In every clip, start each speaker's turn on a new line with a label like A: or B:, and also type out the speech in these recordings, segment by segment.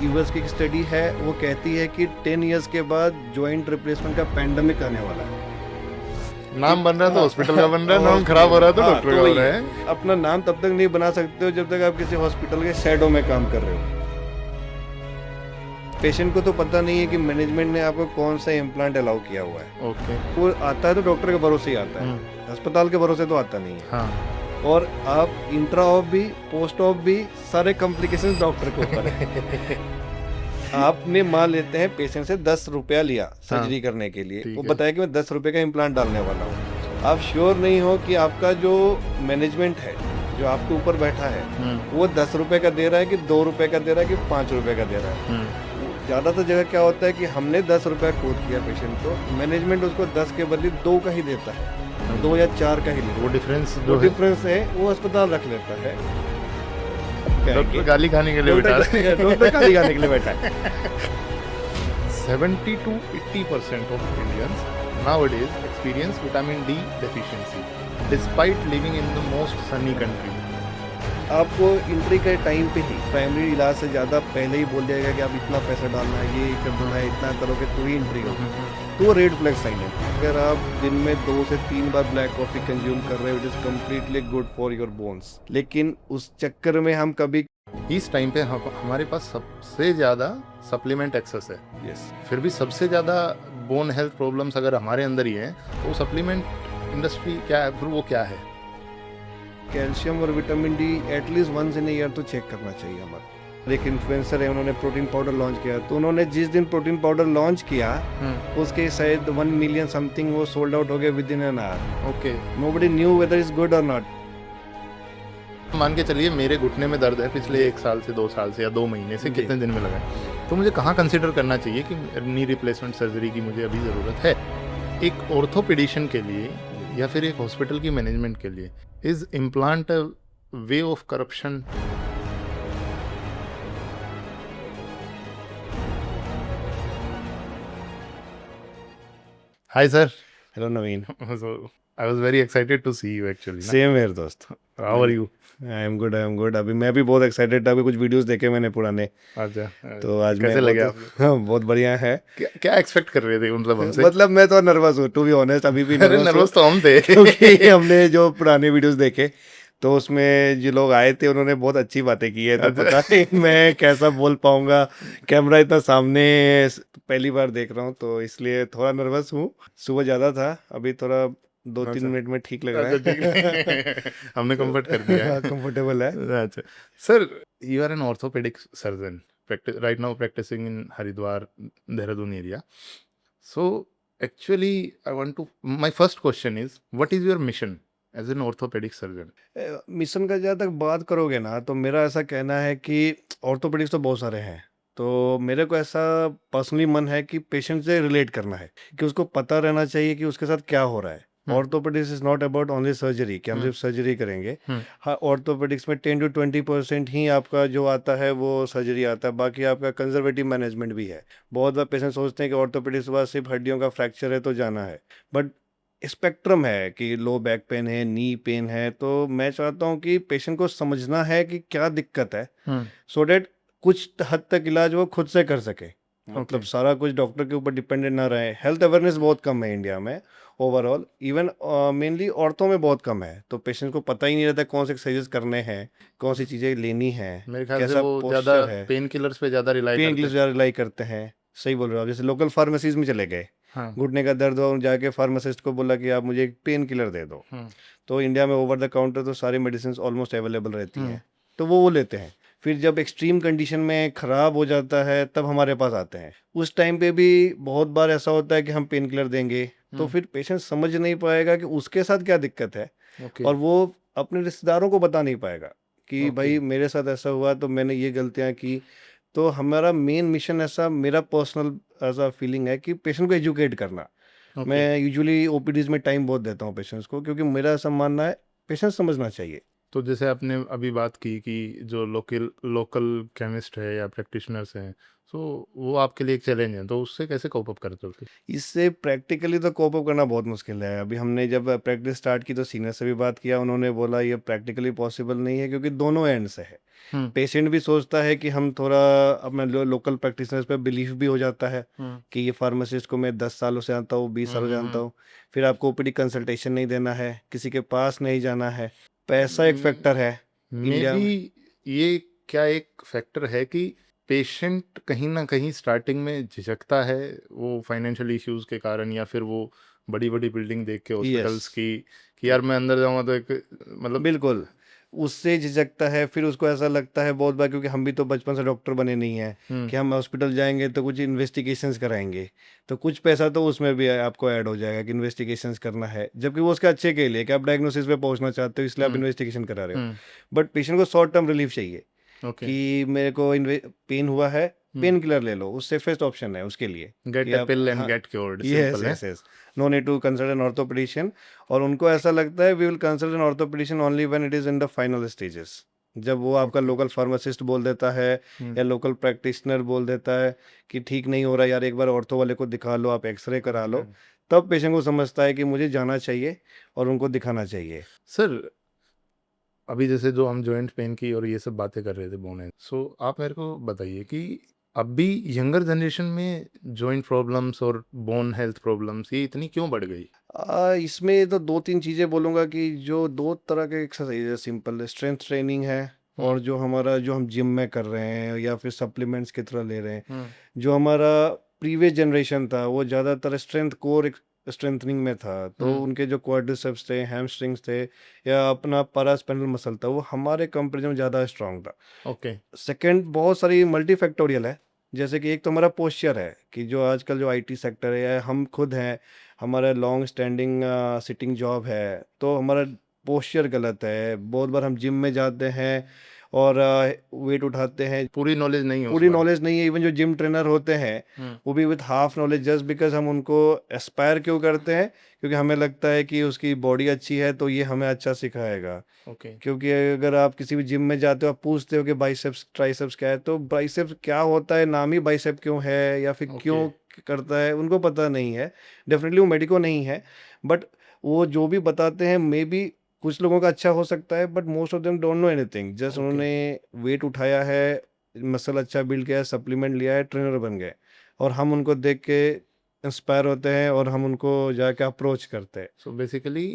A: US की एक study है, वो कहती है कि 10 इयर्स के बाद जॉइंट रिप्लेसमेंट का पैंडमिक आने वाला है।
B: नाम बन रहा है तो
A: हाँ,
B: हॉस्पिटल का बन रहा है, नाम
A: हॉस्पिटल
B: खराब हो रहा है तो
A: हाँ,
B: डॉक्टर
A: तो
B: का हो
A: वही
B: रहा
A: है।
B: है।
A: अपना नाम तब तक नहीं बना सकते हो जब तक आप किसी हॉस्पिटल के शैडो में काम कर रहे हो। पेशेंट को तो पता नहीं है कि मैनेजमेंट ने आपको कौन सा इम्प्लांट अलाउ किया हुआ है।
B: ओके।
A: वो आता है तो डॉक्टर के भरोसे ही आता है, अस्पताल के भरोसे तो आता नहीं है।
B: हाँ।
A: और आप इंट्रा ऑफ भी, पोस्ट ऑफ भी, सारे कॉम्प्लिकेशंस डॉक्टर के ऊपर है। आपने मान लेते हैं पेशेंट से 10 रुपया लिया सर्जरी करने के लिए, वो बताया कि मैं 10 रुपए का इम्प्लांट डालने वाला हूँ। आप श्योर नहीं हो कि आपका जो मैनेजमेंट है, जो आपके ऊपर बैठा है, वो 10 रुपए का दे रहा है कि 2 रुपए का दे रहा है कि 5 रुपए का दे रहा है। ज़्यादातर जगह क्या होता है कि हमने 10 रुपया कोट किया पेशेंट को, मैनेजमेंट उसको 10 के बदले 2 का ही देता है, 2 या 4 का ही लेता है।
B: वो डिफरेंस
A: है वो अस्पताल रख लेता है।
B: डॉक्टर गाली खाने के लिए बैठा है।
A: डॉक्टर गाली खाने के लिए बैठा है।
B: 70 to 80% of Indians nowadays experience vitamin D deficiency despite living in the most sunny country.
A: आपको एंट्री के टाइम पे ही प्राइमरी इलाज से ज़्यादा पहले ही बोल दिया कि आप इतना पैसा डालना है, ये करना है, इतना करोगे तो ही एंट्री होगी। तो वो रेड फ्लैग साइन है। अगर आप दिन में 2 से 3 बार ब्लैक कॉफ़ी कंज्यूम कर रहे हो, it is completely good for your bones, लेकिन उस चक्कर में हम कभी
B: इस टाइम पे हमारे पास सबसे ज़्यादा सप्लीमेंट एक्सेस है।
A: यस,
B: फिर भी सबसे ज़्यादा बोन हेल्थ प्रॉब्लम्स अगर हमारे अंदर ही है तो सप्लीमेंट इंडस्ट्री क्या है, फिर वो क्या है?
A: कैल्शियम और vitamin D at least once in year तो चेक करना चाहिए हमारा। एक इन्फ्लुएंसर है, उन्होंने प्रोटीन पाउडर लॉन्च किया, तो उन्होंने जिस दिन प्रोटीन पाउडर लॉन्च किया उसके शायद 1 मिलियन समथिंग वो सोल्ड आउट हो गए within an hour.
B: Okay.
A: Nobody knew whether is good और नॉट।
B: मान के चलिए मेरे घुटने में दर्द है पिछले 1 साल से 2 साल से या 2 महीने से, कितने दिन में लगा है, तो मुझे कहाँ कंसिडर करना चाहिए कि नी रिप्लेसमेंट सर्जरी की मुझे अभी ज़रूरत है? एक ऑर्थोपेडिशियन के लिए या फिर एक हॉस्पिटल की मैनेजमेंट के लिए is implant a way of corruption? Hi sir.
A: Hello Naveen.
B: So I was very excited to see you actually.
A: Same here दोस्त।
B: How are you?
A: I am good. अभी मैं भी बहुत एक्साइटेड था, अभी कुछ वीडियोस देखे मैंने पुराने,
B: अच्छा।
A: तो आज
B: कैसे
A: मैं
B: लगे
A: बहुत,
B: आपको?
A: हाँ, बहुत बढ़िया है।
B: क्या एक्सपेक्ट कर रहे थे मतलब हमसे?
A: मतलब मैं तो नर्वस हूँ टू बी ऑनेस्ट, अभी भी
B: अरे नर्वस तो हम थे।
A: क्योंकि हमने जो पुराने वीडियोस देखे तो उसमें जो लोग आए थे उन्होंने बहुत अच्छी बातें की है, तो पता नहीं मैं कैसा बोल पाऊंगा, कैमरा इतना सामने पहली बार देख रहा हूँ, तो इसलिए थोड़ा नर्वस हूँ। सुबह ज़्यादा था, अभी थोड़ा 2-3 मिनट में ठीक लग रहा
B: अच्छा, ठीक
A: है।
B: है। हमने कंफर्ट कर दिया है।
A: कंफर्टेबल है।
B: अच्छा sir, you are an orthopaedic surgeon right now practicing in Haridwar, Dehradun area. So actually I want to, my first question is, what is your mission as an orthopedic surgeon?
A: Mission का जहाँ तक बात करोगे ना, तो मेरा ऐसा कहना है कि ऑर्थोपेडिक्स तो बहुत सारे हैं, तो मेरे को ऐसा पर्सनली मन है कि पेशेंट से रिलेट करना है, कि उसको पता रहना चाहिए कि उसके साथ क्या हो रहा है। Orthopaedics is not about only surgery, कि हम सिर्फ सर्जरी करेंगे। हाँ, ऑर्थोपेडिक्स में 10 to 20% ही आपका जो आता है वो सर्जरी आता है, बाकी आपका कंजर्वेटिव मैनेजमेंट भी है। बहुत बार पेशेंट सोचते हैं कि ऑर्थोपेडिक्स के बाद सिर्फ हड्डियों का फ्रैक्चर है तो जाना है, बट स्पेक्ट्रम है कि लो बैक पेन है, नी पेन है, तो मैं चाहता हूँ कि पेशेंट को समझना है कि क्या दिक्कत है, सो डैट कुछ हद तक इलाज वो खुद से कर सके। मतलब सारा कुछ डॉक्टर के ऊपर डिपेंडेंट ना रहे। हेल्थ अवेयरनेस बहुत कम है इंडिया में ओवरऑल, इवन मेनली औरतों में बहुत कम है, तो पेशेंट को पता ही नहीं रहता कौन से एक्सरसाइजेस करने हैं, कौन सी चीज़ें लेनी है,
B: मेरे ख्याल से
A: कैसा
B: वो
A: पोस्चर
B: ज़्यादा
A: है।
B: पेन किलर्स पे ज़्यादा रिलाई
A: पेन
B: करते
A: किलर्स ज़्यादा रिलाई करते हैं, सही बोल रहे हो आप। जैसे लोकल फार्मेसीज में चले गए,
B: हाँ।
A: घुटने का दर्द हो, जाके फार्मासिस्ट को बोला कि आप मुझे एक पेन किलर दे दो, तो इंडिया में ओवर द काउंटर तो सारी मेडिसिन ऑलमोस्ट अवेलेबल रहती हैं, तो वो लेते हैं। फिर जब एक्सट्रीम कंडीशन में ख़राब हो जाता है तब हमारे पास आते हैं। उस टाइम पे भी बहुत बार ऐसा होता है कि हम पेन किलर देंगे, तो फिर पेशेंट समझ नहीं पाएगा कि उसके साथ क्या दिक्कत है, और वो अपने रिश्तेदारों को बता नहीं पाएगा कि भाई मेरे साथ ऐसा हुआ तो मैंने ये गलतियाँ की। तो हमारा मेन मिशन ऐसा, मेरा पर्सनल ऐसा फीलिंग है कि पेशेंट को एजुकेट करना। मैं यूजुअली ओपीडीज में टाइम बहुत देता हूँ पेशेंट्स को, क्योंकि मेरा ऐसा मानना है पेशेंट समझना चाहिए
B: तो जैसे आपने अभी बात की कि जो लोकल लोकल केमिस्ट है या प्रैक्टिशनर्स हैं, सो वो आपके लिए एक चैलेंज है, तो उससे कैसे कोप अप करते हो फिर?
A: इससे प्रैक्टिकली तो कोप अप करना बहुत मुश्किल है। अभी हमने जब प्रैक्टिस स्टार्ट की तो सीनियर से भी बात किया, उन्होंने बोला ये प्रैक्टिकली पॉसिबल नहीं है क्योंकि दोनों एंड से है।
B: हुँ,
A: पेशेंट भी सोचता है कि हम थोड़ा अपने लोकल प्रैक्टिशनर्स पे बिलीव भी हो जाता है
B: हुँ,
A: कि ये फार्मासिस्ट को मैं 10 सालों से जानता हूँ, 20
B: हुँ,
A: सालों से
B: हुँ,
A: जानता
B: हुँ।
A: हूँ। फिर आपको ओपीडी कंसल्टेशन नहीं देना है, किसी के पास नहीं जाना है। पैसा एक
B: उम,
A: फैक्टर है इंडिया
B: मेबी
A: में।
B: ये क्या एक फैक्टर है कि पेशेंट कहीं न कहीं स्टार्टिंग में झिझकता है, वो फाइनेंशियल इश्यूज़ के कारण या फिर वो बड़ी-बड़ी बिल्डिंग देख के
A: यस।
B: हॉस्पिटल्स की, कि यार मैं अंदर जाऊँगा तो एक मतलब।
A: बिल्कुल, उससे झिझकता है, फिर उसको ऐसा लगता है बहुत बार, क्योंकि हम भी तो बचपन से डॉक्टर बने नहीं हैं,
B: हुँ,
A: कि हम हॉस्पिटल जाएँगे तो कुछ इन्वेस्टिगेशंस कराएँगे, तो कुछ पैसा तो उसमें भी आपको ऐड हो जाएगा कि इन्वेस्टिगेशंस करना है, जबकि वो उसके अच्छे के लिए कि आप डायग्नोसिस पे पहुँचना चाहते हो इसलिए आप
B: हुँ,
A: इन्वेस्टिगेशन करा रहे हो।
B: हुँ,
A: बट पेशेंट को शॉर्ट टर्म रिलीफ चाहिए
B: ओके,
A: कि मेरे को पेन हुआ है,
B: हुँ,
A: पेन किलर ले लो, वो सेफेस्ट ऑप्शन है उसके लिए कि
B: गेट अ
A: आप
B: पिल एंड
A: हाँ,
B: गेट क्योर्ड,
A: यस,
B: सिंपल है।
A: Yes, yes. No need to consult an orthopaedician. और उनको ऐसा लगता है we will consult an orthopaedician only when it is in the final stages. जब वो आपका
B: ओके,
A: लोकल फार्मासिस्ट बोल देता है
B: हुँ,
A: या लोकल प्रैक्टिशनर बोल देता है कि ठीक नहीं हो रहा यार, एक बार ऑर्थो वाले को दिखा लो, आप एक्स-रे
B: हुँ,
A: करा लो,
B: हुँ।
A: तब पेशेंट को समझता है कि मुझे जाना चाहिए और उनको दिखाना चाहिए।
B: सर, अभी जैसे जो हम जॉइंट पेन की और ये सब बातें कर रहे थे बोन एंड, सो आप मेरे को बताइए कि अभी यंगर जनरेशन में जॉइंट प्रॉब्लम्स और बोन हेल्थ प्रॉब्लम्स ये इतनी क्यों बढ़ गई?
A: इसमें तो 2-3 चीज़ें बोलूँगा कि जो 2 तरह के एक्सरसाइज़ है सिंपल, स्ट्रेंथ ट्रेनिंग है
B: हुँ,
A: और जो हम जिम में कर रहे हैं या फिर सप्लीमेंट्स की तरह ले रहे हैं।
B: हुँ,
A: जो हमारा प्रीवियस जनरेशन था वो ज़्यादातर स्ट्रेंथ कोर स्ट्रेंथनिंग में था, तो
B: हुँ,
A: उनके जो क्वाड्रिसेप्स थे, हैमस्ट्रिंग्स थे या अपना पारास्पाइनल मसल था, वो हमारे कंपैरिजन में ज़्यादा स्ट्रॉन्ग था।
B: ओके,
A: सेकंड, बहुत सारी मल्टीफैक्टोरियल है, जैसे कि एक तो हमारा पोस्चर है कि जो आजकल जो आईटी सेक्टर है या हम खुद हैं, हमारा लॉन्ग स्टैंडिंग सिटिंग जॉब है, तो हमारा पोस्चर गलत है। बहुत बार हम जिम में जाते हैं और वेट उठाते हैं,
B: पूरी नॉलेज नहीं है उस
A: पूरी
B: बारे में।
A: नॉलेज नहीं है। इवन जो जिम ट्रेनर होते हैं,
B: हुँ,
A: वो भी with half knowledge, just because हम उनको एस्पायर क्यों करते हैं? क्योंकि हमें लगता है कि उसकी बॉडी अच्छी है, तो ये हमें अच्छा सिखाएगा।
B: ओके,
A: क्योंकि अगर आप किसी भी जिम में जाते हो, आप पूछते हो कि बाइसेप्स, ट्राइसेप्स क्या है? तो बाइसेप्स क्या होता है? नाम ही बाइसेप क्यों है या फिर
B: ओके,
A: क्यों करता है? उनको पता नहीं है। डेफ़िनिटली वो मेडिको नहीं है, बट वो जो भी बताते हैं, मेबी कुछ लोगों का अच्छा हो सकता है, but most of them don't know anything. Just
B: okay.
A: उन्होंने वेट उठाया है, मसल अच्छा बिल्ड किया है, सप्लीमेंट लिया है, ट्रेनर बन गए और हम उनको देख के इंस्पायर होते हैं और हम उनको जाके अप्रोच करते हैं।
B: So basically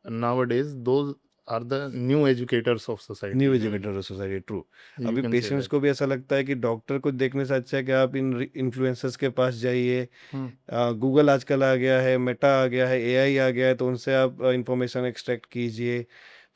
B: nowadays those are the new educators of
A: new
B: society, maybe
A: educator society, true.
B: You
A: अभी
B: कैन से
A: पेशेंट्स
B: दैट।
A: को भी ऐसा लगता है कि डॉक्टर को देखने से अच्छा है कि आप इन इन्फ्लुएंसर्स के पास जाइए।
B: हुँ,
A: गूगल आजकल आ गया है, मेटा आ गया है, एआई आ गया है, तो उनसे आप इंफॉर्मेशन एक्सट्रैक्ट कीजिए।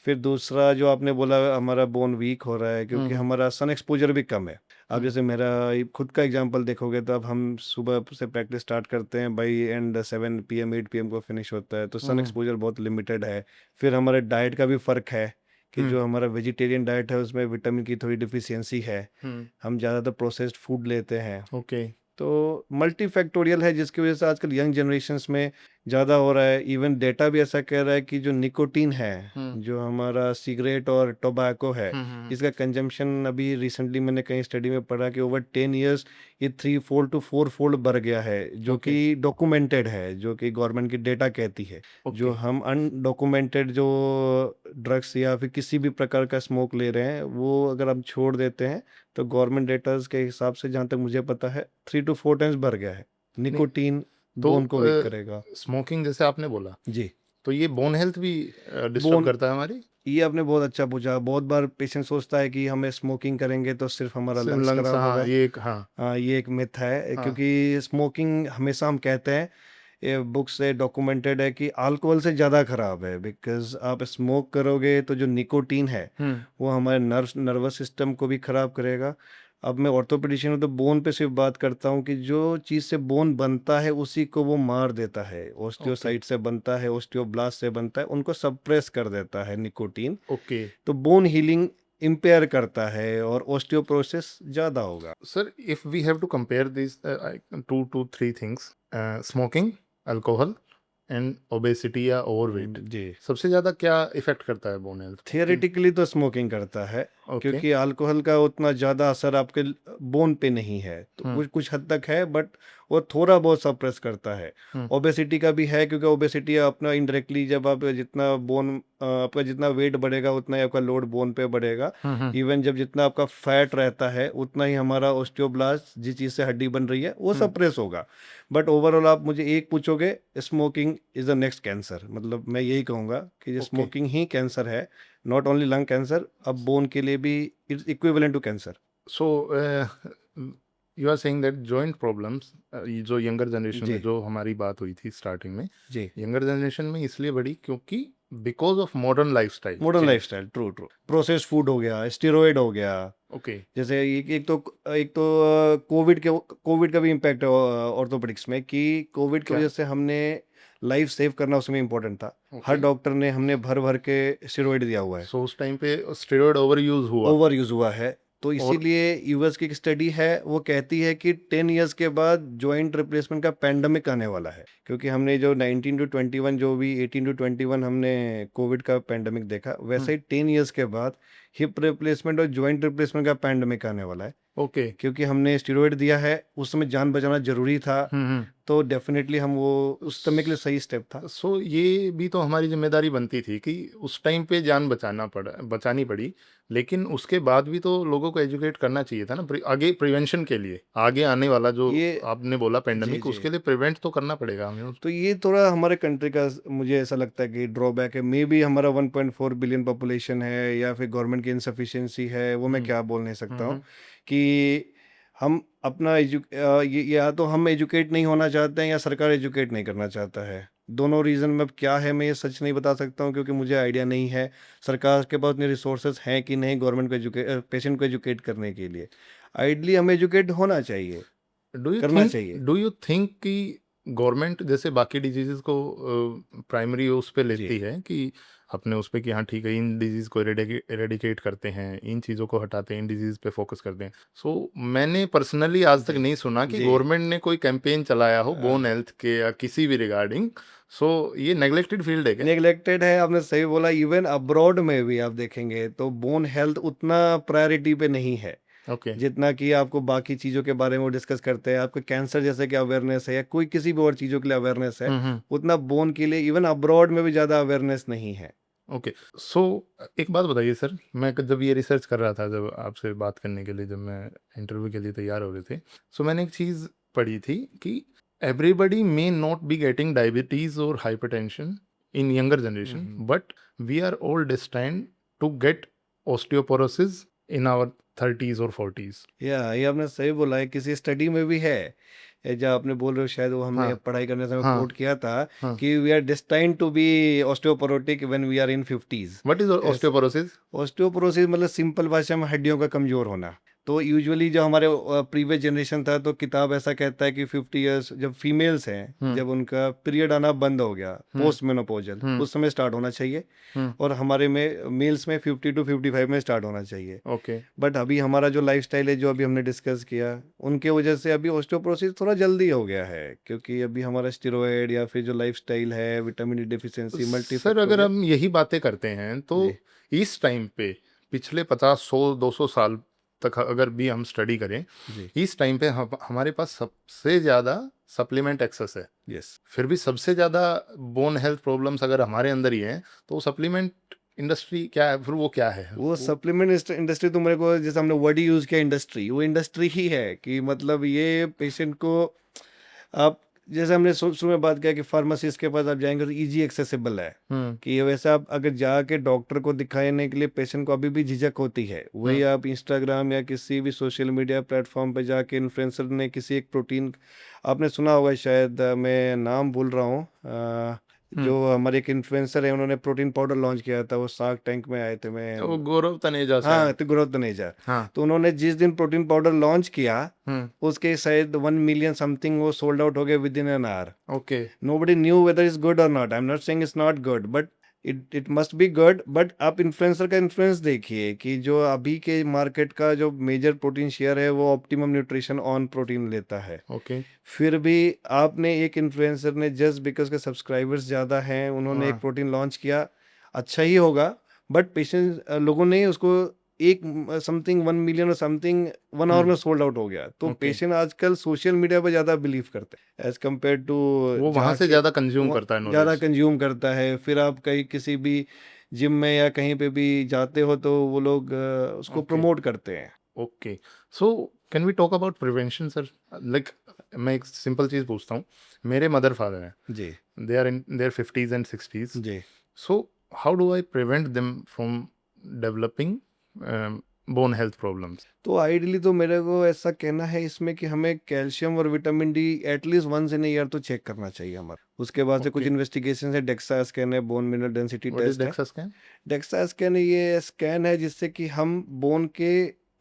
A: फिर दूसरा जो आपने बोला, हमारा बोन वीक हो रहा है
B: हुँ,
A: क्योंकि
B: हुँ,
A: हमारा सन एक्सपोजर भी कम है। अब
B: हुँ,
A: जैसे मेरा खुद का एग्जांपल देखोगे तो अब हम सुबह से प्रैक्टिस स्टार्ट करते हैं, बाई एंड 7 पीएम 8 पीएम को फिनिश होता है, तो सन
B: हुँ,
A: एक्सपोजर बहुत लिमिटेड है। फिर हमारे डाइट का भी फ़र्क है कि
B: हुँ,
A: जो हमारा वेजिटेरियन डाइट है उसमें विटामिन की थोड़ी डिफिशियंसी है।
B: हुँ,
A: हम ज़्यादातर प्रोसेस्ड फूड लेते हैं।
B: ओके।
A: तो मल्टीफैक्टोरियल है जिसकी वजह से आजकल यंग जनरेशन्स में ज़्यादा हो रहा है। इवन डेटा भी ऐसा कह रहा है कि जो निकोटीन है,
B: हुँ,
A: जो हमारा सिगरेट और टोबैको है,
B: हुँ, हुँ, हुँ,
A: इसका कंजम्पशन अभी रिसेंटली मैंने कहीं स्टडी में पढ़ा कि ओवर 10 इयर्स ये 3 फोल्ड टू 4 फोल्ड बढ़ गया है, जो
B: ओके,
A: कि डॉक्यूमेंटेड है, जो कि गवर्नमेंट की डेटा कहती है। जो
B: ओके।
A: हम अनडॉक्यूमेंटेड जो ड्रग्स या फिर किसी भी प्रकार का स्मोक ले रहे हैं, वो अगर हम छोड़ देते हैं तो गवर्नमेंट डेटाज़ के हिसाब से जहाँ तक मुझे पता है 3 टू 4 टाइम्स बढ़ गया है।
B: नहीं,
A: निकोटीन
B: तो
A: बोन को वीक करेगा।
B: स्मोकिंग जैसे आपने बोला,
A: जी।
B: तो ये बोन हेल्थ भी डिस्टर्ब
A: बोन,
B: करता है हमारी?
A: ये आपने बहुत अच्छा पूछा। बहुत बार पेशेंट सोचता है कि हमें स्मोकिंग करेंगे तो सिर्फ़ हमारा
B: सिर्फ
A: लंग्स
B: लंग्स,
A: खराब
B: हाँ,
A: होगा।
B: ये एक, हाँ,
A: ये एक मिथ है
B: हाँ,
A: क्योंकि स्मोकिंग हमेशा हम कहते हैं, ये बुक से डॉक्यूमेंटेड है कि अल्कोहल से ज़्यादा खराब है, बिकॉज़ आप स्मोक करोगे तो जो निकोटीन है,
B: हुँ,
A: वो हमारे नर्वस सिस्टम को भी खराब करेगा। अब मैं ऑर्थोपेडिशियन हूँ तो बोन पे सिर्फ़ बात करता हूँ कि जो चीज़ से बोन बनता है उसी को वो मार देता है।
B: ओके,
A: ऑस्टियोसाइट से बनता है, ऑस्टियोब्लास्ट से बनता है, उनको सप्रेस कर देता है निकोटीन।
B: ओके।
A: तो बोन हीलिंग इम्पेयर करता है और ऑस्टियोपोरोसिस ज़्यादा होगा।
B: Sir, if we have to compare these two to three things, smoking, alcohol, and obesity या ओवरवेट,
A: जी।
B: सबसे ज़्यादा क्या इफेक्ट करता है बोन हेल्थ?
A: थियोरेटिकली तो स्मोकिंग करता है,
B: ओके।
A: क्योंकि अल्कोहल का उतना ज़्यादा असर आपके बोन पे नहीं है, तो कुछ कुछ हद तक है, बट वो थोड़ा बहुत सप्रेस करता है। ओबेसिटी का भी है, क्योंकि ओबेसिटी अपना इनडायरेक्टली जब आप जितना आपका जितना वेट बढ़ेगा उतना ही आपका लोड बोन पे बढ़ेगा। इवन जब जितना आपका फैट रहता है उतना ही हमारा ऑस्टियोब्लास्ट जिस चीज़ से हड्डी बन रही है वो सप्रेस होगा। बट ओवरऑल आप मुझे एक पूछोगे, smoking is the next cancer, मतलब मैं यही कहूँगा कि
B: ओके।
A: स्मोकिंग ही कैंसर है, नॉट ओनली लंग कैंसर, अब बोन के लिए भी it's equivalent to cancer.
B: So you are saying that joint problems, जो यंगर जनरेशन
A: जी
B: में जो हमारी बात हुई थी स्टार्टिंग में,
A: जी।
B: यंगर जनरेशन में इसलिए बढ़ी क्योंकि because of modern lifestyle
A: modern
B: change.
A: Lifestyle, true true. Processed food हो गया, स्टेरॉयड हो गया,
B: ओके।
A: जैसे एक तो कोविड का भी इम्पैक्ट है ऑर्थोपेडिक्स में, कि कोविड की
B: क्या?
A: वजह से हमने लाइफ सेव करना उसमें इम्पोर्टेंट था। हर
B: ओके।
A: डॉक्टर ने हमने भर भर के स्टेरॉयड दिया हुआ है,
B: सो उस टाइम पे स्टेरॉयड ओवर यूज हुआ।
A: ओवर यूज हुआ है। तो
B: और
A: इसीलिए यूएस की एक स्टडी है, वो कहती है कि 10 इयर्स के बाद जॉइंट रिप्लेसमेंट का पैंडमिक आने वाला है, क्योंकि हमने जो 19 टू 21, जो भी 18 टू 21 हमने कोविड का पैंडमिक देखा, वैसे ही 10 इयर्स के बाद हिप रिप्लेसमेंट और जॉइंट रिप्लेसमेंट का पैंडमिक आने वाला है,
B: ओके।
A: क्योंकि हमने स्टेरॉयड दिया है, उस समय जान बचाना जरूरी था। तो डेफिनेटली हम वो उस समय के लिए सही स्टेप था।
B: सो ये भी तो हमारी जिम्मेदारी बनती थी कि उस टाइम पे जान बचानी पड़ी, लेकिन उसके बाद भी तो लोगों को एजुकेट करना चाहिए था ना, आगे प्रिवेंशन के लिए, आगे आने वाला जो
A: ये
B: आपने बोला
A: जी
B: पेंडेमिक,
A: जी।
B: उसके लिए प्रिवेंट तो करना पड़ेगा हमें।
A: तो ये थोड़ा हमारे कंट्री का मुझे ऐसा लगता है कि ड्रॉबैक है, मे बी हमारा 1.4 बिलियन पॉपुलेशन है, या फिर गवर्नमेंट की इनसफिशिएंसी है, वो मैं क्या बोल नहीं सकता हूँ, कि हम अपना या तो हम एजुकेट नहीं होना चाहते हैं या सरकार एजुकेट नहीं करना चाहता है। दोनों रीज़न में अब क्या है मैं ये सच नहीं बता सकता हूँ, क्योंकि मुझे आइडिया नहीं है सरकार के पास उतने रिसोर्सेज हैं कि नहीं गवर्नमेंट को पेशेंट को एजुकेट करने के लिए। आइडली हमें एजुकेट होना चाहिए, करना चाहिए।
B: डू यू थिंक कि गवर्नमेंट जैसे बाकी डिजीजेस को प्राइमरी उस पे
A: जी
B: लेती है कि अपने उस पे कि हाँ ठीक है, इन डिजीज को एरेडिकेट करते हैं, इन चीज़ों को हटाते हैं, इन डिजीज पे फोकस करते हैं। सो मैंने पर्सनली आज तक
A: जी
B: नहीं सुना कि
A: जी।
B: गवर्नमेंट ने कोई कैंपेन चलाया हो बोन हेल्थ के या किसी भी रिगार्डिंग। सो ये नेग्लेक्टेड फील्ड है क्या?
A: नेग्लेक्टेड है, आपने सही बोला। इवन अब्रॉड में भी आप देखेंगे तो बोन हेल्थ उतना प्रायोरिटी पे नहीं है
B: ओके।
A: जितना कि आपको बाकी चीज़ों के बारे में वो डिस्कस करते हैं। आपको कैंसर जैसे कि अवेयरनेस है, या कोई किसी भी और चीज़ों के लिए अवेयरनेस है, उतना बोन के लिए इवन अब्रॉड में भी ज़्यादा अवेयरनेस नहीं है।
B: ओके। सो एक बात बताइए सर, मैं जब ये रिसर्च कर रहा था, जब आपसे बात करने के लिए, जब मैं इंटरव्यू के लिए तैयार हो रहे थे, सो मैंने एक चीज़ पढ़ी थी कि everybody may not be getting diabetes और hypertension in younger generation, but we are all destined to get osteoporosis in our 30s और 40s।
A: या ये आपने सही बोला है, किसी स्टडी में भी है। ये जो आपने बोल रहे हो, शायद वो हमने
B: हाँ
A: पढ़ाई करने समय
B: हाँ
A: कोट किया था,
B: हाँ।
A: कि we are destined to be osteoporotic when we are in 50s।
B: What is osteoporosis?
A: Osteoporosis मतलब सिंपल भाषा में हड्डियों का कमजोर होना। तो यूजुअली जो हमारे प्रीवियस जनरेशन था, तो किताब ऐसा कहता है कि 50 इयर्स जब फीमेल्स हैं, जब उनका पीरियड आना बंद हो गया, पोस्ट मेनोपॉजल, उस समय स्टार्ट होना चाहिए, और हमारे में मेल्स में 50 टू 55 में स्टार्ट होना चाहिए।
B: ओके।
A: बट अभी हमारा जो लाइफस्टाइल है, जो अभी हमने डिस्कस किया, उनके वजह से अभी ऑस्टियोपोरोसिस थोड़ा जल्दी हो गया है, क्योंकि अभी हमारा स्टेरॉयड या फिर जो लाइफस्टाइल है, vitamin D deficiency, multi
B: sir अगर हम यही बातें करते हैं तो
A: जी
B: इस टाइम पे पिछले 50 100 200 साल तक अगर भी हम स्टडी करें,
A: जी।
B: इस टाइम पे हमारे पास सबसे ज़्यादा सप्लीमेंट एक्सेस है।
A: यस।
B: फिर भी सबसे ज़्यादा बोन हेल्थ प्रॉब्लम्स अगर हमारे अंदर ही हैं, तो सप्लीमेंट इंडस्ट्री क्या है? फिर वो क्या है?
A: वो सप्लीमेंट इंडस्ट्री तो मेरे को, जैसे हमने वर्ड ही यूज किया इंडस्ट्री, वो इंडस्ट्री ही है, कि मतलब ये पेशेंट को आप, जैसे हमने शुरू में बात किया कि फार्मासिस्ट के पास आप जाएंगे तो इजी एक्सेसिबल है, कि वैसे आप अगर जाके डॉक्टर को दिखाने के लिए पेशेंट को अभी भी झिझक होती है, वही आप इंस्टाग्राम या किसी भी सोशल मीडिया प्लेटफॉर्म पे जाके इन्फ्लुएंसर ने किसी एक प्रोटीन, आपने सुना होगा शायद, मैं नाम भूल रहा हूँ, जो हमारे एक इन्फ्लुएंसर है, उन्होंने प्रोटीन पाउडर लॉन्च किया था, वो शार्क टैंक में आए थे, मैं
B: वो गौरव तनेजा
A: हाँ
B: शायद।
A: तो ग्रोथ तनेजा।
B: हाँ।
A: तो उन्होंने जिस दिन प्रोटीन पाउडर लॉन्च किया, उसके शायद 1 मिलियन समथिंग वो सोल्ड आउट हो गए within an hour.
B: Okay.
A: Nobody knew whether it's good or not. I'm not saying it's not good, but it must be good, but आप influencer का influence देखिए कि जो अभी के मार्केट का जो मेजर प्रोटीन शेयर है वो ऑप्टिमम न्यूट्रिशन ऑन प्रोटीन लेता है।
B: ओके।
A: फिर भी आपने एक इन्फ्लुएंसर ने जस्ट बिकॉज के सब्सक्राइबर्स ज़्यादा हैं उन्होंने एक
B: हाँ।
A: प्रोटीन लॉन्च किया, अच्छा ही होगा, बट पेशेंस लोगों ने उसको एक समथिंग 1 मिलियन और समथिंग 1 आवर में सोल्ड आउट हो गया। तो
B: ओके।
A: पेशेंट आजकल सोशल मीडिया पर ज़्यादा बिलीव करते हैं एज कम्पेयर टू
B: वो वहां
A: जहाँ
B: से
A: के
B: ज्यादा कंज्यूम करता है
A: ज़्यादा
B: नॉलेज।
A: कंज्यूम करता है। फिर आप कहीं किसी भी जिम में या कहीं पे भी जाते हो तो वो लोग उसको
B: ओके।
A: प्रमोट करते हैं।
B: Okay. So can we talk about prevention sir? Like मैं एक सिंपल चीज पूछता हूँ। मेरे मदर फादर हैं,
A: जी
B: they are in their 50s and 60s।
A: जी।
B: So how do I prevent them from developing bone health problems?
A: तो आइडियली तो मेरे को ऐसा कहना है इसमें कि हमें कैल्शियम और vitamin D at least once in year तो चेक करना चाहिए हमारा। उसके बाद से कुछ
B: ओके।
A: इन्वेस्टिगेशन है, डेक्सा स्कैन है, bone mineral density
B: what is
A: test है।
B: DEXA scan?
A: डेक्सा स्कैन ये स्कैन है जिससे कि हम बोन के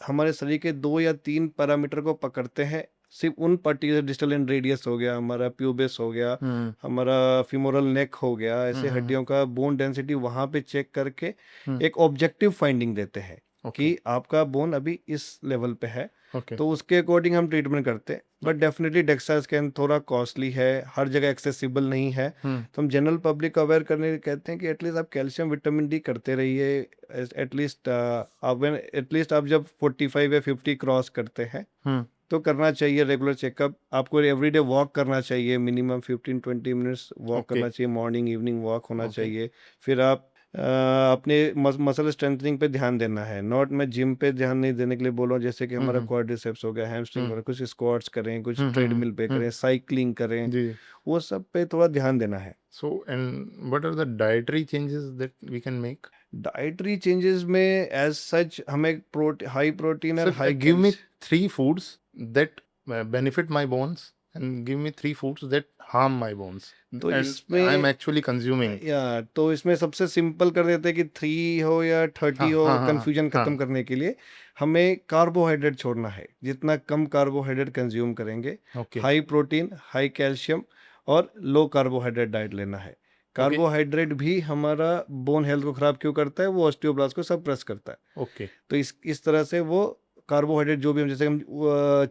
A: हमारे शरीर के 2 या 3 पैरामीटर को पकड़ते हैं। सिर्फ उन पर्टिकुलर डिस्टल एंड रेडियस हो गया, हमारा प्यूबिस हो गया,
B: हम्म।
A: हमारा फिमोरल नेक हो गया, ऐसे
B: हम्म।
A: हड्डियों का बोन डेंसिटी वहाँ पे चेक करके
B: हम्म।
A: एक ऑब्जेक्टिव फाइंडिंग देते हैं
B: ओके।
A: कि आपका बोन अभी इस लेवल पे है।
B: ओके।
A: तो उसके अकॉर्डिंग हम ट्रीटमेंट करते हैं, बट डेफिनेटली डेक्सा स्कैन थोड़ा कॉस्टली है, हर जगह एक्सेसिबल नहीं है।
B: हम्म।
A: तो हम जनरल पब्लिक को अवेयर करने के लिए कहते हैं कि एटलीस्ट आप कैल्शियम विटामिन डी करते रहिए। एटलीस्ट आप जब 45 या 50 क्रॉस करते हैं
B: हम्म।
A: तो करना चाहिए रेगुलर चेकअप। आपको एवरीडे वॉक करना चाहिए, मिनिमम 15-20 मिनट्स वॉक
B: ओके।
A: करना चाहिए, मॉर्निंग इवनिंग वॉक होना
B: ओके।
A: चाहिए। फिर आप अपने मसल स्ट्रेंथनिंग पे ध्यान देना है। नॉट मैं जिम पे ध्यान नहीं देने के लिए बोल रहा हूँ, जैसे कि हमारा
B: हम्म।
A: क्वाड्रिसेप्स हो गया, हैमस्ट्रिंग हो
B: हम्म।
A: गया, कुछ स्क्वाट्स करें, कुछ
B: हम्म।
A: ट्रेडमिल पे करें, साइकिलिंग करें,
B: जी।
A: वो सब पे थोड़ा ध्यान देना है।
B: So, and what are the dietary changes that we can make?
A: Dietary changes में एज सच हमें हाई प्रोटीन और
B: Sir,
A: high
B: give me
A: calcium.
B: 3 foods that benefit my bones, and give me 3 foods that harm my bones.
A: तो
B: And I'm
A: इसमें
B: actually consuming.
A: या तो इसमें सबसे simple कर देते हैं कि 3 हो या 30
B: हाँ
A: हो,
B: हाँ हाँ हाँ
A: कंफ्यूजन खत्म
B: हाँ।
A: करने के लिए हमें कार्बोहाइड्रेट छोड़ना है। जितना कम कार्बोहाइड्रेट कंज्यूम करेंगे,
B: Okay.
A: High protein, high calcium और लो कार्बोहाइड्रेट डाइट लेना है।
B: Okay.
A: कार्बोहाइड्रेट भी हमारा बोन हेल्थ को खराब क्यों करता है? वो ऑस्टियोब्लास्ट को सप्रेस करता है।
B: Okay.
A: तो इस तरह से वो कार्बोहाइड्रेट जो भी हम जैसे हम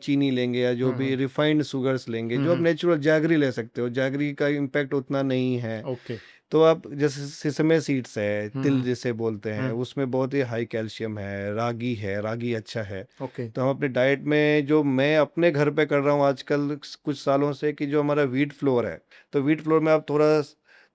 A: चीनी लेंगे या जो भी रिफाइंड शुगर्स लेंगे, जो आप नेचुरल जैगरी ले सकते हो, जैगरी का इम्पैक्ट उतना नहीं है।
B: Okay.
A: तो आप जैसे सिसमे सीड्स है, तिल जिसे बोलते हैं,
B: हम्म।
A: उसमें बहुत ही हाई कैल्शियम है, रागी अच्छा है।
B: Okay.
A: तो हम अपने डाइट में जो मैं अपने घर पे कर रहा हूँ आजकल कुछ सालों से कि जो हमारा व्हीट फ्लोर है, तो व्हीट फ्लोर में आप थोड़ा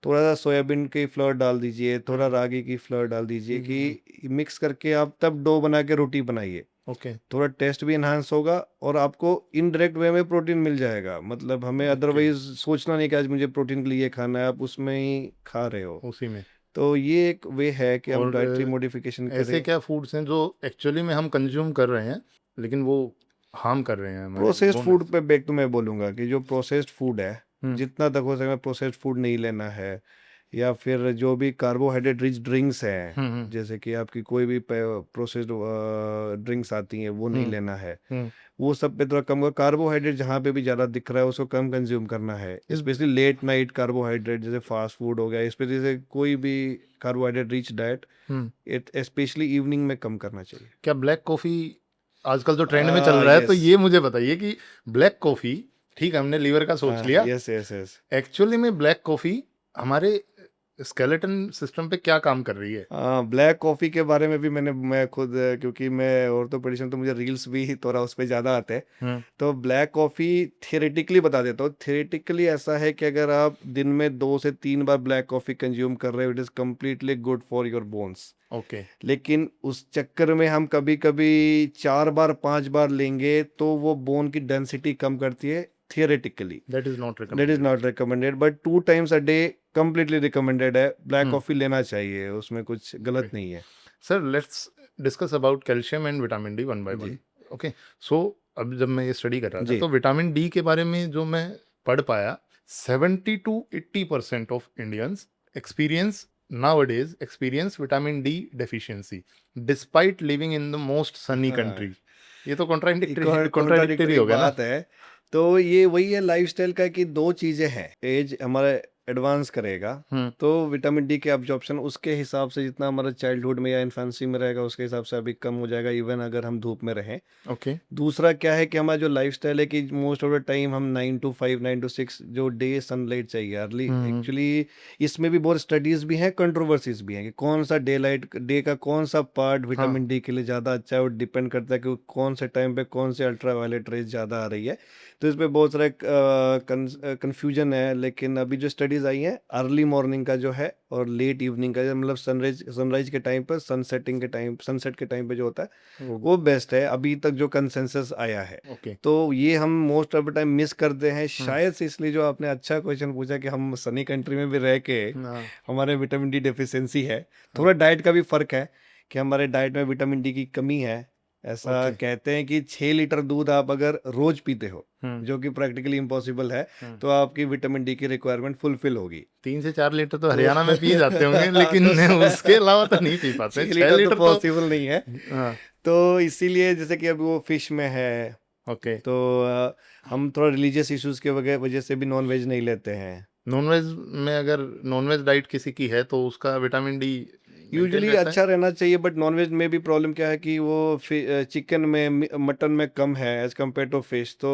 A: थोड़ा सा सोयाबीन की फ्लोर डाल दीजिए, थोड़ा रागी की फ्लोर डाल दीजिए कि मिक्स करके आप तब डो बना के रोटी बनाइए।
B: Okay.
A: थोड़ा टेस्ट भी इन्हांस होगा और आपको इनडायरेक्ट वे में प्रोटीन मिल जाएगा। मतलब हमें अदरवाइज सोचना नहीं कि आज मुझे प्रोटीन के लिए ये खाना है, आप उसमें ही खा रहे हो।
B: उसी में।
A: तो ये एक वे है कि हम
B: और
A: डाइटरी मॉडिफिकेशन
B: ऐसे
A: करें।
B: क्या फूड्स हैं जो एक्चुअली में हम कंज्यूम कर रहे हैं, लेकिन वो हार्म कर रहे हैं हमारे
A: प्रोसेस्ड फूड
B: बोन्स?
A: पे बैक तो मैं बोलूँगा कि जो प्रोसेस्ड फूड है,
B: हम्म।
A: जितना तक हो सके प्रोसेस्ड फूड नहीं लेना है। या फिर जो भी कार्बोहाइड्रेट रिच ड्रिंक्स हैं,
B: हम्म।
A: जैसे कि आपकी कोई भी प्रोसेस्ड ड्रिंक्स आती हैं, वो नहीं लेना है।
B: हम्म।
A: वो सब पे थोड़ा कम, कार्बोहाइड्रेट जहाँ पे भी ज़्यादा दिख रहा है उसको कम कंज्यूम करना है। स्पेशली लेट नाइट कार्बोहाइड्रेट जैसे फास्ट फूड हो गया, स्पेशली जैसे कोई भी carbohydrate rich diet specially evening में कम करना चाहिए।
B: क्या ब्लैक कॉफी आजकल जो ट्रेंड में चल रहा है, तो
A: यस
B: ये मुझे बताइए कि ब्लैक कॉफी, ठीक है हमने लीवर का सोच लिया,
A: यस यस यस।
B: एक्चुअली में ब्लैक कॉफी हमारे स्केलेटन सिस्टम पे क्या काम कर रही है?
A: ब्लैक कॉफ़ी के बारे में भी मैं खुद क्योंकि मैं ऑर्थोपेडिशन तो मुझे रील्स भी थोड़ा उस पे ज़्यादा आते हैं। तो ब्लैक कॉफ़ी थियोरेटिकली बता देता हूँ। थियोरेटिकली ऐसा है कि अगर आप दिन में 2 से 3 बार ब्लैक कॉफ़ी कंज्यूम कर रहे हो, it is completely good for your bones.
B: Okay.
A: लेकिन उस चक्कर में हम कभी-कभी 4 बार 5 बार लेंगे तो वो बोन की डेंसिटी कम करती है theoretically.
B: That is not
A: that is
B: recommended.
A: Not recommended, but 2 times a day completely recommended है। ब्लैक कॉफ़ी लेना चाहिए, उसमें कुछ गलत नहीं है।
B: Sir let's discuss about calcium and vitamin D one by one.
A: जी
B: ओके। सो अब जब मैं ये स्टडी कर रहा था
A: जी
B: तो विटामिन डी के बारे में जो मैं पढ़ पाया, 70 to 80% of Indians experience vitamin D deficiency despite living in the most Sunny country. ये तो कॉन्ट्राडिक्टरी
A: कॉन्ट्राडिक्टरी
B: हो गया ना?
A: बात है। तो ये वही है लाइफस्टाइल का कि 2 चीज़ें हैं। एज हमारा एडवांस करेगा
B: हम्म,
A: तो विटामिन डी के एब्जॉर्प्शन उसके हिसाब से जितना हमारा चाइल्डहुड में या इन्फेंसी में रहेगा उसके हिसाब से अभी कम हो जाएगा, इवन अगर हम धूप में रहें।
B: ओके,
A: दूसरा क्या है कि हमारा जो लाइफस्टाइल है कि मोस्ट ऑफ द टाइम हम 9 to 5 9 to 6 जो डे सनलाइट चाहिए अर्ली,
B: हम्म,
A: एक्चुअली इसमें भी बहुत स्टडीज भी हैं, कंट्रोवर्सीज भी हैं कि कौन सा डे लाइट डे का कौन सा पार्ट
B: हाँ,
A: विटामिन डी के लिए ज़्यादा अच्छा है, वो डिपेंड करता है कि कौन से टाइम पे कौन से अल्ट्रा वायलेट रेज ज़्यादा आ रही है। तो इस पे बहुत सारा कन्फ्यूजन है, लेकिन अभी जो स्टडीज आई हैं अर्ली मॉर्निंग का जो है और लेट इवनिंग का मतलब सनराइज के टाइम पर सनसेट के टाइम पे जो होता है
B: वो,
A: वो बेस्ट है अभी तक जो कंसेंसस आया है।
B: ओके,
A: तो ये हम most of the time miss करते हैं
B: हम्म,
A: शायद से, इसलिए जो आपने अच्छा क्वेश्चन पूछा कि हम सनी कंट्री में भी रह के
B: हाँ,
A: हमारे विटामिन डी डेफिशिएंसी है।
B: हाँ,
A: थोड़ा डाइट का भी फर्क है कि हमारे डाइट में विटामिन डी की कमी है। ऐसा
B: ओके,
A: कहते हैं कि 6 लीटर दूध आप अगर रोज पीते हो,
B: हम्म,
A: जो कि प्रैक्टिकली इम्पॉसिबल है,
B: हम्म,
A: तो आपकी विटामिन डी की रिक्वायरमेंट फुलफिल होगी।
B: 3 से 4 लीटर तो
A: तो
B: हरियाणा में पी जाते होंगे,
A: हाँ,
B: लेकिन
A: तो
B: उसके अलावा तो नहीं पी पाते,
A: छह
B: छह
A: लीटर तो
B: लीटर तो,
A: पॉसिबल नहीं है।
B: हाँ,
A: तो इसीलिए जैसे कि अभी वो फिश में है,
B: ओके।
A: तो हम थोड़ा रिलीजियस इश्यूज के वजह वजह से भी नॉन वेज नहीं लेते हैं।
B: नॉनवेज में अगर नॉनवेज डाइट किसी की है तो उसका विटामिन डी मेंटेन
A: यूजुअली
B: रहता है।
A: अच्छा रहना चाहिए, बट नॉन वेज में भी प्रॉब्लम क्या है कि वो चिकन में मटन में कम है एज कम्पेयर टू फिश। तो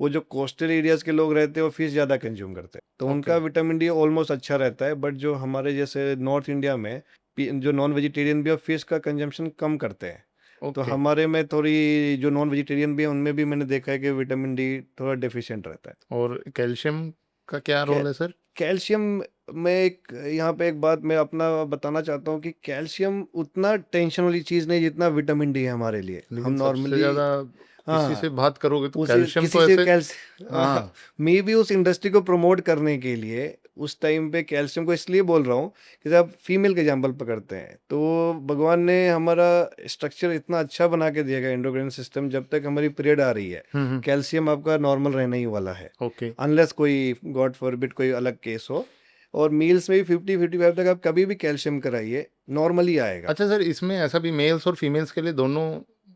A: वो जो कोस्टल एरियाज के लोग रहते हैं वो फिश ज़्यादा कंज्यूम करते हैं, तो
B: ओके,
A: उनका विटामिन डी ऑलमोस्ट अच्छा रहता है। बट जो हमारे जैसे नॉर्थ इंडिया में जो नॉन वेजिटेरियन भी और फिश का कंजम्पशन कम करते हैं, तो
B: ओके।
A: हमारे में थोड़ी जो नॉन वेजिटेरियन भी है उनमें भी मैंने देखा है कि विटामिन डी थोड़ा डेफिशिएंट रहता है।
B: और कैल्शियम का क्या
A: कै,
B: रोल है सर?
A: कैल्शियम में एक यहाँ पे एक बात मैं अपना बताना चाहता हूँ कि कैल्शियम उतना टेंशन वाली चीज़ नहीं जितना विटामिन डी है हमारे लिए। हम
B: लेकिन सबसे
A: नॉर्मली,
B: ज़्यादा किसी से
A: हाँ,
B: बात करोगे तो
A: उसी
B: कैल्शियम
A: किसी
B: तो
A: से
B: ऐसे,
A: हाँ,
B: हाँ,
A: मे भी उस इंडस्ट्री को प्रमोट करने के लिए उस टाइम पे कैल्शियम को इसलिए बोल रहा हूँ कि जब आप फीमेल के एग्जाम्पल पकड़ते हैं तो भगवान ने हमारा स्ट्रक्चर इतना अच्छा बना के दिया गया एंडोक्राइन सिस्टम, जब तक हमारी पीरियड आ रही है कैल्शियम आपका नॉर्मल रहने ही वाला है,
B: ओके।
A: अनलेस कोई गॉड फॉरबिड कोई अलग केस हो। और मील्स में भी 50-55 तक आप कभी भी कैल्शियम कराइए नॉर्मली आएगा।
B: अच्छा सर, इसमें ऐसा भी मेल्स और फीमेल्स के लिए दोनों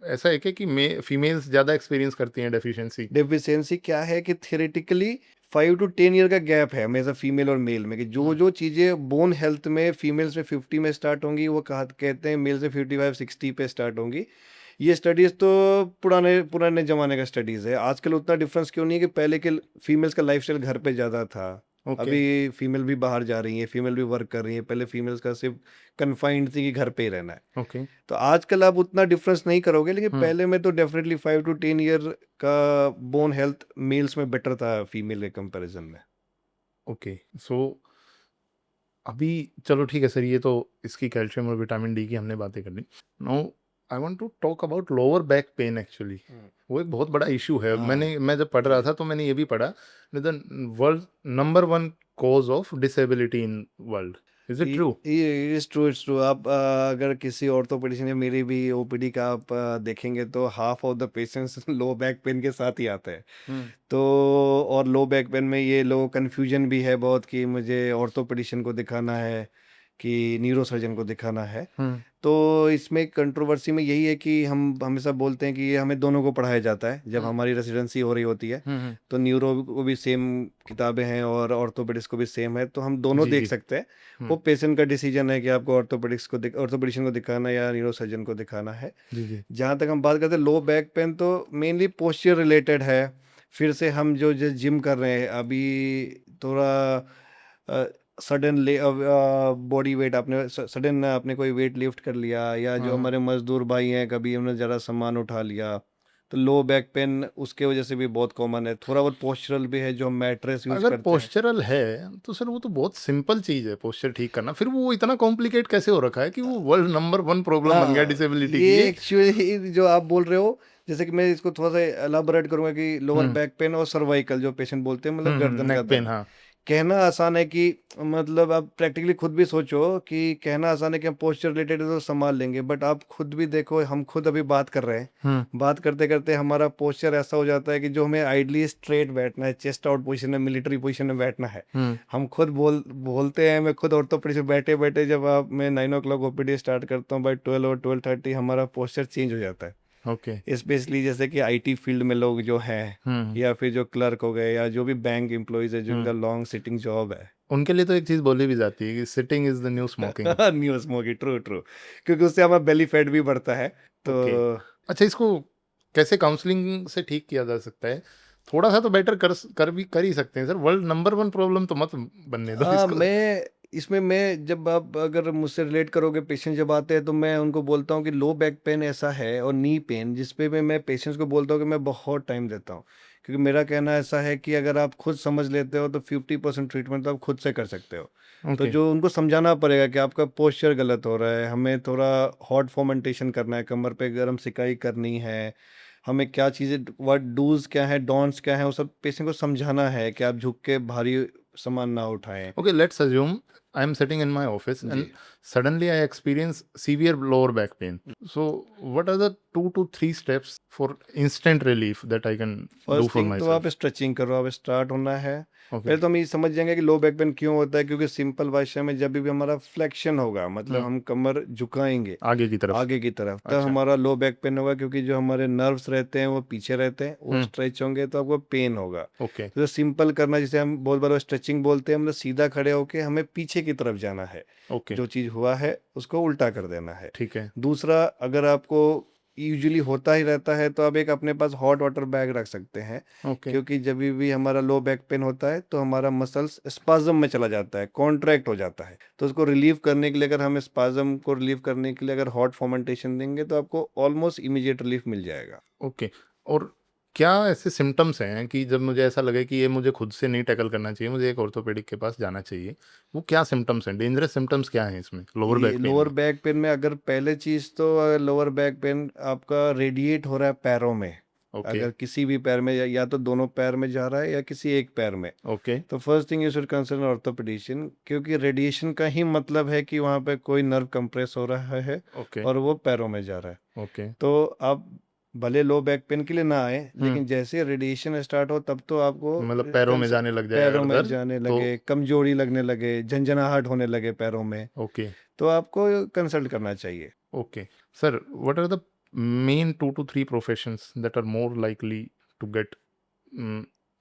B: ऐसा है क्या कि फीमेल्स ज़्यादा एक्सपीरियंस करती हैं डेफिशिएंसी?
A: डेफिशिएंसी क्या है कि थियोरेटिकली 5 to 10 ईयर का गैप है हमेशा फीमेल और मेल में, कि जो
B: हम्म,
A: जो चीज़ें बोन हेल्थ में फीमेल्स में 50 में स्टार्ट होंगी वो कहते हैं मेल से 55-60 पे स्टार्ट होंगी। ये स्टडीज़ तो पुराने पुराने ज़माने का स्टडीज़ है, आजकल उतना डिफरेंस क्यों नहीं है कि पहले के फीमेल्स का लाइफस्टाइल घर पे ज़्यादा था,
B: ओके,
A: अभी फीमेल भी बाहर जा रही हैं, फीमेल भी वर्क कर रही हैं, पहले फीमेल्स का सिर्फ कन्फाइंड थी कि घर पे ही रहना है।
B: ओके,
A: तो आजकल आप उतना डिफरेंस नहीं करोगे, लेकिन
B: हम्म,
A: पहले में तो डेफिनेटली 5 to 10 ईयर का बोन हेल्थ मेल्स में बेटर था फीमेल के कंपैरिजन में।
B: ओके। सो अभी चलो ठीक है सर, ये तो इसकी कैल्शियम और विटामिन डी की हमने बातें कर ली। Now I want to talk about lower back pain actually. वो एक बहुत बड़ा इशू है।
A: हाँ,
B: मैं जब पढ़ रहा था तो मैंने ये भी पढ़ा, the world number one cause of disability in world. Is it true?
A: ये इट्स ट्रू, इट्स ट्रू। आप अगर किसी ऑर्थोपेडिशियन या मेरी भी ओपीडी का आप देखेंगे तो half of the patients low back pain के साथ ही आते हैं।
B: हम्म,
A: तो और लो बैक पेन में ये लोग कन्फ्यूजन भी है बहुत कि मुझे ऑर्थोपेडिशियन को दिखाना है कि न्यूरोसर्जन को दिखाना है।
B: हम्म,
A: तो इसमें कंट्रोवर्सी में यही है कि हम हमेशा बोलते हैं कि ये हमें दोनों को पढ़ाया जाता है जब
B: हम्म,
A: हमारी रेसिडेंसी हो रही होती है।
B: हम्म,
A: तो न्यूरो को भी सेम किताबें हैं और ऑर्थोपेडिक्स को भी सेम है, तो हम दोनों
B: जी
A: देख
B: जी,
A: सकते हैं।
B: हम्म,
A: वो पेशेंट का डिसीजन है कि आपको ऑर्थोपेडिशियन को दिखाना है या न्यूरोसर्जन को दिखाना है।
B: जी जी,
A: जहाँ तक हम बात करते हैं लो बैक पेन, तो मेनली पोस्चर रिलेटेड है। फिर से हम जो जो जिम कर रहे हैं अभी, थोड़ा सडन बॉडी वेट आपने सडन आपने कोई वेट लिफ्ट कर लिया, या जो
B: हाँ हाँ।
A: हमारे मजदूर भाई हैं कभी उन्होंने ज़रा सामान उठा लिया, तो लो बैक पेन उसके वजह से भी बहुत कॉमन है। थोड़ा बहुत पोस्चरल भी है जो हम मैट्रेस यूज
B: अगर
A: करते हैं।
B: पोस्चरल है तो सर वो तो बहुत सिंपल चीज है पोस्चर ठीक करना, फिर वो इतना कॉम्प्लिकेट कैसे हो रखा है कि वो वर्ल्ड नंबर वन प्रॉब्लम बन गया
A: हाँ,
B: डिसेबिलिटी
A: ये
B: की ये?
A: एक्चुअली जो आप बोल रहे हो, जैसे कि मैं इसको थोड़ा सा एलाबोरेट करूंगा कि लोअर
B: हम्म,
A: बैक पेन और सर्वाइकल जो पेशेंट बोलते हैं, मतलब गर्दन का
B: नेक पेन,
A: दर्द।
B: हाँ,
A: कहना आसान है कि मतलब आप प्रैक्टिकली खुद भी सोचो कि कहना आसान है कि हम पोस्चर रिलेटेड है तो संभाल लेंगे, बट आप खुद भी देखो, हम खुद अभी बात कर रहे हैं,
B: हम्म,
A: बात करते करते हमारा पोस्चर ऐसा हो जाता है कि जो हमें आइडली स्ट्रेट बैठना है, चेस्ट आउट पोजीशन में, मिलिट्री पोजीशन में बैठना है,
B: हम्म,
A: हम खुद बोलते हैं। मैं खुद ऑर्थोपेडिक से बैठे बैठे जब आप मैं 9 o'clock ओपीडी स्टार्ट करता हूँ, बाई 12 और 12:30 हमारा पोस्चर चेंज हो जाता है।
B: ओके।
A: स्पेशली जैसे कि आईटी फील्ड में लोग जो हैं या फिर जो क्लर्क हो गए या जो भी बैंक एम्प्लॉयज है जिनका लॉन्ग सिटिंग जॉब है।
B: उनके लिए तो एक चीज बोली भी जाती है कि sitting is the new smoking.
A: New smoky, true true, क्योंकि उससे हमारा बेली फैट भी बढ़ता है। तो
B: ओके। अच्छा, इसको कैसे काउंसलिंग से ठीक किया जा सकता है? थोड़ा सा तो बेटर कर ही सकते हैं sir. World number one problem तो मत बनने दो इसको।
A: मैं जब आप अगर मुझसे रिलेट करोगे, पेशेंट जब आते हैं तो मैं उनको बोलता हूँ कि लो बैक पेन ऐसा है और नी पेन जिस पे मैं पेशेंट्स को बोलता हूँ कि मैं बहुत टाइम देता हूँ, क्योंकि मेरा कहना ऐसा है कि अगर आप खुद समझ लेते हो तो 50% ट्रीटमेंट तो आप खुद से कर सकते हो। तो
B: ओके।
A: जो उनको समझाना पड़ेगा कि आपका पोस्चर गलत हो रहा है, हमें थोड़ा हॉट फोमेंटेशन करना है, कमर पे गर्म सिकाई करनी है, हमें क्या चीज़ें, व्हाट डूज क्या है, डोंट्स क्या है, वो सब पेशेंट को समझाना है कि आप झुक के भारी सामान ना उठाएं।
B: Okay, let's assume I am sitting in my office and
A: जी।
B: suddenly I experience severe lower back pain. So, what are the 2 to 3 steps for instant relief that I can do
A: first
B: for
A: thing तो आप
B: myself?
A: Stretching करो, आप start होना है।
B: Okay.
A: पहले तो हम ये समझ जाएंगे कि लो बैक पेन क्यों होता है, क्योंकि सिंपल भाषा में जब भी हमारा फ्लेक्शन होगा, मतलब
B: हम्म,
A: हम कमर झुकाएंगे
B: आगे की तरफ।
A: आगे की तरफ, तब
B: अच्छा।
A: हमारा लो बैक पेन होगा, क्योंकि जो हमारे नर्व्स रहते हैं वो पीछे रहते हैं, वो
B: हम्म।
A: स्ट्रेच होंगे तो आपको पेन होगा।
B: ओके।
A: तो सिंपल करना, जिसे हम बहुत बार स्ट्रेचिंग बोलते हैं, मतलब सीधा खड़े होके हमें पीछे की तरफ जाना है,
B: ओके।
A: जो चीज़ हुआ है उसको उल्टा कर देना है।
B: ठीक है।
A: दूसरा, अगर आपको यूजुअली होता ही रहता है तो आप एक अपने पास हॉट वाटर बैग रख सकते हैं,
B: ओके।
A: क्योंकि जब भी हमारा लो बैक पेन होता है तो हमारा मसल्स स्पाज्म में चला जाता है, कॉन्ट्रैक्ट हो जाता है। तो उसको रिलीव करने के लिए, अगर हम स्पाज्म को रिलीव करने के लिए अगर हॉट फॉर्मेंटेशन देंगे तो आपको ऑलमोस्ट इमीडिएट रिलीफ मिल जाएगा।
B: ओके। और क्या ऐसे सिम्टम्स हैं कि जब मुझे ऐसा लगे कि ये मुझे खुद से नहीं टैकल करना चाहिए, मुझे एक ऑर्थोपेडिक के पास जाना चाहिए, वो क्या सिम्टम्स हैं? डेंजरस सिम्टम्स क्या हैं इसमें लोअर
A: ये
B: बैक पेन
A: लोअर
B: में?
A: बैक पेन में अगर पहले चीज़ तो लोअर बैक पेन आपका रेडिएट हो रहा है पैरों में,
B: ओके।
A: अगर किसी भी पैर में या तो दोनों पैर में जा रहा है या किसी एक पैर में,
B: ओके।
A: तो first thing you should concern orthopaedician, क्योंकि रेडिएशन का ही मतलब है कि वहाँ पे कोई नर्व कंप्रेस हो रहा है
B: ओके।
A: और वो पैरों में जा रहा है।
B: ओके।
A: तो आप भले लो बैक पेन के लिए ना आए,
B: हम्म।
A: लेकिन जैसे रेडिएशन स्टार्ट हो तब तो आपको
B: मतलब पैरों में जाने लग जाए
A: पैरों
B: अगर
A: में
B: दर्द
A: जाने
B: तो?
A: लगे, कमजोरी लगने लगे, झंझनाहट होने लगे पैरों में,
B: ओके।
A: तो आपको कंसल्ट करना चाहिए।
B: Okay. Sir, what are the main 2 to 3 professions that are more likely to get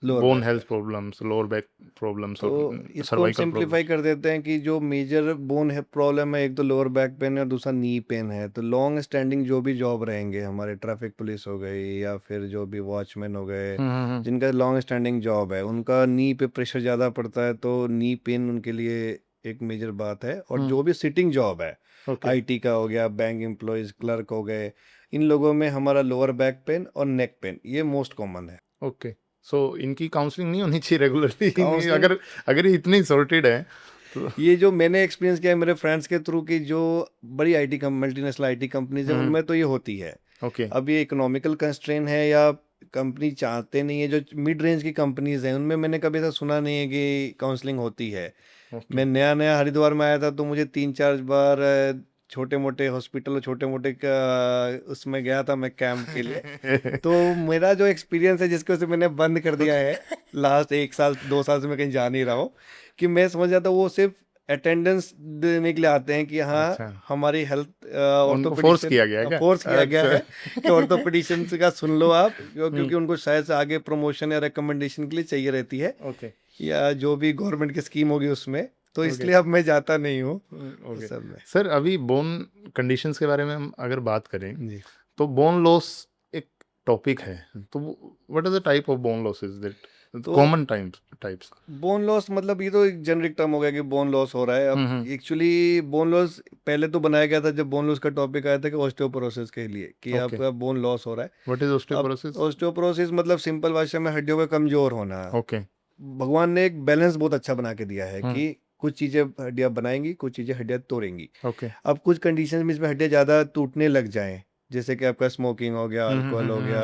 A: lower
B: bone
A: back
B: health
A: pain,
B: problems, lower back problems
A: तो
B: और
A: इसको हम
B: सर्वाइकल
A: सिंप्लीफाई
B: प्रॉब्लम्स?
A: कर देते हैं कि जो मेजर बोन है प्रॉब्लम है, एक तो लोअर बैक पेन है और दूसरा नी पेन है। तो लॉन्ग स्टैंडिंग जो भी जॉब रहेंगे, हमारे ट्रैफिक पुलिस हो गई या फिर जो भी वॉचमैन हो गए,
B: हम्म।
A: जिनका लॉन्ग स्टैंडिंग जॉब है, उनका नी पे प्रेशर ज़्यादा पड़ता है, तो नी पेन उनके लिए एक मेजर बात है। और
B: हम्म।
A: जो भी सिटिंग जॉब है,
B: ओके।
A: आईटी का हो गया, बैंक एम्प्लॉयज़, क्लर्क हो गए, इन लोगों में हमारा लोअर बैक पेन और नेक पेन ये मोस्ट कॉमन है।
B: ओके। सो इनकी काउंसलिंग नहीं होनी चाहिए रेगुलरली?
A: काउंसलिंग,
B: अगर अगर ये इतनी सॉर्टेड है तो?
A: ये जो मैंने एक्सपीरियंस किया है मेरे फ्रेंड्स के थ्रू की जो बड़ी आईटी मल्टीनेशनल आईटी कंपनीज है,
B: हम्म।
A: उनमें तो ये होती है।
B: ओके।
A: अब ये इकोनॉमिकल कंस्ट्रेन है या कंपनी चाहते नहीं है, जो मिड रेंज की कंपनीज हैं उनमें मैंने कभी ऐसा सुना नहीं है कि काउंसलिंग होती है।
B: ओके।
A: मैं नया नया हरिद्वार में आया था तो मुझे 3-4 बार छोटे मोटे हॉस्पिटल और छोटे मोटे उसमें गया था मैं कैंप के लिए। तो मेरा जो एक्सपीरियंस है जिसकी वजह से मैंने बंद कर दिया है, लास्ट 1 साल 2 साल से मैं कहीं जा नहीं रहा हूँ, कि मैं समझ जाता हूँ वो सिर्फ अटेंडेंस देने के लिए आते हैं कि हाँ
B: अच्छा,
A: हमारी हेल्थ
B: उनको फोर्स
A: ऑर्थोपेडिशियन
B: किया गया है क्या?
A: फोर्स किया गया
B: अच्छा।
A: है कि ऑर्थोपेडिशियन का सुन लो आप,
B: हम्म।
A: क्योंकि उनको शायद से आगे प्रमोशन या रिकमेंडेशन के लिए चाहिए रहती है,
B: ओके।
A: या जो भी गवर्नमेंट की स्कीम होगी उसमें, तो
B: ओके।
A: इसलिए अब मैं जाता नहीं हूँ
B: ओके।
A: सब में।
B: सर, अभी बोन कंडीशंस के बारे में हम अगर बात करें
A: जी।
B: तो बोन लॉस एक टॉपिक है। तो what is the type of bone losses that
A: तो
B: कॉमन टाइप्स?
A: बोन लॉस मतलब ये तो एक जेनरिक टर्म हो गया कि बोन लॉस हो रहा है। अब
B: हम्म।
A: एक्चुअली बोन लॉस पहले तो बनाया गया था जब बोन लॉस का टॉपिक आया था कि ऑस्टियोपोरोसिस के लिए, कि
B: ओके।
A: आपका बोन लॉस हो रहा है।
B: व्हाट इज
A: अब
B: ऑस्टियोपोरोसिस?
A: ऑस्टियोपोरोसिस मतलब सिंपल भाषा में हड्डियों का कमजोर होना।
B: ओके।
A: भगवान ने एक बैलेंस बहुत अच्छा बना के दिया है
B: हम्म।
A: कि कुछ चीजें हड्डियां बनाएंगी, कुछ चीजें हड्डियां तोड़ेंगी।
B: ओके।
A: अब कुछ कंडीशंस में इसमें हड्डियां ज़्यादा टूटने लग जाएं, जैसे कि आपका स्मोकिंग हो गया, अल्कोहल हो गया,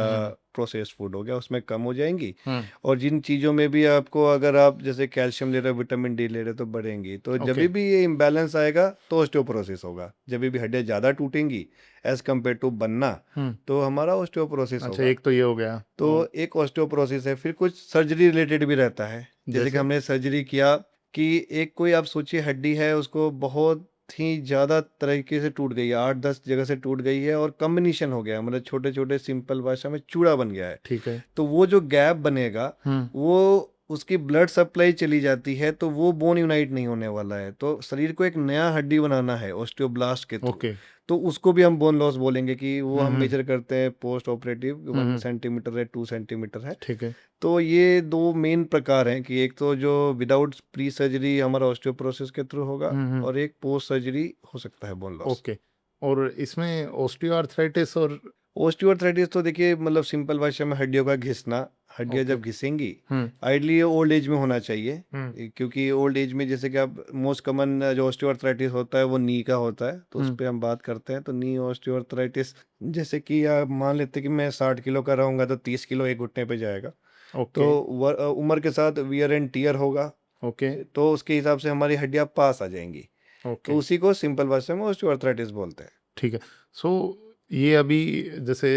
A: प्रोसेस्ड फूड हो गया, उसमें कम हो जाएंगी।
B: हम्म।
A: और जिन चीज़ों में भी आपको, अगर आप जैसे कैल्शियम ले रहे हो, विटामिन डी ले रहे हो, तो बढ़ेंगी। तो जब
B: ओके।
A: भी ये इम्बैलेंस आएगा तो ऑस्टियोपोरोसिस होगा। जब भी हड्डियां ज़्यादा टूटेंगी एज कम्पेयर टू बनना,
B: हम्म।
A: तो हमारा ऑस्टियोपोरोसिस
B: अच्छा,
A: होगा।
B: एक तो ये हो गया।
A: तो एक ऑस्टियोपोरोसिस है। फिर कुछ सर्जरी रिलेटेड भी रहता है, जैसे कि
B: जैसे?
A: हमने सर्जरी किया कि एक कोई आप सोचिए हड्डी है, उसको बहुत ही ज़्यादा तरीके से टूट गई है, 8-10 जगह से टूट गई है और कॉम्बिनेशन हो गया है, मतलब छोटे-छोटे सिंपल भाषा में चूड़ा बन गया है।
B: ठीक है।
A: तो वो जो गैप बनेगा, वो उसकी ब्लड सप्लाई चली जाती है, तो वो बोन यूनाइट नहीं होने वाला है। तो शरीर को एक नया हड्डी बनाना है ऑस्टियोब्लास्ट के थ्रू।
B: ओके।
A: तो उसको भी हम बोन लॉस बोलेंगे कि वो हम
B: हम्म,
A: मेजर करते हैं पोस्ट ऑपरेटिव 1
B: हम्म,
A: सेंटीमीटर है, 2 सेंटीमीटर है।
B: ठीक है।
A: तो ये 2 मेन प्रकार हैं कि एक तो जो विदाउट प्री सर्जरी हमारा ऑस्टियोपोरोसिस के थ्रू होगा
B: हम्म,
A: और एक पोस्ट सर्जरी हो सकता है बोन लॉस।
B: ओके। और इसमें ऑस्टियोआर्थराइटिस और
A: ऑस्टियोआर्थराइटिस तो देखिए मतलब सिंपल भाषा में हड्डियों का घिसना, हड्डियाँ
B: ओके।
A: जब घिसेंगी,
B: हम्म,
A: आइडली ये ओल्ड एज में होना चाहिए।
B: हम्म,
A: क्योंकि ओल्ड एज में जैसे कि आप मोस्ट कॉमन जो ऑस्टियोआर्थराइटिस होता है वो नी का होता है, तो उस
B: हम्म,
A: पे हम बात करते हैं। तो नी ऑस्टियोआर्थराइटिस जैसे कि आप मान लेते हैं कि मैं 60 किलो का रहूँगा तो 30 किलो एक घुटने पे जाएगा।
B: ओके।
A: तो उम्र के साथ वियर एंड टियर होगा,
B: ओके।
A: तो उसके हिसाब से हमारी हड्डियाँ पास आ जाएंगी। तो
B: ओके।
A: उसी को सिंपल भाषा में ऑस्टियोआर्थराइटिस बोलते हैं।
B: ठीक है। सो ये अभी जैसे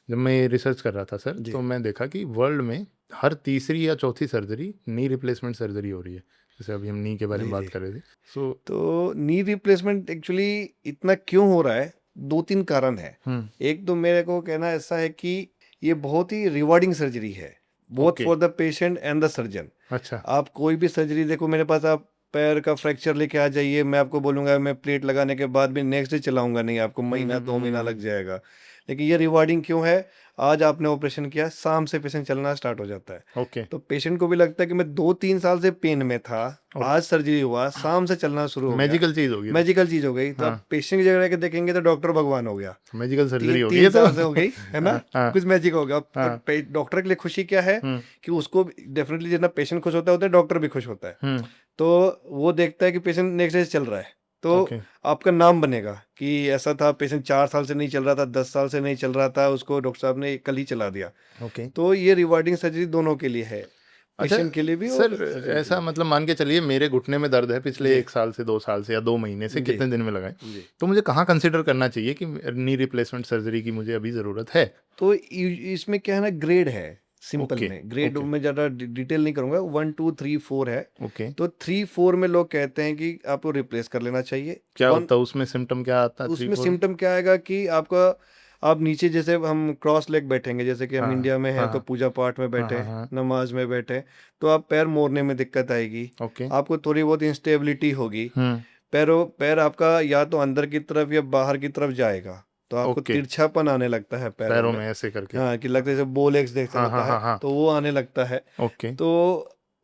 B: जब मैं रिसर्च कर रहा था सर,
A: जी।
B: तो मैं देखा कि वर्ल्ड में हर तीसरी या चौथी सर्जरी नी रिप्लेसमेंट सर्जरी हो रही है। जैसे अभी हम नी के बारे में
A: जी,
B: बात
A: जी।
B: कर रहे थे। सो
A: तो नी रिप्लेसमेंट एक्चुअली इतना क्यों हो रहा है? 2-3 कारण है। एक तो मेरे को कहना ऐसा है कि ये बहुत ही रिवार्डिंग सर्जरी है, both
B: okay.
A: For the patient and the surgeon.
B: अच्छा।
A: आप कोई भी सर्जरी देखो मेरे पास, आप पैर का फ्रैक्चर लेके आ जाइए, मैं आपको बोलूँगा मैं प्लेट लगाने के बाद भी नेक्स्ट डे चलाऊँगा नहीं, आपको महीना 2 महीना लग जाएगा। लेकिन ये रिवार्डिंग क्यों है? आज आपने ऑपरेशन किया, शाम से पेशेंट चलना स्टार्ट हो जाता है।
B: ओके।
A: तो पेशेंट को भी लगता है कि मैं 2-3 साल से पेन में था,
B: और
A: आज सर्जरी हुआ, शाम से चलना शुरू हो गया।
B: मैजिकल चीज होगी तो।
A: मैजिकल चीज़ हो गई। तो
B: हाँ।
A: आप पेशेंट की जगह रह के देखेंगे तो डॉक्टर भगवान हो गया।
B: मैजिकल सर्जरी होगी
A: 3
B: ये तो।
A: साल से हो गई, है ना?
B: हाँ, हाँ,
A: कुछ मैजिक हो गया। और
B: हाँ।
A: डॉक्टर के लिए खुशी क्या है
B: हम्म,
A: कि उसको डेफिनेटली जितना पेशेंट खुश होता है, उतना डॉक्टर भी खुश होता है।
B: हम्म,
A: तो वो देखता है कि पेशेंट नेक्स्ट डे चल रहा है, तो
B: ओके।
A: आपका नाम बनेगा कि ऐसा था पेशेंट 4 साल से नहीं चल रहा था, 10 साल से नहीं चल रहा था, उसको डॉक्टर साहब ने कल ही चला दिया।
B: ओके।
A: तो ये रिवार्डिंग सर्जरी दोनों के लिए है,
B: अच्छा
A: पेशेंट के लिए भी
B: सर,
A: और सर्जन के
B: ऐसा
A: लिए।
B: मतलब मान के चलिए मेरे घुटने में दर्द है पिछले
A: जी।
B: 1 साल से 2 साल से या 2 महीने से,
A: जी।
B: कितने दिन में लगाए,
A: जी।
B: तो मुझे कहाँ कंसिडर करना चाहिए कि नी रिप्लेसमेंट सर्जरी की मुझे अभी ज़रूरत है?
A: तो इसमें क्या है ना, ग्रेड है। Simple
B: okay.
A: में ग्रेड
B: ओके।
A: में ज़्यादा डिटेल नहीं करूंगा, 1 2 3 4 है।
B: ओके।
A: तो 3 4 में लोग कहते हैं कि आपको रिप्लेस कर लेना चाहिए।
B: क्या
A: वन
B: होता है उसमें, सिम्टम क्या आता है थ्री
A: उसमें
B: फोर में?
A: सिम्टम क्या आएगा कि आपका, आप नीचे जैसे हम क्रॉस लेग बैठेंगे, जैसे कि हम
B: हाँ,
A: इंडिया में हैं तो
B: हाँ,
A: पूजा पाठ में
B: हाँ,
A: बैठे,
B: हाँ, हाँ।
A: नमाज में बैठे, तो आप पैर मोड़ने में दिक्कत आएगी।
B: ओके।
A: आपको थोड़ी बहुत इंस्टेबिलिटी होगी।
B: हम्म।
A: पैर आपका या तो अंदर की तरफ या बाहर की तरफ जाएगा, तो आपको
B: ओके।
A: तिरछापन आने लगता है पैरों
B: पैरों
A: में।
B: में ऐसे करके।
A: हाँ, कि लगता है जैसे बोलेक्स जैसे
B: हाँ,
A: होता
B: हाँ,
A: है,
B: हाँ, हाँ।
A: तो वो आने लगता है।
B: ओके।
A: तो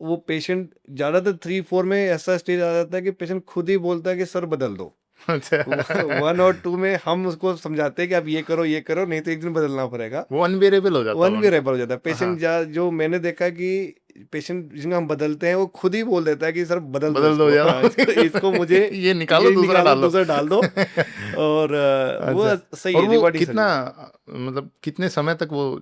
A: वो पेशेंट ज़्यादातर 3 4 में ऐसा स्टेज आ जाता है कि पेशेंट खुद ही बोलता है कि सर बदल दो।
B: अच्छा।
A: 1 और 2 में हम उसको समझाते हैं कि आप ये करो, नहीं तो एक दिन बदलना पड़ेगा।
B: वो अनबियरेबल हो जाता होगा।
A: अनबियरेबल हो जाता है।
B: हाँ,
A: पेशेंट जो मैंने देखा है कि पेशेंट जिनको हम बदलते हैं, वो खुद ही बोल देता है कि सर बदल दो
B: बदल दो
A: इसको।
B: यार।
A: हाँ, इसको मुझे
B: ये निकालो, दूसरा डालो।
A: दूसरा डाल दो। और वो
B: अच्छा।
A: सही
B: और
A: है,
B: वो
A: रिवार्डिंग
B: कितना,
A: सर्जरी।
B: मतलब कितने समय तक वो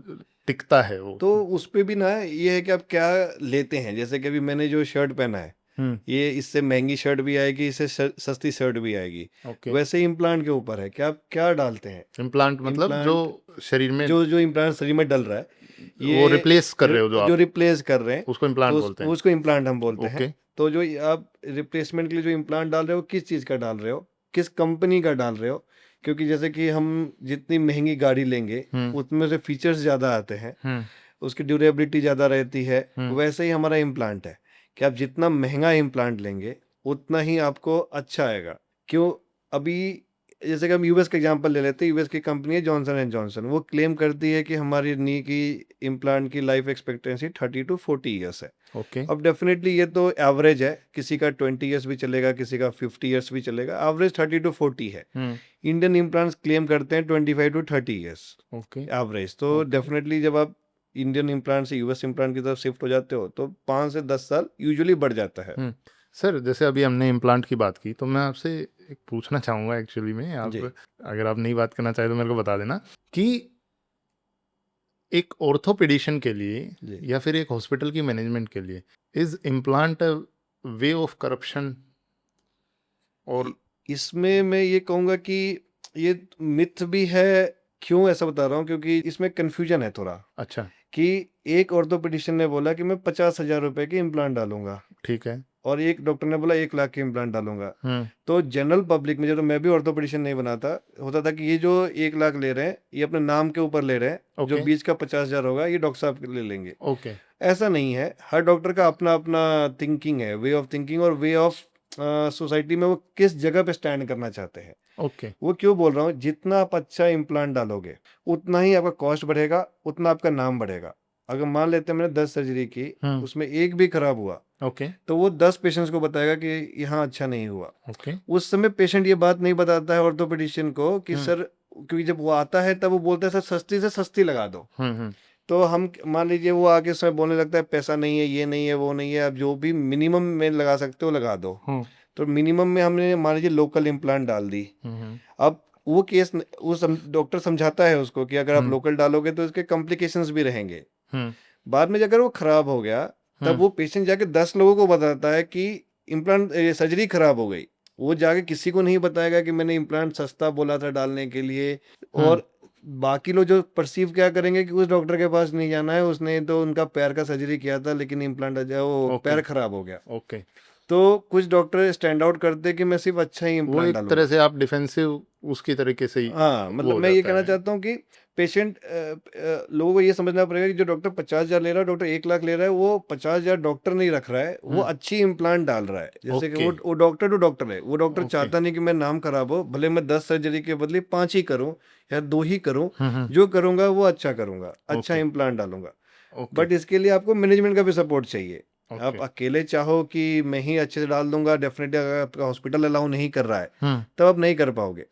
B: टिकता है वो?
A: तो उस पे भी ना ये है कि आप क्या लेते हैं। जैसे कि अभी मैंने जो शर्ट पहना है,
B: हम्म।
A: ये इससे महंगी शर्ट भी आएगी, इससे सस्ती शर्ट भी आएगी।
B: ओके।
A: वैसे ही इम्प्लांट के ऊपर है कि आप क्या डालते हैं।
B: इम्प्लांट मतलब जो
A: इम्प्लांट
B: शरीर में
A: जो इम्प्लांट शरीर में डल रहा है,
B: वो
A: ये
B: रिप्लेस कर रहे हो जो
A: जो
B: आप,
A: रिप्लेस कर रहे हैं,
B: उसको इम्प्लांट
A: तो
B: बोलते हैं।
A: उसको इम्प्लांट हम बोलते हैं।
B: ओके।
A: तो जो आप रिप्लेसमेंट के लिए जो इम्प्लांट डाल रहे हो, किस चीज़ का डाल रहे हो, किस कंपनी का डाल रहे हो। क्योंकि जैसे कि हम जितनी महंगी गाड़ी लेंगे,
B: हम्म।
A: उतने से फीचर्स ज़्यादा आते हैं,
B: हम्म।
A: उसकी ड्यूरेबिलिटी ज़्यादा रहती है।
B: हम्म।
A: वैसे ही हमारा इम्प्लांट है कि आप जितना महंगा इम्प्लांट लेंगे, उतना ही आपको अच्छा आएगा। क्यों? अभी जैसे कि हम यूएस का एग्जांपल ले लेते हैं। यूएस की कंपनी है जॉनसन एंड जॉनसन। वो क्लेम करती है कि हमारी नी की इम्प्लांट की लाइफ एक्सपेक्टेंसी 30 to 40 ईयर्स है।
B: ओके।
A: अब डेफिनेटली ये तो एवरेज है, किसी का 20 ईयर्स भी चलेगा, किसी का 50 ईयर्स भी चलेगा। एवरेज 30 to 40 है।
B: हम्म।
A: इंडियन इम्प्लांट्स क्लेम करते हैं 25 to 30 ईयर्स
B: ओके।
A: एवरेज। तो
B: ओके।
A: डेफिनेटली जब आप इंडियन इम्प्लांट से यूएस इम्प्लांट की तरफ शिफ्ट हो जाते हो, तो 5 से 10 साल यूजुअली बढ़ जाता है।
B: सर, जैसे अभी हमने इम्प्लांट की बात की, तो मैं आपसे एक पूछना चाहूँगा एक्चुअली में, आप
A: जी।
B: अगर आप नहीं बात करना चाहें तो मेरे को बता देना कि एक ऑर्थोपेडिशियन के लिए
A: जी।
B: या फिर एक हॉस्पिटल की मैनेजमेंट के लिए, is implant a way of corruption? और
A: इसमें मैं ये कहूँगा कि ये मिथ भी है। क्यों ऐसा बता रहा हूँ? क्योंकि इसमें कन्फ्यूजन है थोड़ा।
B: अच्छा।
A: कि एक ऑर्थोपेडिशियन ने बोला कि मैं 50,000 रुपए के इम्प्लांट डालूंगा,
B: ठीक है।
A: और एक डॉक्टर ने बोला 1 लाख के इम्प्लांट डालूंगा। तो जनरल पब्लिक में, जब मैं भी ऑर्थोपेडिशियन नहीं बनाता, होता था कि ये जो 1 लाख ले रहे हैं ये अपने नाम के ऊपर ले रहे हैं, जो
B: ओके।
A: बीच का 50,000 होगा ये डॉक्टर साहब ले लेंगे।
B: ओके।
A: ऐसा नहीं है, हर डॉक्टर का अपना अपना थिंकिंग है, वे ऑफ थिंकिंग और वे ऑफ सोसाइटी में वो किस जगह पे स्टैंड करना चाहते हैं।
B: ओके।
A: वो क्यों बोल रहा हूँ, जितना आप अच्छा इम्प्लांट डालोगे उतना ही आपका कॉस्ट बढ़ेगा, उतना आपका नाम बढ़ेगा। अगर मान लेते हैं मैंने 10 सर्जरी की, उसमें एक भी खराब हुआ,
B: ओके।
A: तो वो 10 पेशेंट्स को बताएगा कि यहाँ अच्छा नहीं हुआ।
B: ओके।
A: उस समय पेशेंट ये बात नहीं बताता है ऑर्थोपेडिशियन को कि सर, क्योंकि जब वो आता है तब वो बोलता है सर सस्ती से सस्ती लगा दो। तो हम मान लीजिए वो आके समय बोलने लगता है पैसा नहीं है, ये नहीं है, वो नहीं है, आप जो भी मिनिमम में लगा सकते हो लगा दो। तो मिनिमम में हमने मान लीजिए लोकल इम्प्लांट डाल दी। अब वो केस वो डॉक्टर समझाता है उसको कि अगर आप लोकल डालोगे तो इसके कॉम्प्लिकेशंस भी रहेंगे। बाद में अगर वो खराब हो गया तब वो पेशेंट जाके 10 लोगों को बताता है कि इम्प्लांट सर्जरी खराब हो गई। वो जाके किसी को नहीं बताएगा कि मैंने इम्प्लांट सस्ता बोला था डालने के लिए। और बाकी लोग जो परसीव क्या करेंगे कि उस डॉक्टर के पास नहीं जाना है, उसने तो उनका पैर का सर्जरी किया था लेकिन इम्प्लांट वो पैर खराब हो गया।
B: ओके।
A: तो कुछ डॉक्टर स्टैंड आउट करते हैं कि मैं सिर्फ अच्छा ही
B: वो
A: इम्प्लांट
B: एक
A: डालूंगा।
B: तरह से आप डिफेंसिव उसकी तरीके से ही
A: हाँ,
B: वो
A: मतलब
B: हो
A: मैं ये
B: जाता
A: कहना
B: है।
A: चाहता हूँ कि पेशेंट लोगों को ये समझना पड़ेगा कि जो डॉक्टर 50,000 ले रहा है, डॉक्टर 1 लाख ले रहा है, वो 50,000 डॉक्टर नहीं रख रहा है, वो अच्छी इम्प्लांट डाल रहा है। जैसे कि वो डॉक्टर टू डॉक्टर है, वो डॉक्टर चाहता नहीं कि मैं नाम खराब हो, भले मैं 10 सर्जरी के बदले 5 ही करूँ या 2 ही करूँ, जो करूंगा वो अच्छा करूंगा, अच्छा इम्प्लांट डालूंगा। बट इसके लिए आपको मैनेजमेंट का भी सपोर्ट चाहिए। आप अकेले चाहो कि मैं ही अच्छे से डाल दूंगा, डेफिनेटली अगर आपका हॉस्पिटल अलाउ नहीं कर रहा है तब आप नहीं कर पाओगे।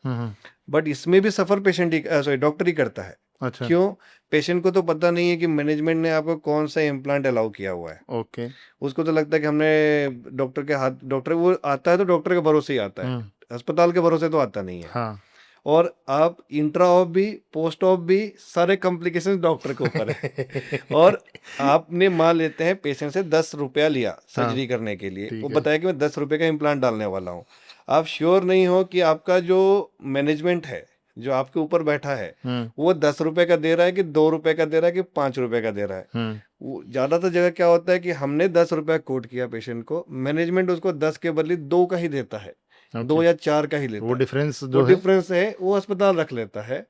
A: बट इसमें भी सफर पेशेंट ही सॉरी डॉक्टर ही करता है।
B: अच्छा।
A: क्यों? पेशेंट को तो पता नहीं है कि मैनेजमेंट ने आपको कौन सा इम्प्लांट अलाउ किया हुआ है।
B: ओके।
A: उसको तो लगता है कि हमने डॉक्टर के हाथ, डॉक्टर वो आता है तो डॉक्टर के भरोसे ही आता है, अस्पताल के भरोसे तो आता नहीं है।
B: हाँ।
A: और आप इंट्रा ऑफ भी पोस्ट ऑफ भी सारे कॉम्प्लिकेशन डॉक्टर के ऊपर है। और आपने मान लेते हैं पेशेंट से 10 रुपया लिया सर्जरी करने के लिए, वो बताया कि मैं 10 रुपये का इम्प्लांट डालने वाला हूँ। आप श्योर नहीं हो कि आपका जो मैनेजमेंट है, जो आपके ऊपर बैठा है, वो 10 रुपए का दे रहा है कि 2 रुपए का दे रहा है कि 5 रुपए का दे रहा है। वो ज्यादातर जगह क्या होता है कि हमने 10 रुपया कोट किया पेशेंट को, मैनेजमेंट उसको 10 के बदले 2 का ही देता है, 2 या 4 का ही लेता है।
B: वो डिफरेंस
A: वो
B: जो है
A: डिफरेंस है वो अस्पताल रख लेता है।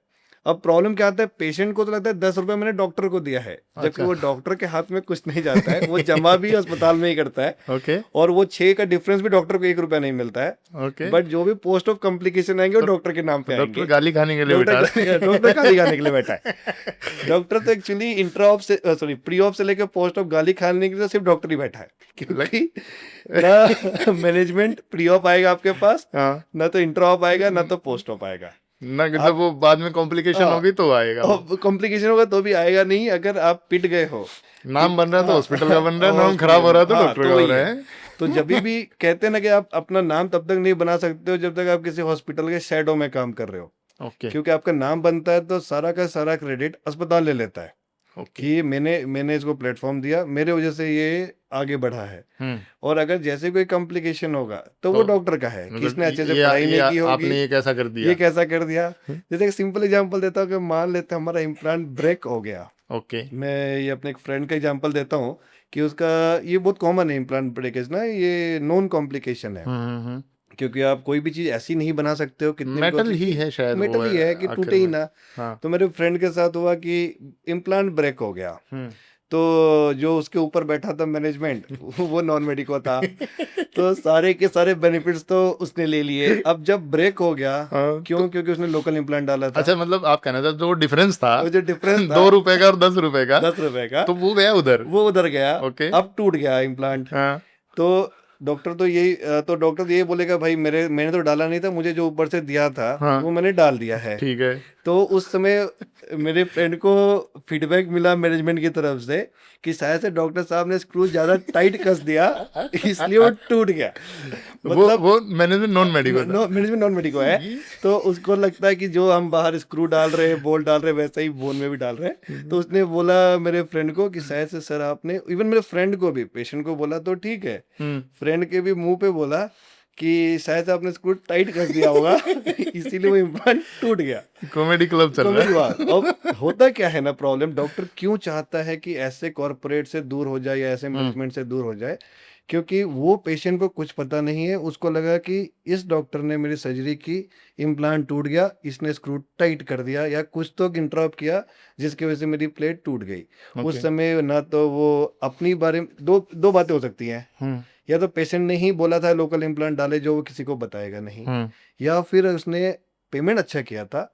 A: अब प्रॉब्लम क्या आता है, पेशेंट को तो लगता है 10 रुपए मैंने डॉक्टर को दिया है, जबकि वो डॉक्टर के हाथ में कुछ नहीं जाता है, वो जमा भी अस्पताल में ही करता है।
B: ओके।
A: और वो 6 का डिफरेंस भी डॉक्टर को 1 रुपया नहीं मिलता है।
B: ओके।
A: बट जो भी पोस्ट ऑफ कॉम्प्लिकेशन आएंगे वो डॉक्टर के नाम पे आएंगे।
B: डॉक्टर गाली खाने के लिए बैठा है।
A: डॉक्टर गाली खाने के लिए बैठा है। डॉक्टर तो एक्चुअली इंट्रा ऑफ से सॉरी प्री ऑफ से लेकर पोस्ट ऑफ गाली खाने के लिए सिर्फ डॉक्टर ही बैठा है, क्योंकि ना मैनेजमेंट प्री ऑफ आएगा आपके पास, ना तो इंट्रा ऑफ आएगा, ना तो पोस्ट ऑफ आएगा।
B: ना जब वो बाद में कॉम्प्लिकेशन होगी तो आएगा।
A: कॉम्प्लिकेशन होगा तो भी आएगा नहीं, अगर आप पिट गए हो।
B: नाम बन रहा है तो हॉस्पिटल का बन रहा है, नाम खराब हो रहा है तो डॉक्टर का हो रहा है।
A: तो जब भी कहते हैं ना कि आप अपना नाम तब तक नहीं बना सकते हो जब तक आप किसी हॉस्पिटल के शैडो में काम कर रहे हो। क्योंकि आपका नाम बनता है तो सारा का सारा क्रेडिट अस्पताल ले लेता है कि मैंने इसको प्लेटफॉर्म दिया, मेरे वजह से ये आगे बढ़ा है। और अगर जैसे कोई कॉम्प्लिकेशन होगा तो वो डॉक्टर का है, किसने अच्छे से पढ़ाई नहीं की होगी,
B: आपने ये कैसा कर दिया,
A: ये कैसा कर दिया। जैसे एक सिंपल एग्जांपल देता हूँ कि मान लेते हैं हमारा इम्प्लांट ब्रेक हो गया। मैं ये अपने एक फ्रेंड का एग्जांपल देता हूँ कि उसका ये बहुत कॉमन है इम्प्लांट ब्रेकेज ना, ये नॉन कॉम्प्लिकेशन है। क्योंकि आप कोई भी चीज ऐसी नहीं बना सकते हो, कितने
B: मेटल ही है शायद,
A: मेटल ही है कि टूटे ही ना। तो मेरे फ्रेंड के साथ हुआ कि इम्प्लांट ब्रेक हो गया, तो जो उसके ऊपर बैठा था मैनेजमेंट वो नॉन मेडिको था, तो सारे के सारे बेनिफिट्स तो उसने ले लिए। अब जब ब्रेक हो गया, क्यों? क्योंकि उसने लोकल इम्प्लांट डाला था।
B: अच्छा, मतलब आप कहना चाहते जो डिफरेंस था,
A: जो डिफरेंस था
B: 2 रुपए का और 10 रुपए का,
A: 10 रुपए का,
B: तो वो गया उधर,
A: वो उधर गया।
B: ओके।
A: अब टूट गया इम्प्लांट। तो डॉक्टर तो यही बोलेगा भाई मैंने तो डाला नहीं था, मुझे जो ऊपर से दिया था वो मैंने डाल दिया है।
B: ठीक है।
A: तो उस समय मेरे फ्रेंड को फीडबैक मिला मैनेजमेंट की तरफ से कि शायद से डॉक्टर साहब ने स्क्रू ज्यादा टाइट कस दिया, इसलिए वो टूट गया।
B: मतलब वो मैनेजमेंट नॉन
A: मेडिको है, तो उसको लगता है कि जो हम बाहर स्क्रू डाल रहे हैं, बोल्ट डाल रहे हैं, वैसा ही बोन में भी डाल रहे हैं। तो उसने बोला मेरे फ्रेंड को कि शायद से सर आपने, इवन मेरे फ्रेंड को भी, पेशेंट को बोला तो ठीक है, फ्रेंड के भी मुंह पे बोला कि शायद आपने स्क्रू टाइट कर दिया होगा इसीलिए वो इम्प्लांट टूट गया।
B: कॉमेडी क्लब चल रहा
A: कॉमेडी
B: है।
A: बात। अब होता क्या है ना, प्रॉब्लम डॉक्टर क्यों चाहता है कि ऐसे कॉर्पोरेट से दूर हो जाए या ऐसे मैनेजमेंट से दूर हो जाए, क्योंकि वो पेशेंट को कुछ पता नहीं है, उसको लगा कि इस डॉक्टर ने मेरी सर्जरी की, इम्प्लांट टूट गया, इसने स्क्रू टाइट कर दिया या कुछ तो इंटरप्ट किया जिसकी वजह से मेरी प्लेट टूट गई। उस
B: ओके।
A: समय ना तो वो अपनी बारे में दो दो बातें हो सकती हैं, या तो पेशेंट ने ही बोला था लोकल इम्प्लांट डाले जो वो किसी को बताएगा नहीं, या फिर उसने पेमेंट अच्छा किया था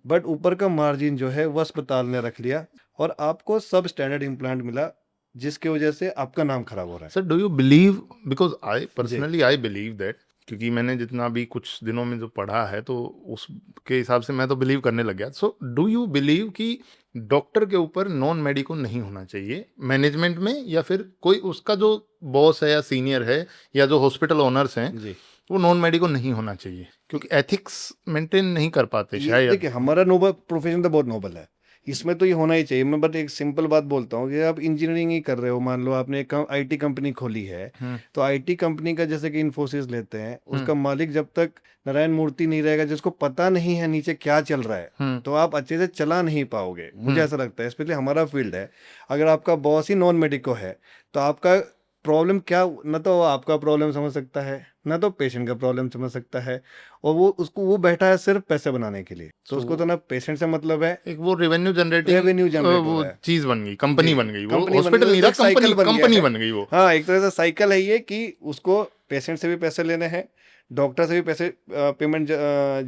A: बट ऊपर का मार्जिन जो है वो अस्पताल ने रख लिया और आपको सब स्टैंडर्ड इम्प्लांट मिला जिसकी वजह से आपका नाम खराब हो रहा
B: sir do you believe, because I
A: जी।
B: पर्सनली आई बिलीव दैट, क्योंकि मैंने जितना भी कुछ दिनों में जो पढ़ा है तो उसके हिसाब से मैं तो बिलीव करने लग गया। सो डू यू बिलीव कि डॉक्टर के ऊपर नॉन मेडिको नहीं होना चाहिए मैनेजमेंट में, या फिर कोई उसका जो बॉस है या सीनियर है या जो हॉस्पिटल ओनर्स हैं
A: जी।
B: वो नॉन मेडिको नहीं होना चाहिए, क्योंकि एथिक्स मेंटेन नहीं कर पाते
A: ये
B: शायद?
A: देखिए हमारा नोबल प्रोफेशन तो बहुत नोबल है, इसमें तो ये होना ही चाहिए। मैं बट एक सिंपल बात बोलता हूँ कि आप इंजीनियरिंग ही कर रहे हो, मान लो आपने एक आईटी कंपनी खोली है, तो आईटी कंपनी का जैसे कि इन्फोसिस लेते हैं, उसका मालिक जब तक नारायण मूर्ति नहीं रहेगा, जिसको पता नहीं है नीचे क्या चल रहा है, तो आप अच्छे से चला नहीं पाओगे। मुझे ऐसा लगता है, स्पेशली हमारा फील्ड है, अगर आपका बॉस ही नॉन मेडिको है तो आपका प्रॉब्लम क्या, न तो वो आपका प्रॉब्लम समझ सकता है, ना तो पेशेंट का प्रॉब्लम समझ सकता है, और वो बैठा है सिर्फ पैसे बनाने के लिए, तो उसको तो ना पेशेंट से मतलब है,
B: एक वो रेवेन्यू जनरेटिंग
A: रेवेन्यू जनरेट हो
B: वो
A: रहा है।
B: चीज बन गई, कंपनी
A: जी,
B: बन गई, वो
A: कंपनी बन
B: हॉस्पिटल
A: गई,
B: नहीं रहा,
A: एक साइकिल बन गया
B: कंपनी
A: है।
B: बन गई वो।
A: हाँ, एक तरह से साइकिल है ये कि उसको पेशेंट से भी पैसे लेने हैं, डॉक्टर से भी पैसे पेमेंट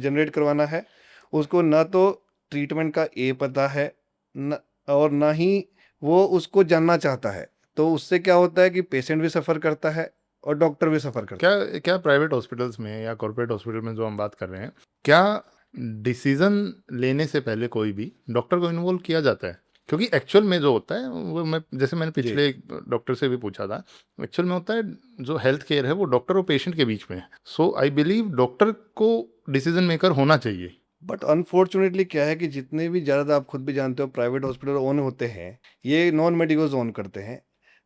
A: जनरेट करवाना है, उसको ना तो ट्रीटमेंट का ए पता है न, और ना ही वो उसको जानना चाहता है, तो उससे क्या होता है कि पेशेंट भी सफ़र करता है और डॉक्टर भी सफ़र करता है।
B: क्या क्या प्राइवेट हॉस्पिटल्स में या कॉर्पोरेट हॉस्पिटल में जो हम बात कर रहे हैं, क्या डिसीजन लेने से पहले कोई भी डॉक्टर को इन्वॉल्व किया जाता है? क्योंकि एक्चुअल में जो होता है वो, मैं जैसे मैंने
A: जी।
B: पिछले डॉक्टर से भी पूछा था, एक्चुअल में होता है जो हेल्थ केयर है वो डॉक्टर और पेशेंट के बीच में है। सो आई बिलीव डॉक्टर को डिसीजन मेकर होना चाहिए।
A: बट अनफॉर्चुनेटली क्या है कि जितने भी ज़्यादा आप खुद भी जानते हो प्राइवेट हॉस्पिटल ओन होते हैं, ये नॉन मेडिकोज ओन करते हैं।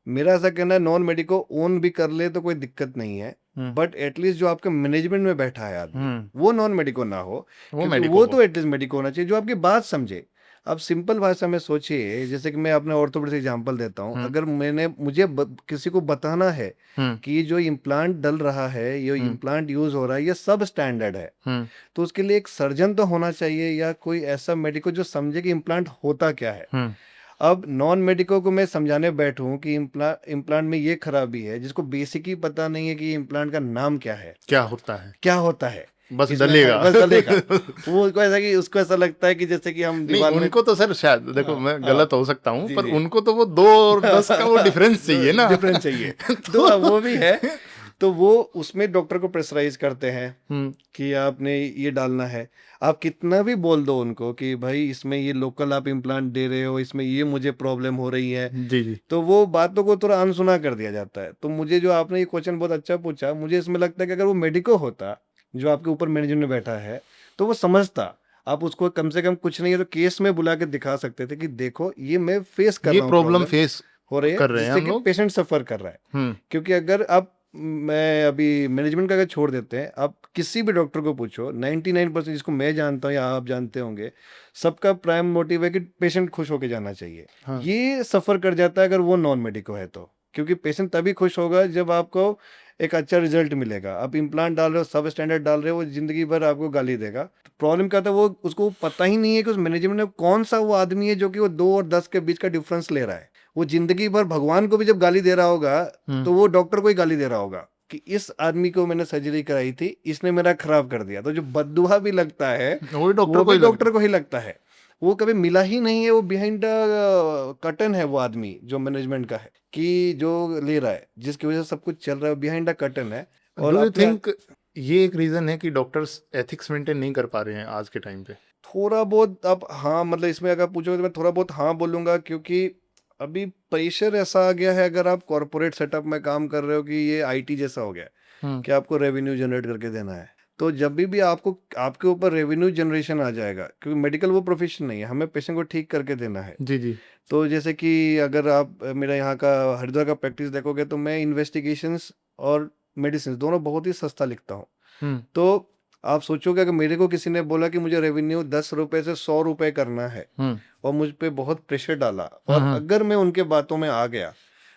A: मेरा ऐसा कहना है नॉन मेडिको ओन भी कर ले तो कोई दिक्कत नहीं है, बट एटलीस्ट जो आपके मैनेजमेंट में बैठा है आदमी वो नॉन मेडिको ना हो,
B: वो
A: क्योंकि
B: मेडिको
A: वो
B: हो।
A: तो एटलीस्ट मेडिको होना चाहिए जो आपकी बात समझे। अब सिंपल भाषा में सोचिए, जैसे कि मैं अपने ऑर्थोपेडिक से एग्जांपल देता हूँ, अगर किसी को बताना है कि ये जो इम्प्लांट डल रहा है, ये इम्प्लांट यूज हो रहा है, ये सब स्टैंडर्ड है, तो उसके लिए एक सर्जन तो होना चाहिए या कोई ऐसा मेडिको जो समझे कि इम्प्लांट होता क्या है। अब नॉन मेडिको को मैं समझाने बैठूं कि इम्प्लांट में ये खराबी है, जिसको बेसिक ही पता नहीं है कि इम्प्लांट का नाम क्या है,
B: क्या होता है,
A: क्या होता है,
B: बस
A: इसमें
B: डलेगा।
A: बस डलेगा। वो उसको ऐसा लगता है कि जैसे कि हम
B: नहीं,
A: दीवार में।
B: उनको तो सर शायद देखो
A: हाँ,
B: मैं
A: हाँ,
B: गलत हो सकता हूँ,
A: जी,
B: पर
A: जी।
B: उनको तो वो 2 और 10 का वो डिफरेंस चाहिए ना।
A: डिफरेंस चाहिए। तो वो भी है, तो वो उसमें डॉक्टर को प्रेशराइज करते हैं कि आपने ये डालना है। आप कितना भी बोल दो उनको कि भाई इसमें ये लोकल आप इम्प्लांट दे रहे हो, इसमें ये मुझे प्रॉब्लम हो रही है,
B: जी जी।
A: तो वो बातों को थोड़ा अनसुना कर दिया जाता है। तो मुझे जो आपने ये क्वेश्चन बहुत अच्छा पूछा, मुझे इसमें लगता है कि अगर वो मेडिको होता जो आपके ऊपर मैनेजमेंट में बैठा है, तो वो समझता। आप उसको कम से कम कुछ नहीं है तो केस में बुला के दिखा सकते थे कि देखो ये मैं फेस कर
B: ये
A: रहा हूँ,
B: प्रॉब्लम
A: प्रॉब्लम
B: फेस
A: हो रही है
B: कर रहे हैं
A: जिससे
B: हम
A: कि
B: लोग।
A: पेशेंट सफर कर रहा है। क्योंकि अगर आप मैं अभी मैनेजमेंट का अगर छोड़ देते हैं, आप किसी भी डॉक्टर को पूछो, 99% जिसको मैं जानता हूँ या आप जानते होंगे, सबका प्राइम मोटिव है कि पेशेंट खुश होकर जाना चाहिए। ये सफर कर जाता है अगर वो नॉन मेडिको है तो, क्योंकि पेशेंट तभी खुश होगा जब आपको एक अच्छा रिजल्ट मिलेगा। आप इम्प्लांट डाल रहे हो, सब स्टैंडर्ड डाल रहे हो, वो जिंदगी भर आपको गाली देगा। प्रॉब्लम क्या था, वो उसको पता ही नहीं है कि उस मैनेजमेंट में कौन सा वो आदमी है जो कि वो 2 और 10 के बीच का डिफरेंस ले रहा है। वो जिंदगी भर भगवान को भी जब गाली दे रहा होगा तो वो डॉक्टर को ही गाली दे रहा होगा कि इस आदमी को मैंने सर्जरी कराई थी, इसने मेरा खराब कर दिया। तो जो बद्दुआ भी लगता है
B: वो भी
A: वो भी
B: डॉक्टर
A: डॉक्टर को ही लगता है। वो कभी मिला ही नहीं है, वो बिहाइंड कर्टन है वो आदमी जो मैनेजमेंट का है, कि जो ले रहा है, जिसकी वजह से सब कुछ चल रहा है, बिहाइंड द कर्टन है। और
B: डू यू
A: अपने
B: थिंक ये एक रीजन है कि डॉक्टर्स एथिक्स मेंटेन नहीं कर पा रहे हैं आज के टाइम पे?
A: थोड़ा बहुत अब हाँ, मतलब इसमें अगर पूछोगे तो मैं थोड़ा बहुत हाँ बोलूंगा, क्योंकि अभी प्रेशर ऐसा आ गया है, अगर आप कॉर्पोरेट सेटअप में काम कर रहे हो कि ये आईटी जैसा हो गया है कि आपको रेवेन्यू जनरेट करके देना है, तो जब भी आपको आपके ऊपर रेवेन्यू जनरेशन आ जाएगा, क्योंकि मेडिकल वो प्रोफेशन नहीं है, हमें पेशेंट को ठीक करके देना है।
B: जी जी।
A: तो जैसे कि अगर आप मेरा यहाँ का हरिद्वार का प्रैक्टिस देखोगे तो मैं इन्वेस्टिगेशंस और मेडिसिन दोनों बहुत ही सस्ता लिखता हूँ।
B: हम्म
A: तो आप सोचोगे अगर मेरे को किसी ने बोला कि मुझे रेवेन्यू 10 रुपए से 100 रुपए करना है
B: हम्म
A: और मुझ पे बहुत प्रेशर डाला, और
B: हम्म
A: अगर मैं उनके बातों में आ गया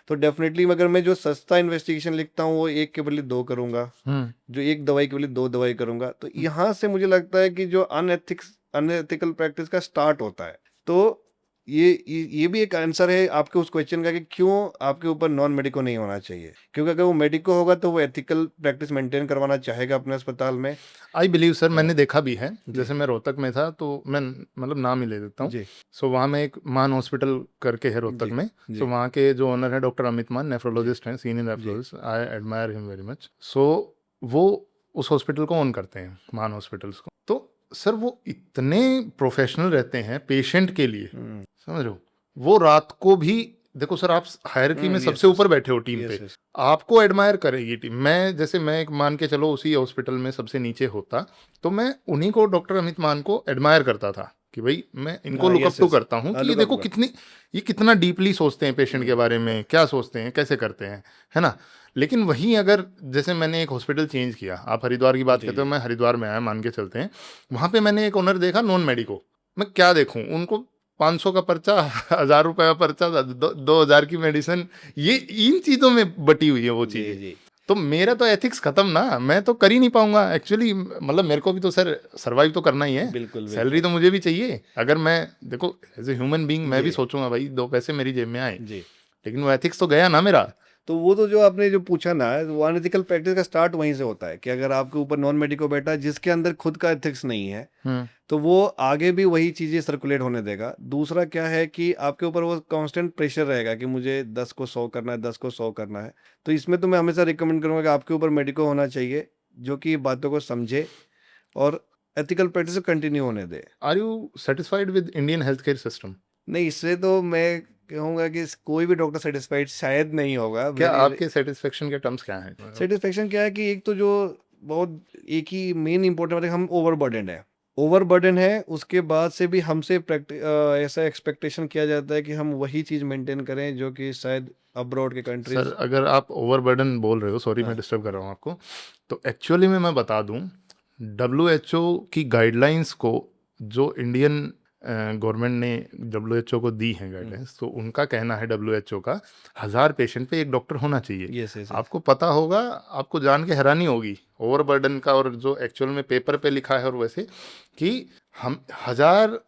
A: तो डेफिनेटली अगर मैं जो सस्ता इन्वेस्टिगेशन लिखता हूँ वो एक के बदले 2 करूंगा,
B: हम्म
A: जो एक दवाई के बदले 2 दवाई करूंगा। तो यहाँ से मुझे लगता है कि जो अनएथिकल प्रैक्टिस का स्टार्ट होता है। तो ये भी एक आंसर है आपके उस क्वेश्चन का कि क्यों आपके ऊपर नॉन मेडिको नहीं होना चाहिए, क्योंकि अगर वो मेडिको होगा तो वो एथिकल प्रैक्टिस मेंटेन करवाना चाहेगा अपने अस्पताल में।
B: आई बिलीव सर,
A: हाँ,
B: मैंने देखा भी है।
A: जी
B: जैसे मैं रोहतक में था तो मैं मतलब नाम ही ले देता हूँ।
A: जी
B: सो वहाँ में एक मान हॉस्पिटल करके है रोहतक
A: जी
B: में।
A: जी
B: सो वहाँ के जो ओनर है डॉक्टर अमित मान,
A: जी
B: नेफ्रोलॉजिस्ट हैं, सीनियर
A: जी
B: nephrologist, I admire him very much. So वो उस हॉस्पिटल को ओन करते हैं, मान हॉस्पिटल्स को। तो सर वो इतने प्रोफेशनल रहते हैं पेशेंट के लिए,
A: हम्म
B: समझ रहे हो। वो रात को भी, देखो सर, आप हायरार्की में
A: यस
B: सबसे
A: यस
B: ऊपर बैठे हो टीम
A: यस
B: पे,
A: यस
B: आपको एडमायर करेगी टीम। मैं जैसे मैं एक मान के चलो उसी हॉस्पिटल में सबसे नीचे होता, तो मैं उन्हीं को, डॉक्टर अमित मान को एडमायर करता था कि भाई मैं इनको
A: हाँ
B: लुकअप
A: यस
B: टू
A: यस
B: करता हूँ कि ये
A: लुक अप
B: देखो
A: कर
B: कितनी, ये कितना डीपली सोचते हैं पेशेंट के
A: हम्म
B: बारे में, क्या सोचते हैं, कैसे करते हैं, है ना। लेकिन वहीं अगर जैसे मैंने एक हॉस्पिटल चेंज किया, आप हरिद्वार की बात
A: जी
B: करते हो,
A: जी
B: मैं हरिद्वार में आया, मान के चलते हैं, वहाँ पे मैंने एक ओनर देखा नॉन मेडिको। मैं क्या देखूं उनको, 500 का पर्चा, 1000 रुपए का पर्चा, 2000 की मेडिसिन, ये इन चीजों में बटी हुई है वो
A: जी
B: चीजें।
A: जी
B: तो मेरा तो एथिक्स खत्म ना, मैं तो कर ही नहीं पाऊंगा एक्चुअली। मतलब मेरे को भी तो सर सरवाइव तो करना ही है,
A: बिल्कुल
B: सैलरी
A: बिल्कुल
B: तो मुझे भी चाहिए। अगर मैं, देखो एज ए ह्यूमन बीइंग मैं
A: जी
B: भी सोचूंगा भाई 2 पैसे मेरी जेब में आए,
A: जी।
B: लेकिन वो एथिक्स तो गया ना मेरा।
A: तो वो तो जो आपने जो पूछा ना, वो अनएथिकल प्रैक्टिस का स्टार्ट वहीं से होता है कि अगर आपके ऊपर नॉन मेडिको बैठा है जिसके अंदर खुद का एथिक्स नहीं है,
B: हम्म
A: तो वो आगे भी वही चीज़ें सर्कुलेट होने देगा। दूसरा क्या है कि आपके ऊपर वो कांस्टेंट प्रेशर रहेगा कि मुझे 10 को 100 करना है, 10 को 100 करना है। तो इसमें तो मैं हमेशा रिकमेंड करूंगा कि आपके ऊपर मेडिको होना चाहिए जो कि बातों को समझे और एथिकल प्रैक्टिस को कंटिन्यू होने दे।
B: Are you satisfied with Indian health care system?
A: नहीं, इससे तो मैं कहूँगा कि कोई भी डॉक्टर सेटिस्फाइड शायद नहीं होगा।
B: क्या
A: मेरी
B: आपके सेटिस्फेक्शन के टर्म्स क्या हैं?
A: सेटिस्फेक्शन क्या है कि एक तो जो बहुत एक ही मेन इंपॉर्टेंट बात है, हम ओवरबर्डन है। ओवरबर्डन है, उसके बाद से भी हमसे ऐसा एक्सपेक्टेशन किया जाता है कि हम वही चीज़ मेंटेन करें जो कि शायद अब्रॉड के
B: सर
A: कंट्रीज।
B: अगर आप ओवरबर्डन बोल रहे हो, सॉरी मैं
A: हाँ
B: डिस्टर्ब कर रहा हूँ आपको, तो एक्चुअली में मैं बता दूं, डब्ल्यू एच ओ की गाइडलाइंस को, जो इंडियन गवर्नमेंट ने डब्ल्यू एच ओ को दी हैं गाइडलाइंस, तो उनका कहना है डब्ल्यू एच ओ का 1000 पेशेंट पे एक डॉक्टर होना चाहिए।
A: यस यस यस
B: आपको पता होगा, आपको जान के हैरानी होगी ओवरबर्डन का, और जो एक्चुअल में पेपर पे लिखा है और वैसे, कि हम 1000,